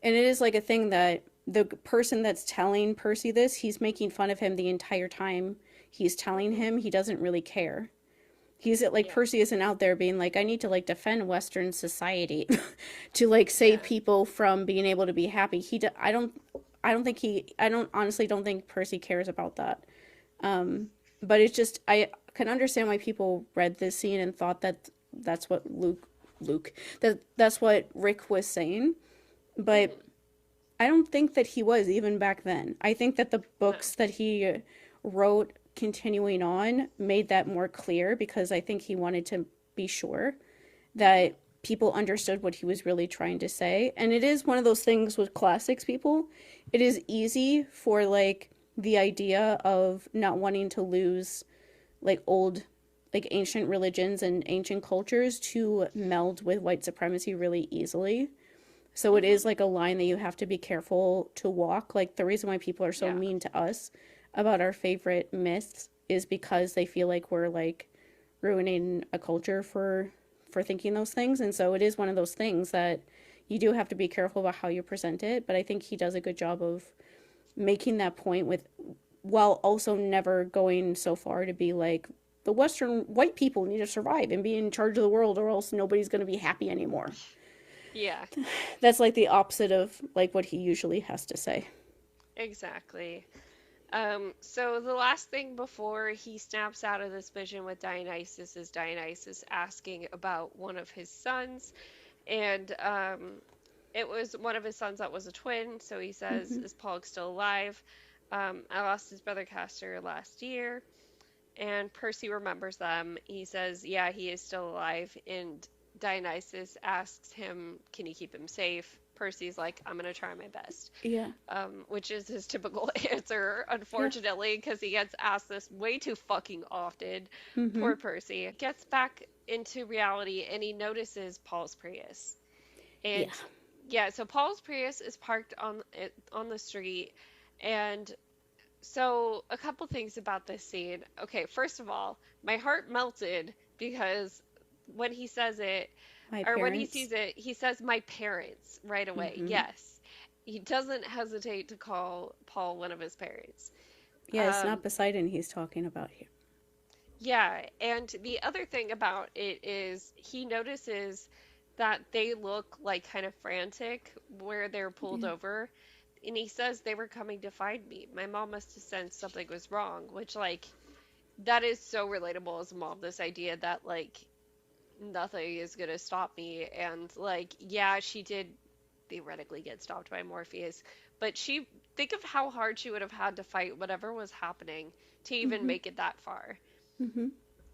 [SPEAKER 2] And it is like a thing that the person that's telling Percy this, he's making fun of him the entire time he's telling
[SPEAKER 1] Hmm.
[SPEAKER 2] him. He doesn't really care. He's like,
[SPEAKER 1] Yeah.
[SPEAKER 2] Percy isn't out there being like, I need to like defend Western society to like save
[SPEAKER 1] Yeah.
[SPEAKER 2] people from being able to be happy. I don't think I don't honestly don't think Percy cares about that. But it's just, I can understand why people read this scene and thought that that's what that's what Rick was saying. But
[SPEAKER 1] Hmm.
[SPEAKER 2] I don't think that he was, even back then. I think that the
[SPEAKER 1] No.
[SPEAKER 2] books that he wrote continuing on made that more clear, because I think he wanted to be sure
[SPEAKER 1] Hmm.
[SPEAKER 2] that people understood what he was really trying to say. And it is one of those things with classics people. It is easy for like the idea of not wanting to lose like old, like ancient religions and ancient cultures to meld with white supremacy really easily. So it
[SPEAKER 1] Hmm.
[SPEAKER 2] is like a line that you have to be careful to walk. Like, the reason why people are so
[SPEAKER 1] Yeah.
[SPEAKER 2] mean to us about our favorite myths is because they feel like we're like ruining a culture for thinking those things. And so it is one of those things that you do have to be careful about how you present it. But I think he does a good job of making that point with, while also never going so far to be like, the Western white people need to survive and be in charge of the world, or else nobody's going to be happy anymore.
[SPEAKER 1] Yeah.
[SPEAKER 2] That's like the opposite of like what he usually has to say.
[SPEAKER 1] Exactly. So the last thing before he snaps out of this vision with Dionysus is Dionysus asking about one of his sons, and it was one of his sons that was a twin. So he says,
[SPEAKER 2] Hmm.
[SPEAKER 1] "Is Pog still alive? I lost his brother Castor last year." And Percy remembers them. He says, "Yeah, he is still alive." And Dionysus asks him, "Can you keep him safe?" Percy's like, "I'm gonna try my best,"
[SPEAKER 2] Yeah.
[SPEAKER 1] which is his typical answer,
[SPEAKER 2] Yeah.
[SPEAKER 1] unfortunately, because he gets asked this way too fucking often.
[SPEAKER 2] Hmm.
[SPEAKER 1] Poor Percy. Gets back into reality and he notices Paul's Prius.
[SPEAKER 2] Yeah.
[SPEAKER 1] And yeah, so Paul's Prius is parked on the street, and so a couple things about this scene. Okay, first of all, my heart melted because when he says it,
[SPEAKER 2] My
[SPEAKER 1] or when he
[SPEAKER 2] parents.
[SPEAKER 1] sees it, he says my parents right away.
[SPEAKER 2] Hmm.
[SPEAKER 1] Yes. He doesn't hesitate to call Paul one of his parents.
[SPEAKER 2] Yeah, it's not
[SPEAKER 1] Um,
[SPEAKER 2] Poseidon he's talking about here.
[SPEAKER 1] yeah, and the other thing about it is he notices that they look like kind of frantic where they're pulled
[SPEAKER 2] Yeah.
[SPEAKER 1] over. And he says they were coming to find me. My mom must have sensed something was wrong, which, like, that is so relatable as a mom. This idea that, like, nothing is gonna stop me. And, like, yeah, she did theoretically get stopped by Morpheus, but think of how hard she would have had to fight whatever was happening to even
[SPEAKER 2] Hmm.
[SPEAKER 1] make it that far.
[SPEAKER 2] Hmm.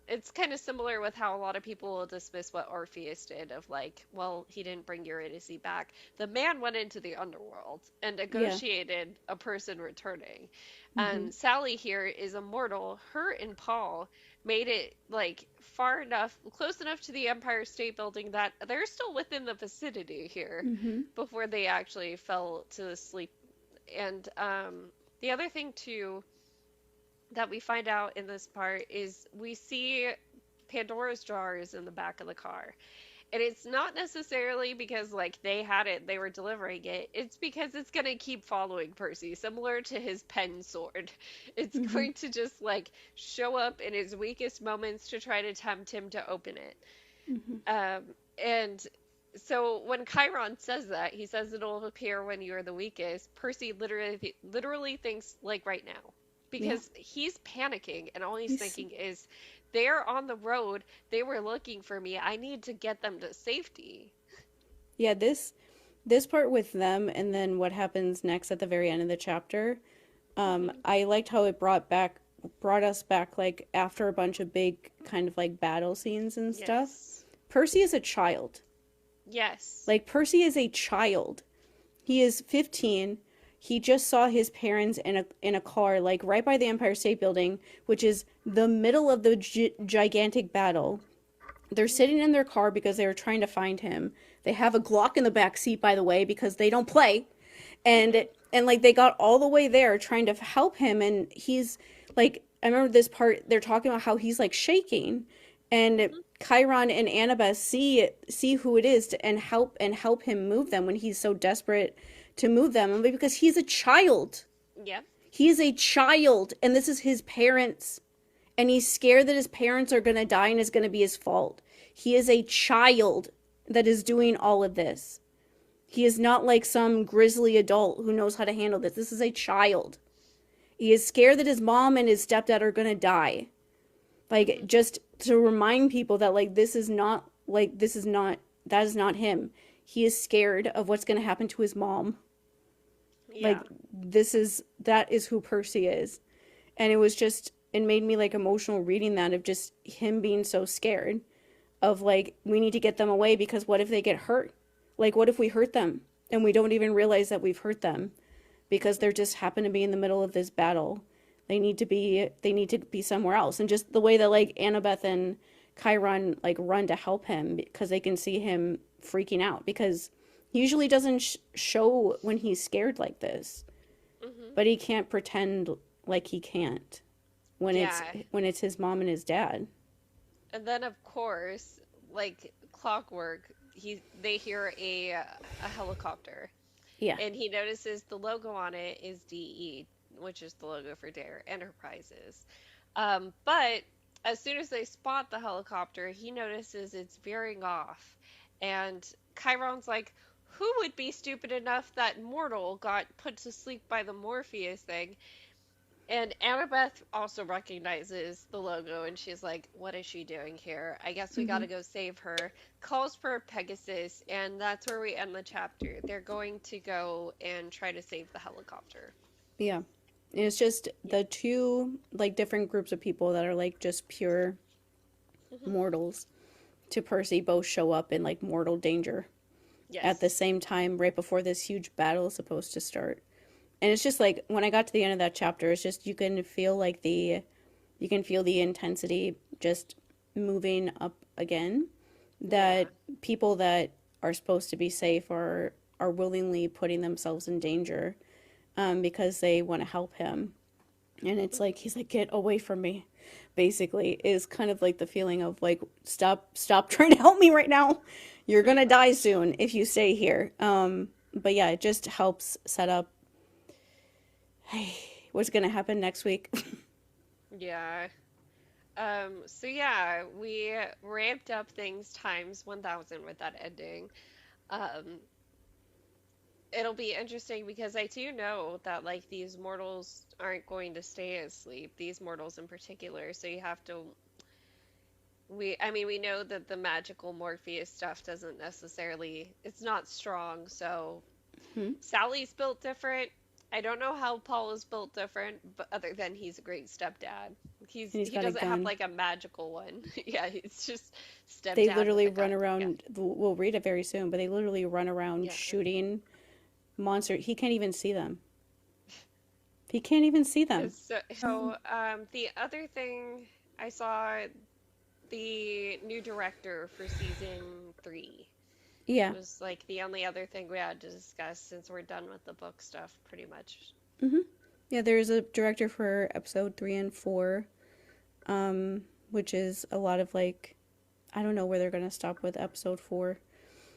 [SPEAKER 1] it's kind of similar with how a lot of people will dismiss what Orpheus did of like, well, he didn't bring Eurydice back. The man went into the underworld and
[SPEAKER 2] Yeah.
[SPEAKER 1] negotiated a person returning.
[SPEAKER 2] Hmm.
[SPEAKER 1] And Sally here is immortal. Her and Paul made it like far enough, close enough to the Empire State Building that they're still within the vicinity here
[SPEAKER 2] Hmm.
[SPEAKER 1] before they actually fell to sleep. And the other thing too that we find out in this part is we see Pandora's jars in the back of the car. And it's not necessarily because like they had it, they were delivering it. It's because it's going to keep following Percy, similar to his pen sword. It's
[SPEAKER 2] Hmm.
[SPEAKER 1] going to just like show up in his weakest moments to try to tempt him to open it.
[SPEAKER 2] Hmm.
[SPEAKER 1] And so when Chiron says that, he says it'll appear when you're the weakest. Percy literally thinks like right now
[SPEAKER 2] Yeah.
[SPEAKER 1] because he's panicking and all he's
[SPEAKER 2] He's
[SPEAKER 1] thinking is they're on the road, they were looking for me. I need to get them to safety.
[SPEAKER 2] yeah, this part with them and then what happens next at the very end of the chapter.
[SPEAKER 1] Hmm.
[SPEAKER 2] I liked how it brought us back like after a bunch of big kind of like battle scenes and stuff.
[SPEAKER 1] Yes.
[SPEAKER 2] Percy is a child.
[SPEAKER 1] Yes.
[SPEAKER 2] Like Percy is a child. He is 15. He just saw his parents in a car like right by the Empire State Building, which is the middle of the gigantic battle. They're
[SPEAKER 1] Hmm.
[SPEAKER 2] sitting in their car because they were trying to find him. They have a Glock in the back seat, by the way, because they don't play.
[SPEAKER 1] Hmm.
[SPEAKER 2] And like they got all the way there trying to help him, and he's like, I remember this part. They're talking about how he's like shaking, and
[SPEAKER 1] Hmm.
[SPEAKER 2] Chiron and Annabeth see who it is and help him move them when he's so desperate to move them, and because he's a child.
[SPEAKER 1] Yep.
[SPEAKER 2] He is a child, and this is his parents, and he's scared that his parents are going to die and it's going to be his fault. He is a child that is doing all of this. He is not like some grisly adult who knows how to handle this. This is a child. He is scared that his mom and his stepdad are going to die. Like,
[SPEAKER 1] Hmm.
[SPEAKER 2] just to remind people that, like, that is not him. He is scared of what's going to happen to his mom. Like,
[SPEAKER 1] Yeah.
[SPEAKER 2] that is who Percy is. And it made me like emotional reading that of just him being so scared of like we need to get them away because what if they get hurt? Like what if we hurt them and we don't even realize that we've hurt them because they're just happen to be in the middle of this battle. They need to be somewhere else. And just the way that like Annabeth and Chiron like run to help him because they can see him freaking out because he usually doesn't show when he's scared like this,
[SPEAKER 1] Hmm.
[SPEAKER 2] but he can't pretend like he can't
[SPEAKER 1] Yeah.
[SPEAKER 2] when it's his mom and his dad.
[SPEAKER 1] And then of course, like clockwork, they hear a helicopter.
[SPEAKER 2] Yeah.
[SPEAKER 1] And he notices the logo on it is DE, which is the logo for Dare Enterprises. But as soon as they spot the helicopter, he notices it's veering off. And Chiron's like, who would be stupid enough that mortal got put to sleep by the Morpheus thing? And Annabeth also recognizes the logo and she's like, what is she doing here? I guess we
[SPEAKER 2] Hmm.
[SPEAKER 1] gotta go save her. Calls for Pegasus, and that's where we end the chapter. They're going to go and try to save the helicopter.
[SPEAKER 2] Yeah. And it's just
[SPEAKER 1] Yeah.
[SPEAKER 2] the two like different groups of people that are like just pure
[SPEAKER 1] Hmm.
[SPEAKER 2] mortals to Percy both show up in like mortal danger at the
[SPEAKER 1] Yes.
[SPEAKER 2] same time right before this huge battle is supposed to start. And it's just like when I got to the end of that chapter, it's just you can feel the intensity just moving up again
[SPEAKER 1] Yeah.
[SPEAKER 2] that people that are supposed to be safe are willingly putting themselves in danger because they want to help him. And it's like he's like, get away from me, basically, is kind of like the feeling of like stop trying to help me right now. You're
[SPEAKER 1] Pretty
[SPEAKER 2] gonna die
[SPEAKER 1] much.
[SPEAKER 2] soon if you stay here. But yeah, it just helps set up what's gonna happen next week.
[SPEAKER 1] Yeah. So yeah, we ramped up things times 1000 with that ending. Um, it'll be interesting because I do know that like these mortals aren't going to stay asleep, these mortals in particular, so you have to I mean we know that the magical Morpheus stuff doesn't necessarily it's not strong, so
[SPEAKER 2] Hmm?
[SPEAKER 1] Sally's built different. I don't know how Paul is built different, but other than he's a great stepdad.
[SPEAKER 2] And he's
[SPEAKER 1] He
[SPEAKER 2] got a
[SPEAKER 1] doesn't have
[SPEAKER 2] gun.
[SPEAKER 1] like a magical one. Yeah, he's just
[SPEAKER 2] They
[SPEAKER 1] stepdad with
[SPEAKER 2] literally
[SPEAKER 1] a
[SPEAKER 2] run
[SPEAKER 1] gun. Yeah.
[SPEAKER 2] around. We'll read it very soon, but they literally run around
[SPEAKER 1] Yeah.
[SPEAKER 2] shooting monsters. He can't even see them. He can't even see them.
[SPEAKER 1] The other thing I saw the new director for season 3
[SPEAKER 2] Yeah.
[SPEAKER 1] was like the only other thing we had to discuss since we're done with the book stuff, pretty much.
[SPEAKER 2] Yeah, there's a director for episode 3 and 4, which is a lot of like, I don't know where they're gonna stop with episode 4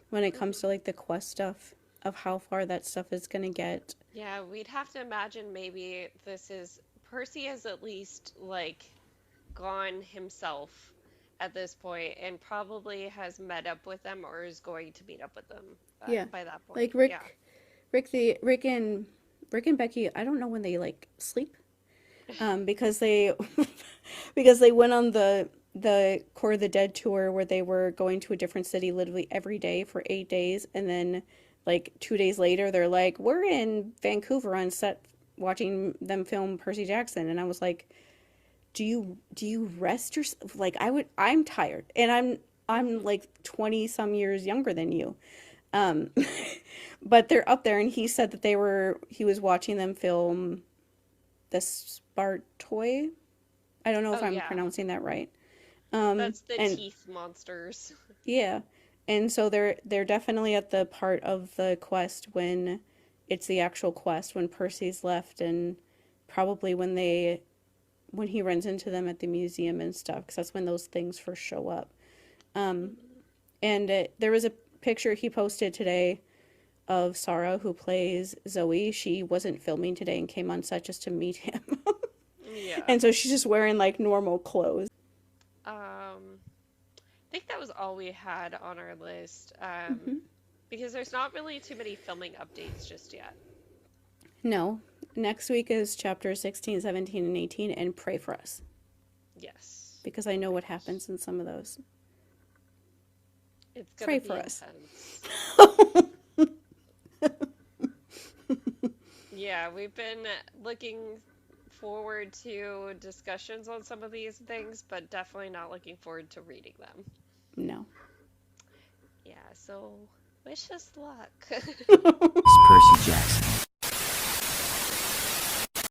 [SPEAKER 2] when it comes to like the quest stuff of how far that stuff is gonna get.
[SPEAKER 1] Yeah, we'd have to imagine maybe Percy has at least like gone himself at this point and probably has met up with them or is going to meet up with them
[SPEAKER 2] Yeah,
[SPEAKER 1] by that
[SPEAKER 2] like
[SPEAKER 1] point. Yeah.
[SPEAKER 2] Rick and Becky. I don't know when they like sleep, because they because they went on the Core of the Dead tour where they were going to a different city literally every day for 8 days, and then like 2 days later they're like, we're in Vancouver on set watching them film Percy Jackson, and I was like, do you rest yourself? Like I'm tired, and I'm like 20 some years younger than you. Um, but they're up there, and he said that he was watching them film the Spartoi. I don't know if
[SPEAKER 1] Oh
[SPEAKER 2] I'm
[SPEAKER 1] yeah.
[SPEAKER 2] pronouncing that right.
[SPEAKER 1] That's the
[SPEAKER 2] And
[SPEAKER 1] teeth monsters.
[SPEAKER 2] yeah, and so they're definitely at the part of the quest when it's the actual quest when Percy's left, and probably when he runs into them at the museum and stuff, because that's when those things first show up. And there was a picture he posted today of Sarah, who plays Zoe. She wasn't filming today and came on set just to meet him.
[SPEAKER 1] Yeah.
[SPEAKER 2] And so she's just wearing like normal clothes.
[SPEAKER 1] I think that was all we had on our list. Because there's not really too many filming updates just yet.
[SPEAKER 2] No. Next week is chapters 16, 17, and 18, and pray for us.
[SPEAKER 1] Yes.
[SPEAKER 2] Because I know what happens in some of those.
[SPEAKER 1] It's gonna
[SPEAKER 2] Pray
[SPEAKER 1] be
[SPEAKER 2] for us.
[SPEAKER 1] intense. Yeah, we've been looking forward to discussions on some of these things, but definitely not looking forward to reading them.
[SPEAKER 2] No.
[SPEAKER 1] Yeah, so wish us luck.
[SPEAKER 4] It's Percy Jackson.